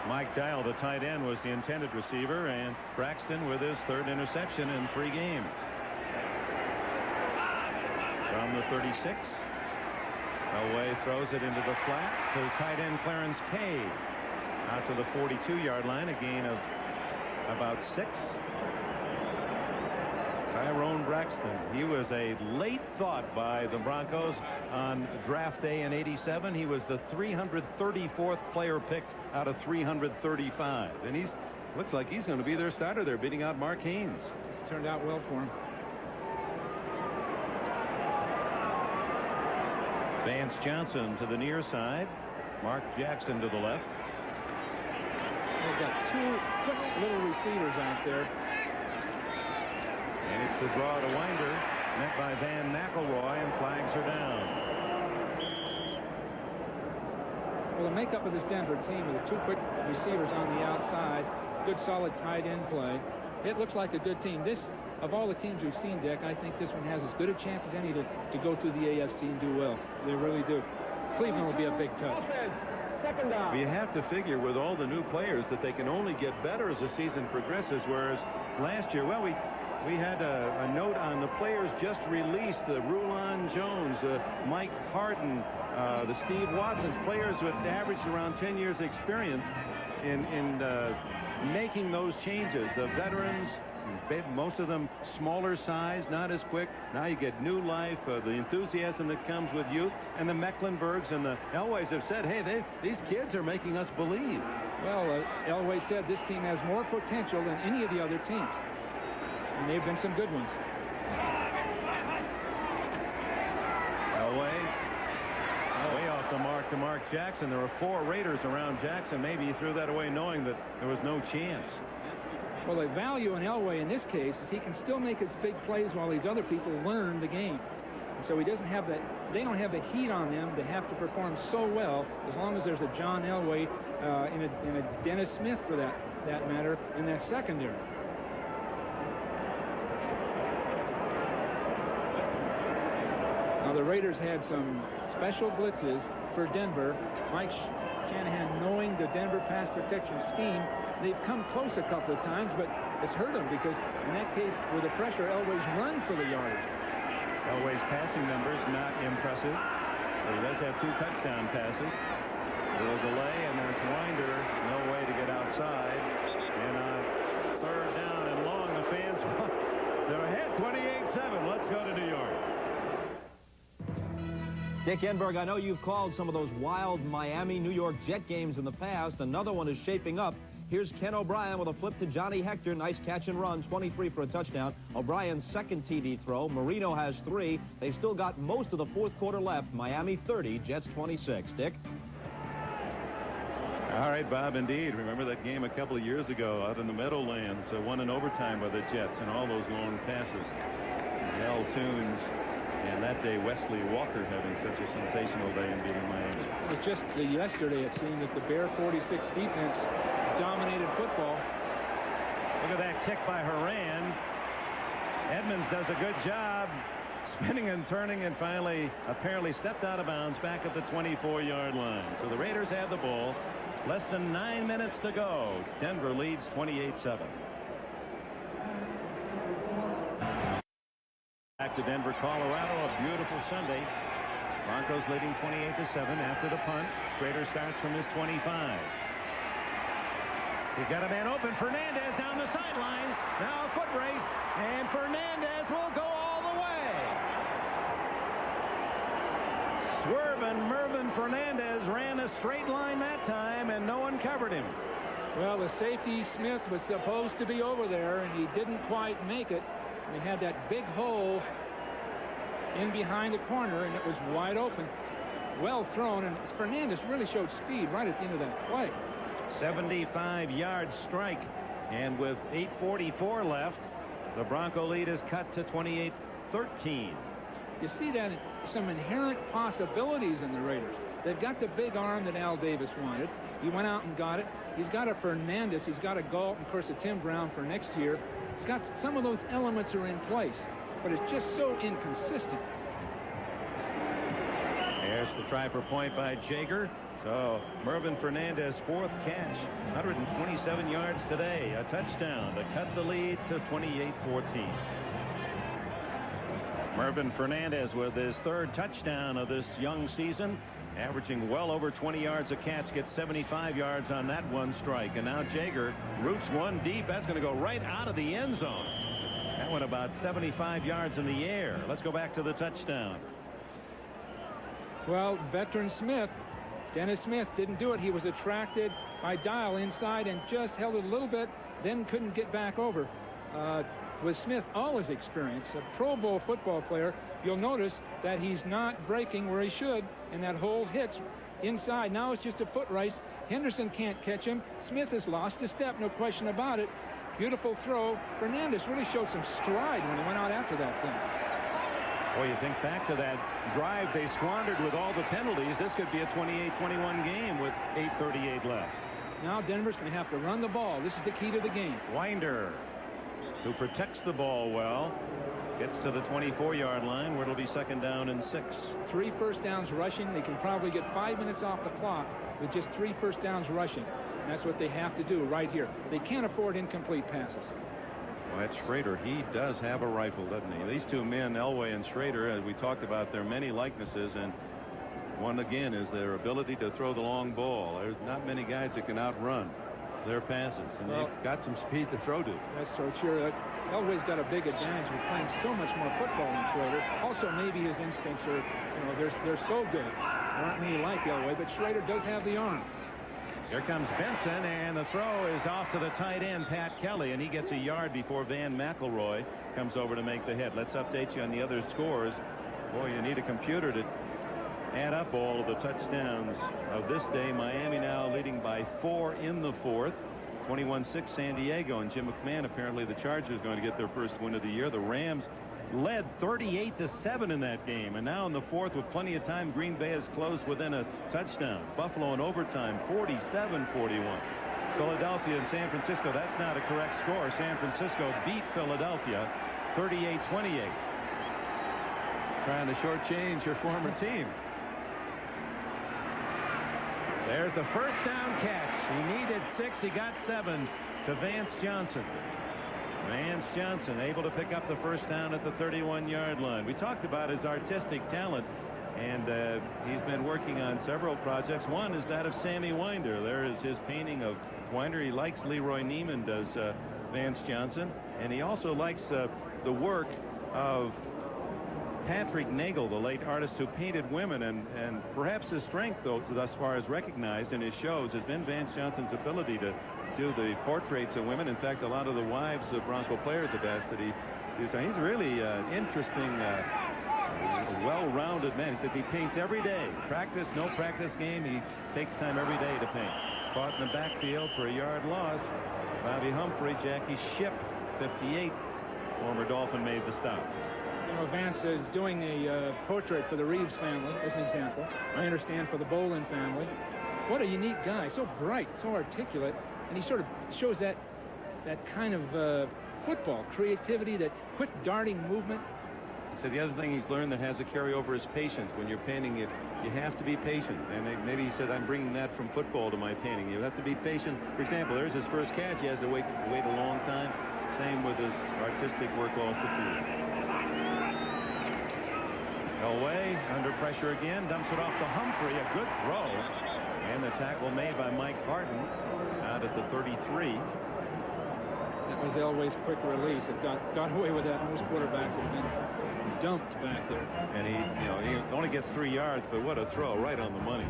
Mike Dial, the tight end, was the intended receiver, and Braxton with his 3rd interception in 3 games. From the 36, Elway throws it into the flat to tight end Clarence Cade. Out to the 42-yard line, a gain of about 6. Tyrone Braxton. He was a late thought by the Broncos on draft day in '87. He was the 334th player picked out of 335. And he's looks like he's going to be their starter there, beating out Mark Haynes. It's turned out well for him. Vance Johnson to the near side. Mark Jackson to the left. They've got two little receivers out there. And it's the draw to Winder, met by Van McElroy, and flags are down. Well, the makeup of this Denver team with the two quick receivers on the outside, good solid tight end play. It looks like a good team. This, of all the teams we've seen, Dick, I think this one has as good a chance as any to go through the AFC and do well. They really do. Cleveland will be a big touch. Second down. We have to figure with all the new players that they can only get better as the season progresses, whereas last year, well, we had a note on the players just released, the Rulon Jones, Mike Harden, the Steve Watsons, players with averaged around 10 years experience in making those changes. The veterans, most of them smaller size, not as quick. Now you get new life, the enthusiasm that comes with youth. And the Mecklenburgs and the Elways have said, hey, these kids are making us believe. Well, Elway said this team has more potential than any of the other teams. And they've been some good ones. Elway way off the mark to Mark Jackson. There were 4 Raiders around Jackson. Maybe he threw that away knowing that there was no chance. Well, the value in Elway in this case is he can still make his big plays while these other people learn the game. And so he doesn't have that. They don't have the heat on them to have to perform so well as long as there's a John Elway and a Dennis Smith, for that matter, in that secondary. Now, the Raiders had some special blitzes for Denver. Mike Shanahan, knowing the Denver pass protection scheme, they've come close a couple of times, but it's hurt them because in that case, with the pressure, Elway's run for the yardage. Elway's passing numbers not impressive, but he does have 2 touchdown passes. A little delay, and there's Winder. No way to get outside. And on 3rd down and long, the fans, they're ahead 28-7. Let's go to New York. Dick Enberg, I know you've called some of those wild Miami-New York Jet games in the past. Another one is shaping up. Here's Ken O'Brien with a flip to Johnny Hector. Nice catch and run, 23 for a touchdown. O'Brien's second TD throw. Marino has 3. They've still got most of the 4th quarter left. Miami 30, Jets 26. Dick? All right, Bob, indeed. Remember that game a couple of years ago out in the Meadowlands, won in overtime by the Jets, and all those long passes. Al Toons. And that day, Wesley Walker having such a sensational day in beating Miami. It was just yesterday it seemed that the Bear 46 defense dominated football. Look at that kick by Horan. Edmonds does a good job spinning and turning, and finally apparently stepped out of bounds back at the 24-yard line. So the Raiders have the ball. Less than 9 minutes to go. Denver leads 28-7. Back to Denver, Colorado, a beautiful Sunday. Broncos leading 28-7 after the punt. Schrader starts from his 25. He's got a man open. Fernandez down the sidelines. Now a foot race, and Fernandez will go all the way. Swerving Mervyn Fernandez ran a straight line that time, and no one covered him. Well, the safety Smith was supposed to be over there, and he didn't quite make it. He had that big hole in behind the corner, and it was wide open. Well thrown, and Fernandez really showed speed right at the end of that play. 75-yard strike, and with 8:44 left, the Bronco lead is cut to 28-13. You see that some inherent possibilities in the Raiders. They've got the big arm that Al Davis wanted. He went out and got it. He's got a Fernandez. He's got a Galt, and of course a Tim Brown for next year. It's got some of those elements are in place, but it's just so inconsistent. There's the try for point by Jager. So Mervyn Fernandez, 4th catch, 127 yards today, a touchdown to cut the lead to 28-14. Mervyn Fernandez with his 3rd touchdown of this young season, averaging well over 20 yards a catch, gets 75 yards on that one strike. And now Jager roots one deep. That's going to go right out of the end zone. That one about 75 yards in the air. Let's go back to the touchdown. Well, veteran Smith, Dennis Smith, didn't do it. He was attracted by Dial inside and just held it a little bit, then couldn't get back over. With Smith, all his experience, a Pro Bowl football player, you'll notice that he's not breaking where he should, and that hole hits inside. Now it's just a foot race. Henderson can't catch him. Smith has lost a step, no question about it. Beautiful throw. Fernandez really showed some stride when he went out after that thing. Boy, you think back to that drive they squandered with all the penalties. This could be a 28-21 game with 8:38 left. Now Denver's going to have to run the ball. This is the key to the game. Winder, who protects the ball well, gets to the 24-yard line where it'll be 2nd down and 6. 3 first downs rushing. They can probably get 5 minutes off the clock with just 3 first downs rushing. And that's what they have to do right here. They can't afford incomplete passes. Well, that's Schrader. He does have a rifle, doesn't he? These two men, Elway and Schrader, as we talked about, their many likenesses, and one again is their ability to throw the long ball. There's not many guys that can outrun their passes, and they've got some speed to throw to. That's so true. Elway's got a big advantage with playing so much more football than Schrader. Also, maybe his instincts are, they're so good. There aren't many like Elway, but Schrader does have the arm. Here comes Benson, and the throw is off to the tight end, Pat Kelly, and he gets a yard before Van McElroy comes over to make the hit. Let's update you on the other scores. Boy, you need a computer to add up all of the touchdowns of this day. Miami now leading by 4 in the 4th. 21-6 San Diego, and Jim McMahon, apparently the Chargers, going to get their first win of the year. The Rams led 38-7 in that game, and now in the 4th with plenty of time, Green Bay has closed within a touchdown. Buffalo in overtime 47-41. Philadelphia and San Francisco, that's not a correct score. San Francisco beat Philadelphia 38-28. Trying to shortchange your former team. There's the first down catch. He needed 6. He got 7 to Vance Johnson. Vance Johnson able to pick up the first down at the 31-yard line. We talked about his artistic talent, and he's been working on several projects. One is that of Sammy Winder. There is his painting of Winder. He likes Leroy Neiman, does Vance Johnson, and he also likes the work of Patrick Nagel, the late artist who painted women, and perhaps his strength, though, thus far as recognized in his shows, has been Vance Johnson's ability to do the portraits of women. In fact, a lot of the wives of Bronco players have asked that he do so. He's really interesting, well-rounded man. He says he paints every day. Practice, no practice game. He takes time every day to paint. Caught in the backfield for a yard loss. Bobby Humphrey, Jackie Shipp, 58. Former Dolphin made the stop. Vance is doing a portrait for the Reeves family, as an example. I understand for the Bolin family. What a unique guy. So bright, so articulate. And he sort of shows that kind of football creativity, that quick darting movement. So the other thing he's learned that has a carryover is patience. When you're painting it, you have to be patient. And maybe he said, I'm bringing that from football to my painting. You have to be patient. For example, there's his first catch. He has to wait a long time. Same with his artistic work off the field. Elway under pressure again, dumps it off to Humphrey. A good throw. And the tackle made by Mike Barton out at the 33. That was Elway's quick release. It got away with that. Most quarterbacks have been dumped back there. And he only gets 3 yards, but what a throw, right on the money.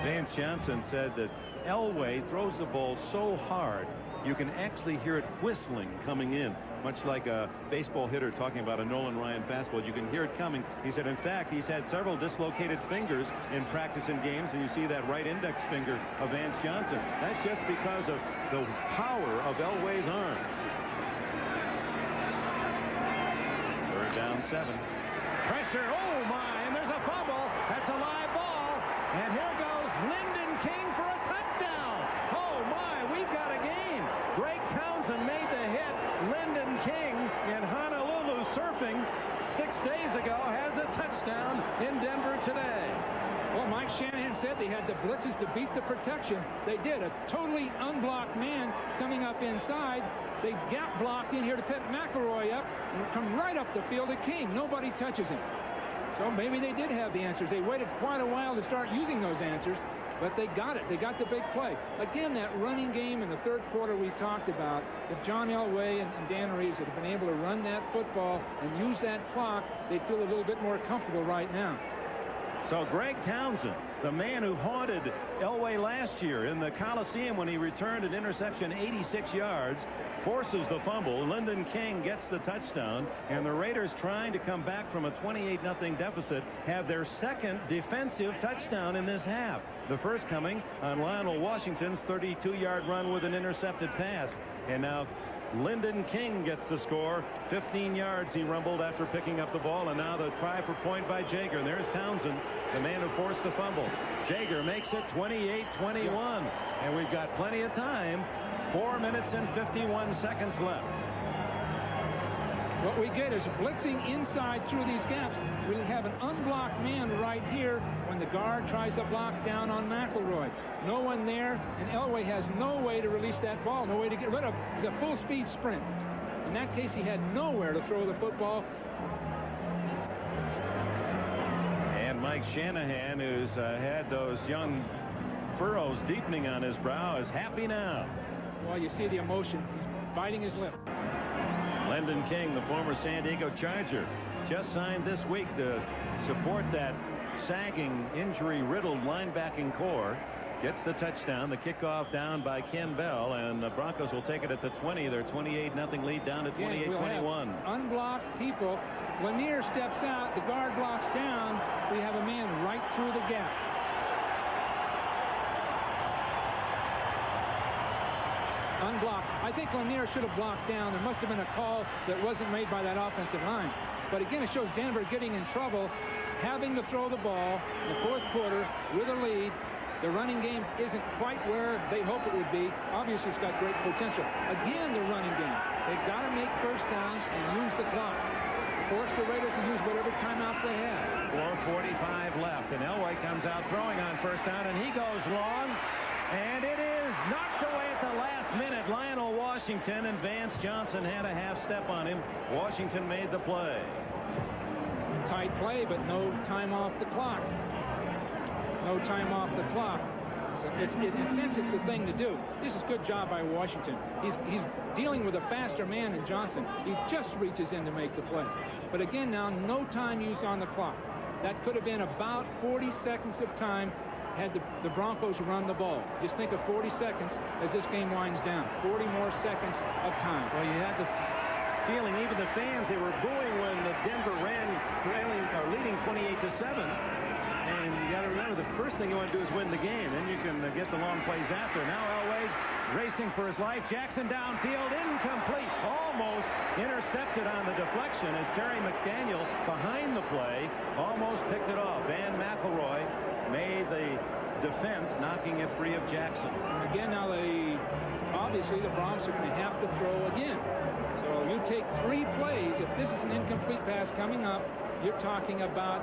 Vance Johnson said that Elway throws the ball so hard you can actually hear it whistling coming in, much like a baseball hitter talking about a Nolan Ryan fastball. You can hear it coming. He said, in fact, he's had several dislocated fingers in practice and games, and you see that right index finger of Vance Johnson. That's just because of the power of Elway's arm. 3rd down 7. Pressure, oh my, and there's a fumble. That's a live ball. And here goes Lyndon King for a touchdown. Oh my, we've got a game. Greg Townsend made the hit. Lyndon King in Honolulu surfing 6 days ago has a touchdown in Denver today. Well, Mike Shanahan said they had the blitzes to beat the protection. They did. A totally unblocked man coming up inside. They gap blocked in here to pick McElroy up and come right up the field to King. Nobody touches him. So maybe they did have the answers. They waited quite a while to start using those answers. but they got it. They got the big play. Again, that running game in the third quarter we talked about, if John Elway and Dan Reeves had been able to run that football and use that clock, they'd feel a little bit more comfortable right now. So Greg Townsend, the man who haunted Elway last year in the Coliseum when he returned an interception 86 yards, forces the fumble. Lyndon King gets the touchdown, and the Raiders, trying to come back from a 28-0 deficit, have their second defensive touchdown in this half. The first coming on Lionel Washington's 32-yard run with an intercepted pass. And now Lyndon King gets the score. 15 yards he rumbled after picking up the ball, and now the try for point by Jager. And there's Townsend, the man who forced the fumble. Jager makes it 28-21, and we've got plenty of time. 4 minutes and 51 seconds left. What we get is blitzing inside through these gaps. We have an unblocked man right here when the guard tries to block down on McElroy. No one there, and Elway has no way to release that ball, no way to get rid of it. It's a full-speed sprint. In that case, he had nowhere to throw the football. And Mike Shanahan, who's had those young furrows deepening on his brow, is happy now. Well, you see the emotion. He's biting his lip. Lyndon King, the former San Diego Charger, just signed this week to support that sagging, injury-riddled linebacking core. Gets the touchdown. The kickoff down by Ken Bell, and the Broncos will take it at the 20. Their 28-0 lead down to 28-21. Unblocked people. Lanier steps out. The guard blocks down. We have a man right through the gap. Unblocked. I think Lanier should have blocked down. There must have been a call that wasn't made by that offensive line. But again, it shows Denver getting in trouble, having to throw the ball in the fourth quarter with a lead. The running game isn't quite where they hope it would be. Obviously, it's got great potential. Again, the running game. They've got to make first downs and use the clock. Force the Raiders to use whatever timeouts they have. 4:45 left, and Elway comes out throwing on first down, and he goes long. And it is knocked away at the last minute. Lionel Washington, and Vance Johnson had a half step on him. Washington made the play. Tight play, but no time off the clock. No time off the clock. So in a sense, it's the thing to do. This is a good job by Washington. He's dealing with a faster man than Johnson. He just reaches in to make the play. But again, now no time used on the clock. That could have been about 40 seconds of time had the Broncos run the ball. Just think of 40 seconds as this game winds down. 40 more seconds of time. Well, you had the feeling, even the fans, they were booing when the Denver ran leading 28-7. And you got to remember, the first thing you want to do is win the game. Then you can get the long plays after. Now Elway's racing for his life. Jackson downfield, incomplete. Almost intercepted on the deflection as Terry McDaniel, behind the play, almost picked it off. Van McElroy made the defense, knocking it free of Jackson. And again, now obviously the Broncos are going to have to throw again. So you take 3 plays. If this is an incomplete pass coming up, you're talking about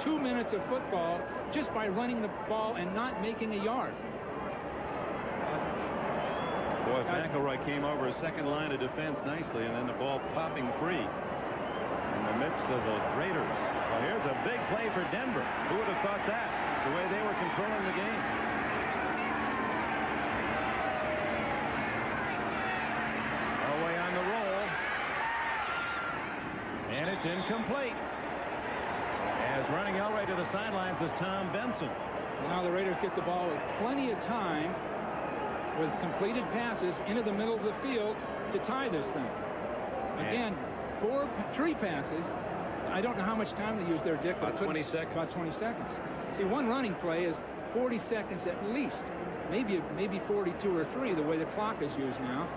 2 minutes of football just by running the ball and not making a yard. Boy, McElroy came over a second line of defense nicely, and then the ball popping free in the midst of the Raiders. Well, here's a big play for Denver. Who would have thought that, the way they were controlling the game? Elway on the roll. And it's incomplete. As running Elway to the sidelines is Tom Benson. Now the Raiders get the ball with plenty of time with completed passes into the middle of the field to tie this thing. Again, 3 passes. I don't know how much time they use there, Dick. About 20 seconds. About 20 seconds. See, one running play is 40 seconds at least. Maybe 42 or 3, the way the clock is used now.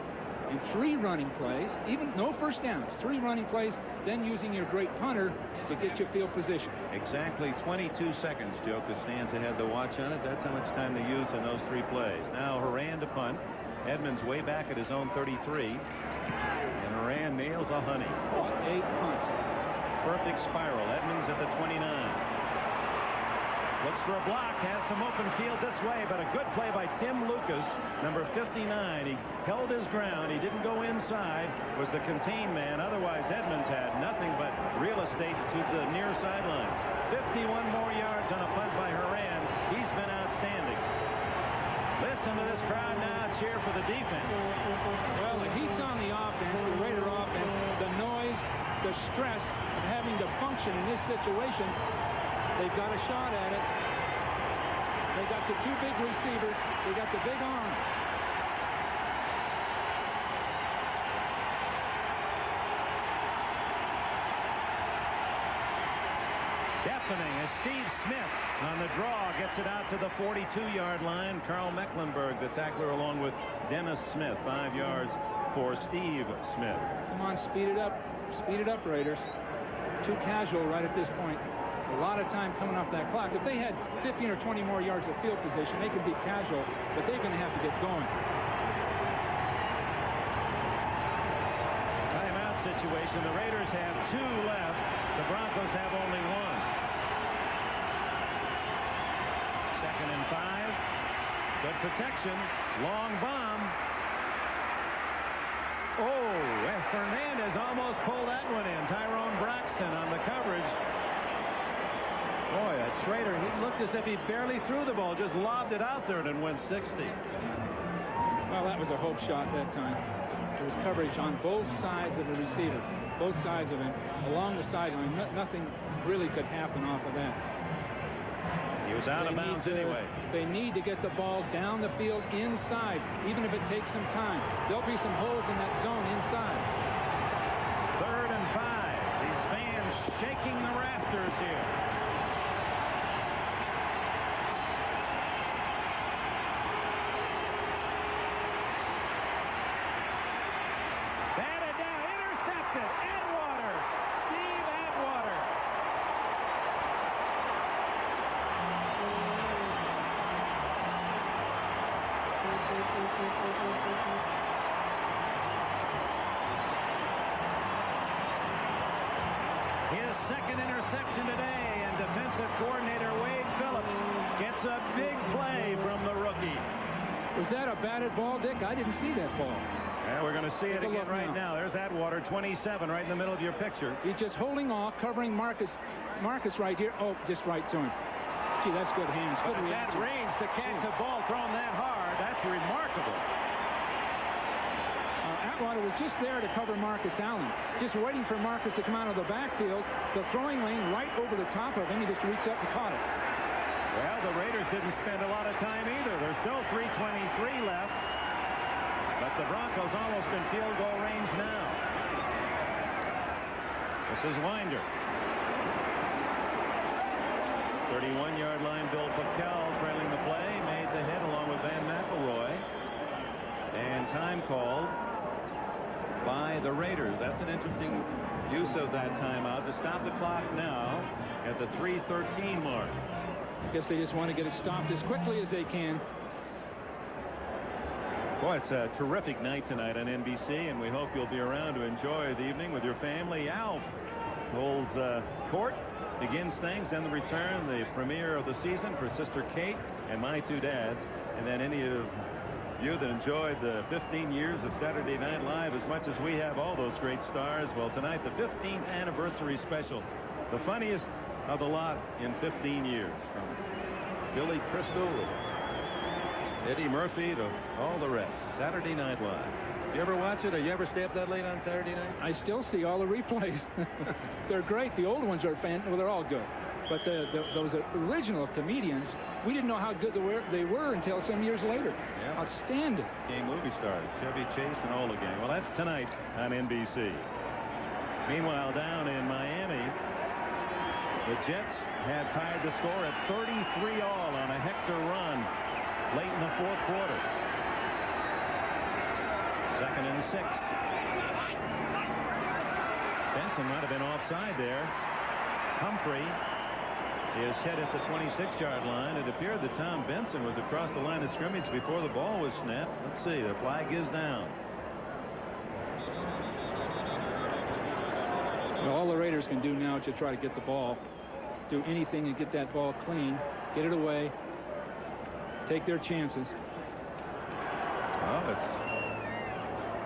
And 3 running plays, even no first downs, 3 running plays, then using your great punter to get your field position. Exactly 22 seconds, Joe Costanza had the watch on it. That's how much time they used in those 3 plays. Now Horan to punt. Edmonds way back at his own 33. And Horan nails a honey. 8 punts. Perfect spiral. Edmonds at the 29. Looks for a block, has some open field this way, but a good play by Tim Lucas, number 59. He held his ground. He didn't go inside, was the contained man. Otherwise, Edmonds had nothing but real estate to the near sidelines. 51 more yards on a punt by Horan. He's been outstanding. listen to this crowd now cheer for the defense. Well, the heat's on the offense, the Raider offense, the noise, the stress of having to function in this situation. They've got a shot at it. They got the two big receivers. They got the big arm. Deafening as Steve Smith on the draw gets it out to the 42-yard line. Carl Mecklenburg, the tackler, along with Dennis Smith. 5 yards for Steve Smith. Come on, speed it up. Speed it up, Raiders. Too casual right at this point. A lot of time coming off that clock. If they had 15 or 20 more yards of field position, they could be casual, but they're going to have to get going. Timeout situation. The Raiders have 2 left. The Broncos have only 1. 2nd and 5. Good protection. Long bomb. Oh, Fernandez almost pulled that one in. Tyrone Braxton on the coverage. Boy, that Schrader, he looked as if he barely threw the ball, just lobbed it out there and it went 60. Well, that was a hope shot that time. There was coverage on both sides of the receiver, both sides of him, along the sideline. Nothing really could happen off of that. He was out of bounds anyway. They need to get the ball down the field inside, even if it takes some time. There'll be some holes in that zone inside. 3rd and 5. These fans shaking the rafters here. Batted down, intercepted. Atwater. Steve Atwater. His 2nd interception today, and defensive coordinator Wade Phillips gets a big play from the rookie. Was that a batted ball, Dick? I didn't see that ball. Yeah, we're going to see it again right now. There's Atwater, 27, right in the middle of your picture. He's just holding off, covering Marcus right here. Oh, just right to him. Gee, that's good hands. Good But that range to catch a ball thrown that hard, that's remarkable. Atwater was just there to cover Marcus Allen, just waiting for Marcus to come out of the backfield. The throwing lane right over the top of him. He just reached up and caught it. Well, the Raiders didn't spend a lot of time either. There's still 3:23 left. But the Broncos almost in field goal range now. This is Winder. 31-yard line, Bill Packel trailing the play, made the hit along with Van McElroy. And time called by the Raiders. That's an interesting use of that timeout to stop the clock now at the 3:13 mark. I guess they just want to get it stopped as quickly as they can. Boy, it's a terrific night tonight on NBC, and we hope you'll be around to enjoy the evening with your family. Alf holds court, begins things, then the return, the premiere of the season for Sister Kate and my 2 dads. And then any of you that enjoyed the 15 years of Saturday Night Live as much as we have all those great stars, well, tonight, the 15th anniversary special, the funniest of the lot in 15 years, from Billy Crystal, Eddie Murphy to all the rest. Saturday Night Live. You ever watch it, or you ever stay up that late on Saturday night? I still see all the replays. They're great. The old ones are well, they're all good. But those original comedians, we didn't know how good they were until some years later. Yeah. Outstanding. Game movie stars, Chevy Chase and all the gang. Well, that's tonight on NBC. Meanwhile, down in Miami, the Jets had tied the score at 33-all on a Hector run late in the 4th quarter. 2nd and 6. Benson might have been offside there. Humphrey is hit at the 26-yard line. It appeared that Tom Benson was across the line of scrimmage before the ball was snapped. Let's see. The flag is down. Well, all the Raiders can do now is to try to get the ball, do anything and get that ball clean, get it away, take their chances. Well, its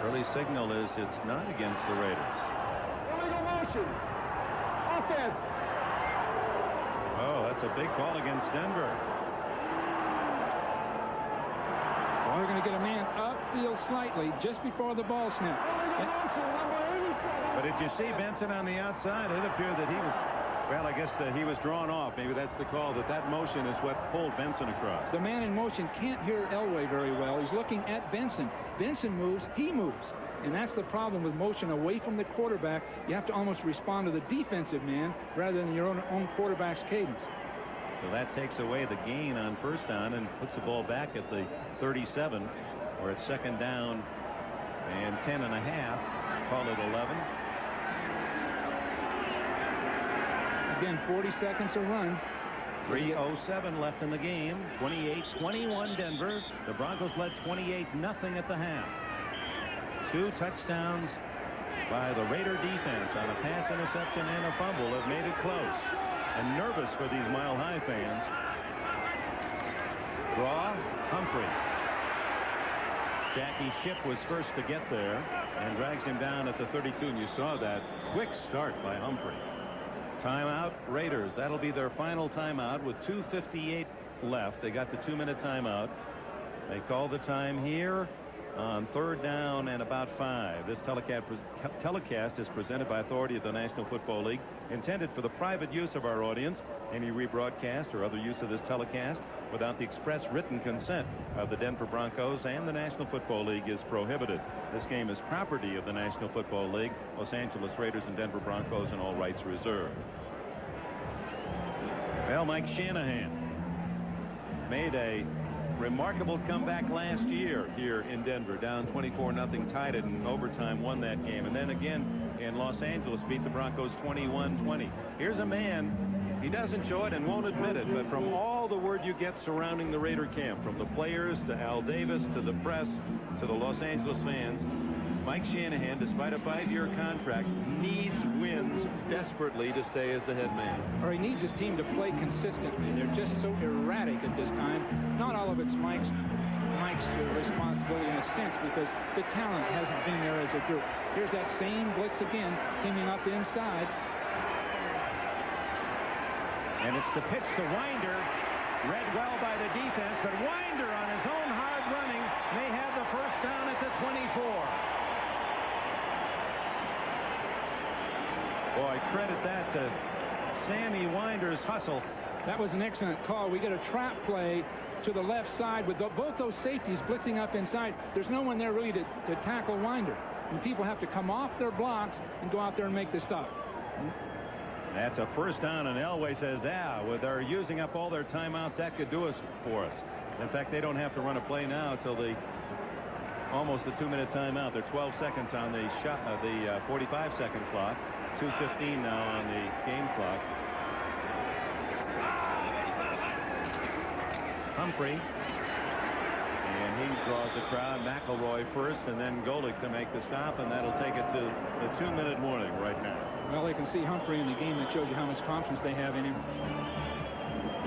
early signal is it's not against the Raiders. Illegal motion. Offense. Oh, that's a big call against Denver. Now we're going to get a man upfield slightly just before the ball snap. But did you see Benson on the outside? It appeared that he was, well, I guess that he was drawn off. Maybe that's the call, that motion is what pulled Benson across. The man in motion can't hear Elway very well. He's looking at Benson. Benson moves, he moves. And that's the problem with motion away from the quarterback. You have to almost respond to the defensive man rather than your own quarterback's cadence. So that takes away the gain on first down and puts the ball back at the 37, where it's second down and 10 and a half. Call it 11. Again, 40 seconds to run. 3:07 left in the game. 28-21 Denver. The Broncos led 28-0 at the half. 2 touchdowns by the Raider defense on a pass interception and a fumble have made it close. And nervous for these Mile High fans. Draw, Humphrey. Jackie Shipp was first to get there and drags him down at the 32, and you saw that quick start by Humphrey. Timeout, Raiders. That'll be their final timeout with 2:58 left. They got the 2-minute timeout. They call the time here on third down and about 5. This telecast is presented by authority of the National Football League, intended for the private use of our audience. Any rebroadcast or other use of this telecast without the express written consent of the Denver Broncos and the National Football League is prohibited. This game is property of the National Football League, Los Angeles Raiders and Denver Broncos, and all rights reserved. Well, Mike Shanahan made a remarkable comeback last year here in Denver, down 24-0, tied it in overtime, won that game, and then again in Los Angeles beat the Broncos 21-20. Here's a man, he doesn't show it and won't admit it, but from all the word you get surrounding the Raider camp, from the players to Al Davis to the press to the Los Angeles fans, Mike Shanahan, despite a 5-year contract, needs wins desperately to stay as the head man. Or he needs his team to play consistently. They're just so erratic at this time. Not all of it's Mike's responsibility in a sense, because the talent hasn't been there as a group. Here's that same blitz again, teaming up inside. And it's the pitch to Winder, read well by the defense, but Winder on his own hard running may have the first down at the 24. Boy, credit that to Sammy Winder's hustle. That was an excellent call. We get a trap play to the left side with both those safeties blitzing up inside. There's no one there really to tackle Winder. And people have to come off their blocks and go out there and make the stop. That's a first down, and Elway says, yeah, well, they're using up all their timeouts. That could do us for us. In fact, they don't have to run a play now till almost the 2-minute timeout. They're 12 seconds on the 45-second clock. 2:15 now on the game clock. Humphrey, and he draws a crowd. McElroy first, and then Golick to make the stop, and that'll take it to the 2-minute warning right now. Well, they can see Humphrey in the game. That shows you how much confidence they have in him.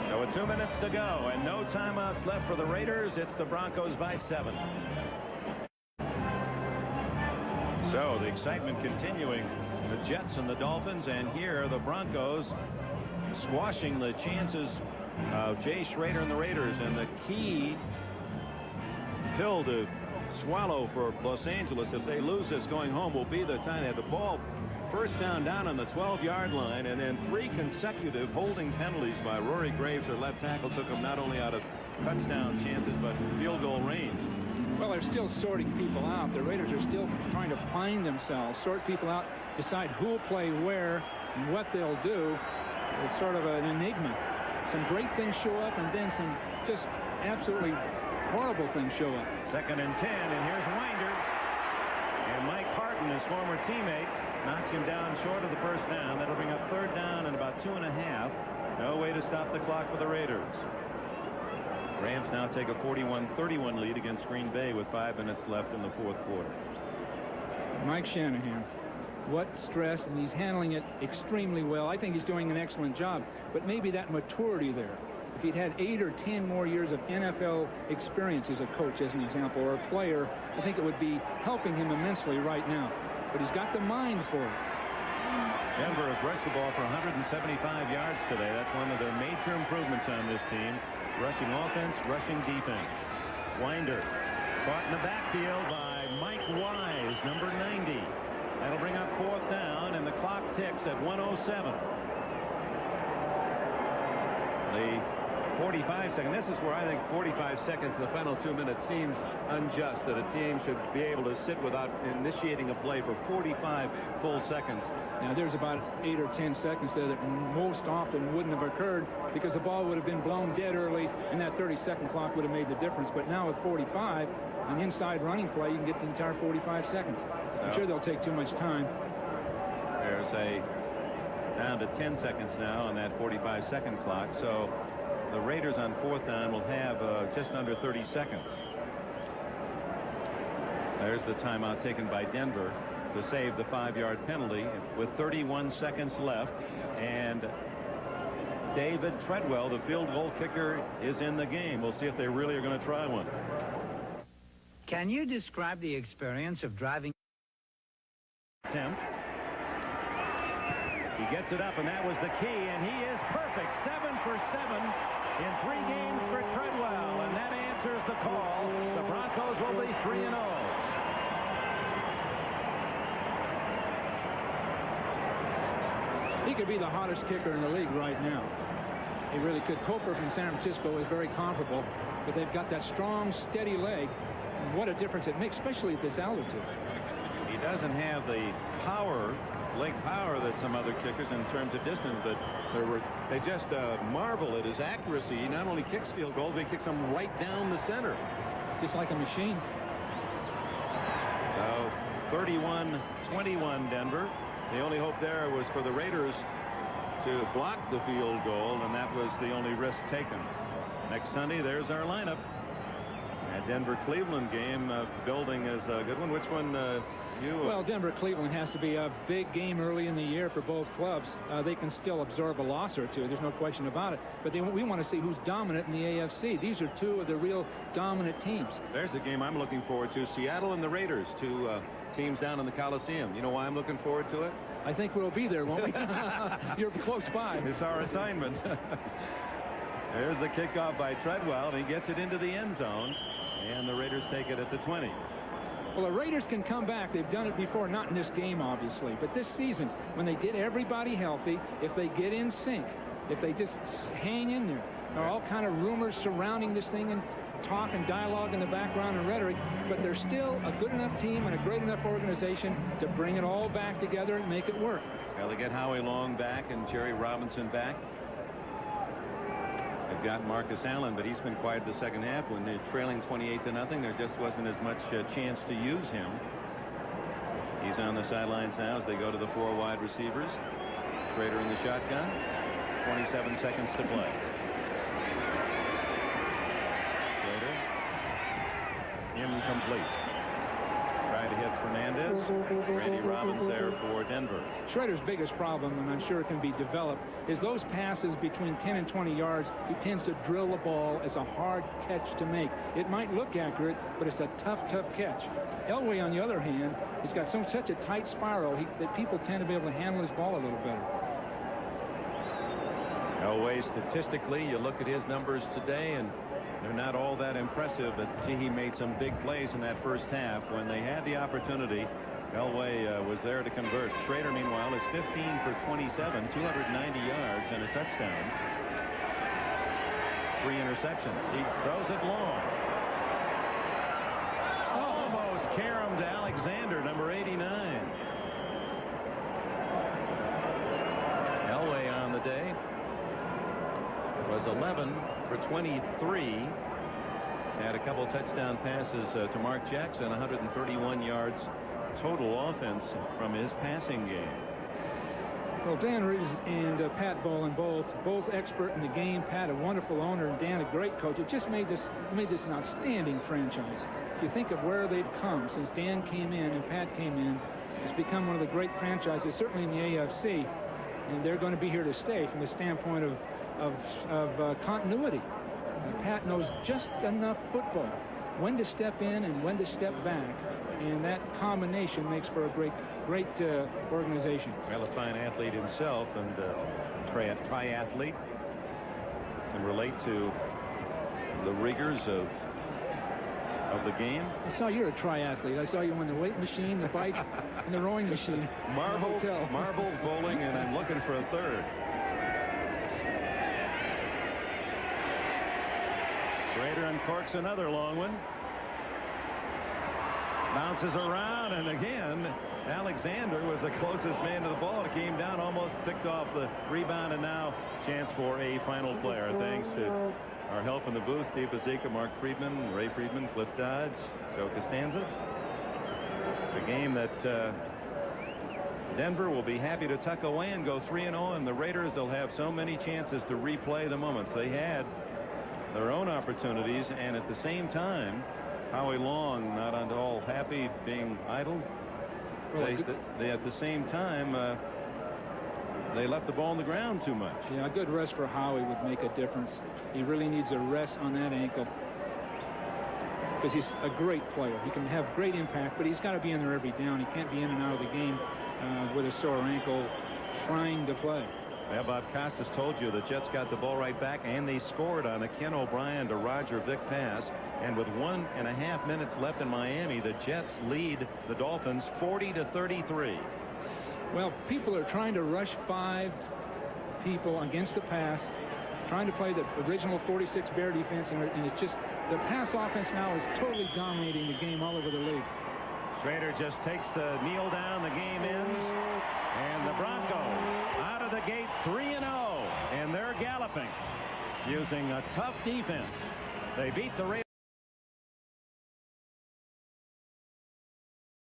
So with 2 minutes to go and no timeouts left for the Raiders, it's the Broncos by 7. So the excitement continuing. The Jets and the Dolphins, and here the Broncos squashing the chances of Jay Schrader and the Raiders. And the key pill to swallow for Los Angeles if they lose this going home will be the time they had the ball first down on the 12-yard line, and then 3 consecutive holding penalties by Rory Graves, their left tackle, took them not only out of touchdown chances but field goal range. Well, they're still sorting people out. The Raiders are still trying to find themselves, sort people out, decide who will play where and what they'll do. It's sort of an enigma. Some great things show up, and then some just absolutely horrible things show up. 2nd and 10, and here's Winder. And Mike Harton, his former teammate, knocks him down short of the first down. That'll bring up 3rd down and about 2.5. No way to stop the clock for the Raiders. Rams now take a 41-31 lead against Green Bay with 5 minutes left in the 4th quarter. Mike Shanahan, what stress, and he's handling it extremely well. I think he's doing an excellent job, but maybe that maturity there. If he'd had 8 or 10 more years of NFL experience as a coach, as an example, or a player, I think it would be helping him immensely right now. But he's got the mind for it. Denver has rushed the ball for 175 yards today. That's one of their major improvements on this team. Rushing offense, rushing defense. Winder Caught in the backfield by Mike Wise, number 90. That'll bring up 4th down, and the clock ticks at 1:07. The 45 seconds. This is where I think 45 seconds in the final 2 minutes seems unjust, that a team should be able to sit without initiating a play for 45 full seconds. Now, there's about 8 or 10 seconds there that most often wouldn't have occurred because the ball would have been blown dead early, and that 30-second clock would have made the difference. But now with 45, an inside running play, you can get the entire 45 seconds. I'm sure they'll take too much time. There's a down to 10 seconds now on that 45-second clock. So the Raiders on 4th down will have just under 30 seconds. There's the timeout taken by Denver to save the 5-yard penalty with 31 seconds left. And David Treadwell, the field goal kicker, is in the game. We'll see if they really are going to try one. Can you describe the experience of driving? Attempt. He gets it up, and that was the key, and he is perfect. 7 for 7 in 3 games for Treadwell, and that answers the call. The Broncos will be 3-0. He could be the hottest kicker in the league right now. He really could. Cofer from San Francisco is very comparable, but they've got that strong, steady leg. And what a difference it makes, especially at this altitude. He doesn't have the power, leg power, that some other kickers in terms of distance, but they just marvel at his accuracy. He not only kicks field goals, but he kicks them right down the center. Just like a machine. So 31-21 Denver. The only hope there was for the Raiders to block the field goal, and that was the only risk taken. Next Sunday, there's our lineup. That Denver-Cleveland game, building is a good one. Which one Well, Denver-Cleveland has to be a big game early in the year for both clubs. They can still absorb a loss or two. There's no question about it. But we want to see who's dominant in the AFC. These are 2 of the real dominant teams. There's the game I'm looking forward to. Seattle and the Raiders, 2 teams down in the Coliseum. You know why I'm looking forward to it? I think we'll be there, won't we? You're close by. It's our assignment. There's the kickoff by Treadwell. He gets it into the end zone, and the Raiders take it at the 20. Well, the Raiders can come back. They've done it before, not in this game, obviously. But this season, when they get everybody healthy, if they get in sync, if they just hang in there, there are all kind of rumors surrounding this thing and talk and dialogue in the background and rhetoric, but they're still a good enough team and a great enough organization to bring it all back together and make it work. Well, they get Howie Long back and Jerry Robinson back. They've got Marcus Allen, but he's been quiet the second half. When they're trailing 28-0, there just wasn't as much chance to use him. He's on the sidelines now as they go to the 4 wide receivers. Schrader in the shotgun. 27 seconds to play. Schrader. Incomplete. Tried to hit Fernandez. Randy Robbins there for Denver. Schrader's biggest problem, and I'm sure it can be developed, is those passes between 10 and 20 yards. He tends to drill the ball as a hard catch to make. It might look accurate, but it's a tough catch. Elway, on the other hand, has got such a tight spiral that people tend to be able to handle his ball a little better. Elway, statistically, you look at his numbers today, and they're not all that impressive, but gee, he made some big plays in that first half. When they had the opportunity, Elway was there to convert. Schrader, meanwhile, is 15 for 27, 290 yards and a touchdown. 3 interceptions. He throws it long. Almost caromed to Alexander, number 89. Elway on the day was 11 for 23. Had a couple touchdown passes to Mark Jackson. 131 yards total offense from his passing game. Well, Dan Reeves and Pat Bowlen, both expert in the game. Pat, a wonderful owner, and Dan, a great coach. It just made this an outstanding franchise. If you think of where they've come since Dan came in and Pat came in, it's become one of the great franchises, certainly in the AFC, and they're going to be here to stay from the standpoint of continuity. Pat knows just enough football, when to step in and when to step back, and that combination makes for a great organization. Well, a fine athlete himself, and triathlete, can relate to the rigors of of the game. I saw you're a triathlete. I saw you on the weight machine, the bike, and the rowing machine. Marbles bowling, and I'm looking for a third. Schrader uncorks another long one. Bounces around, and again, Alexander was the closest man to the ball. It came down, almost picked off the rebound, and now chance for a final player. Thanks to our help in the booth, Steve Bazika, Mark Friedman, Ray Friedman, Cliff Dodge, Joe Costanza. A game that Denver will be happy to tuck away and go 3-0, and the Raiders will have so many chances to replay the moments. They had their own opportunities, and at the same time, Howie Long not at all happy being idle. They at the same time they left the ball on the ground too much. Yeah, a good rest for Howie would make a difference. He really needs a rest on that ankle because he's a great player. He can have great impact, but he's got to be in there every down. He can't be in and out of the game with a sore ankle trying to play. Yeah, Bob Costas told you the Jets got the ball right back, and they scored on a Ken O'Brien to Roger Vick pass. And with 1.5 minutes left in Miami, the Jets lead the Dolphins 40-33. Well, people are trying to rush 5 people against the pass, trying to play the original 46 Bear defense, and it's just the pass offense now is totally dominating the game all over the league. Schrader just takes the kneel down. The game ends, and the Broncos out of the gate 3-0, and they're galloping using a tough defense. They beat the Raiders.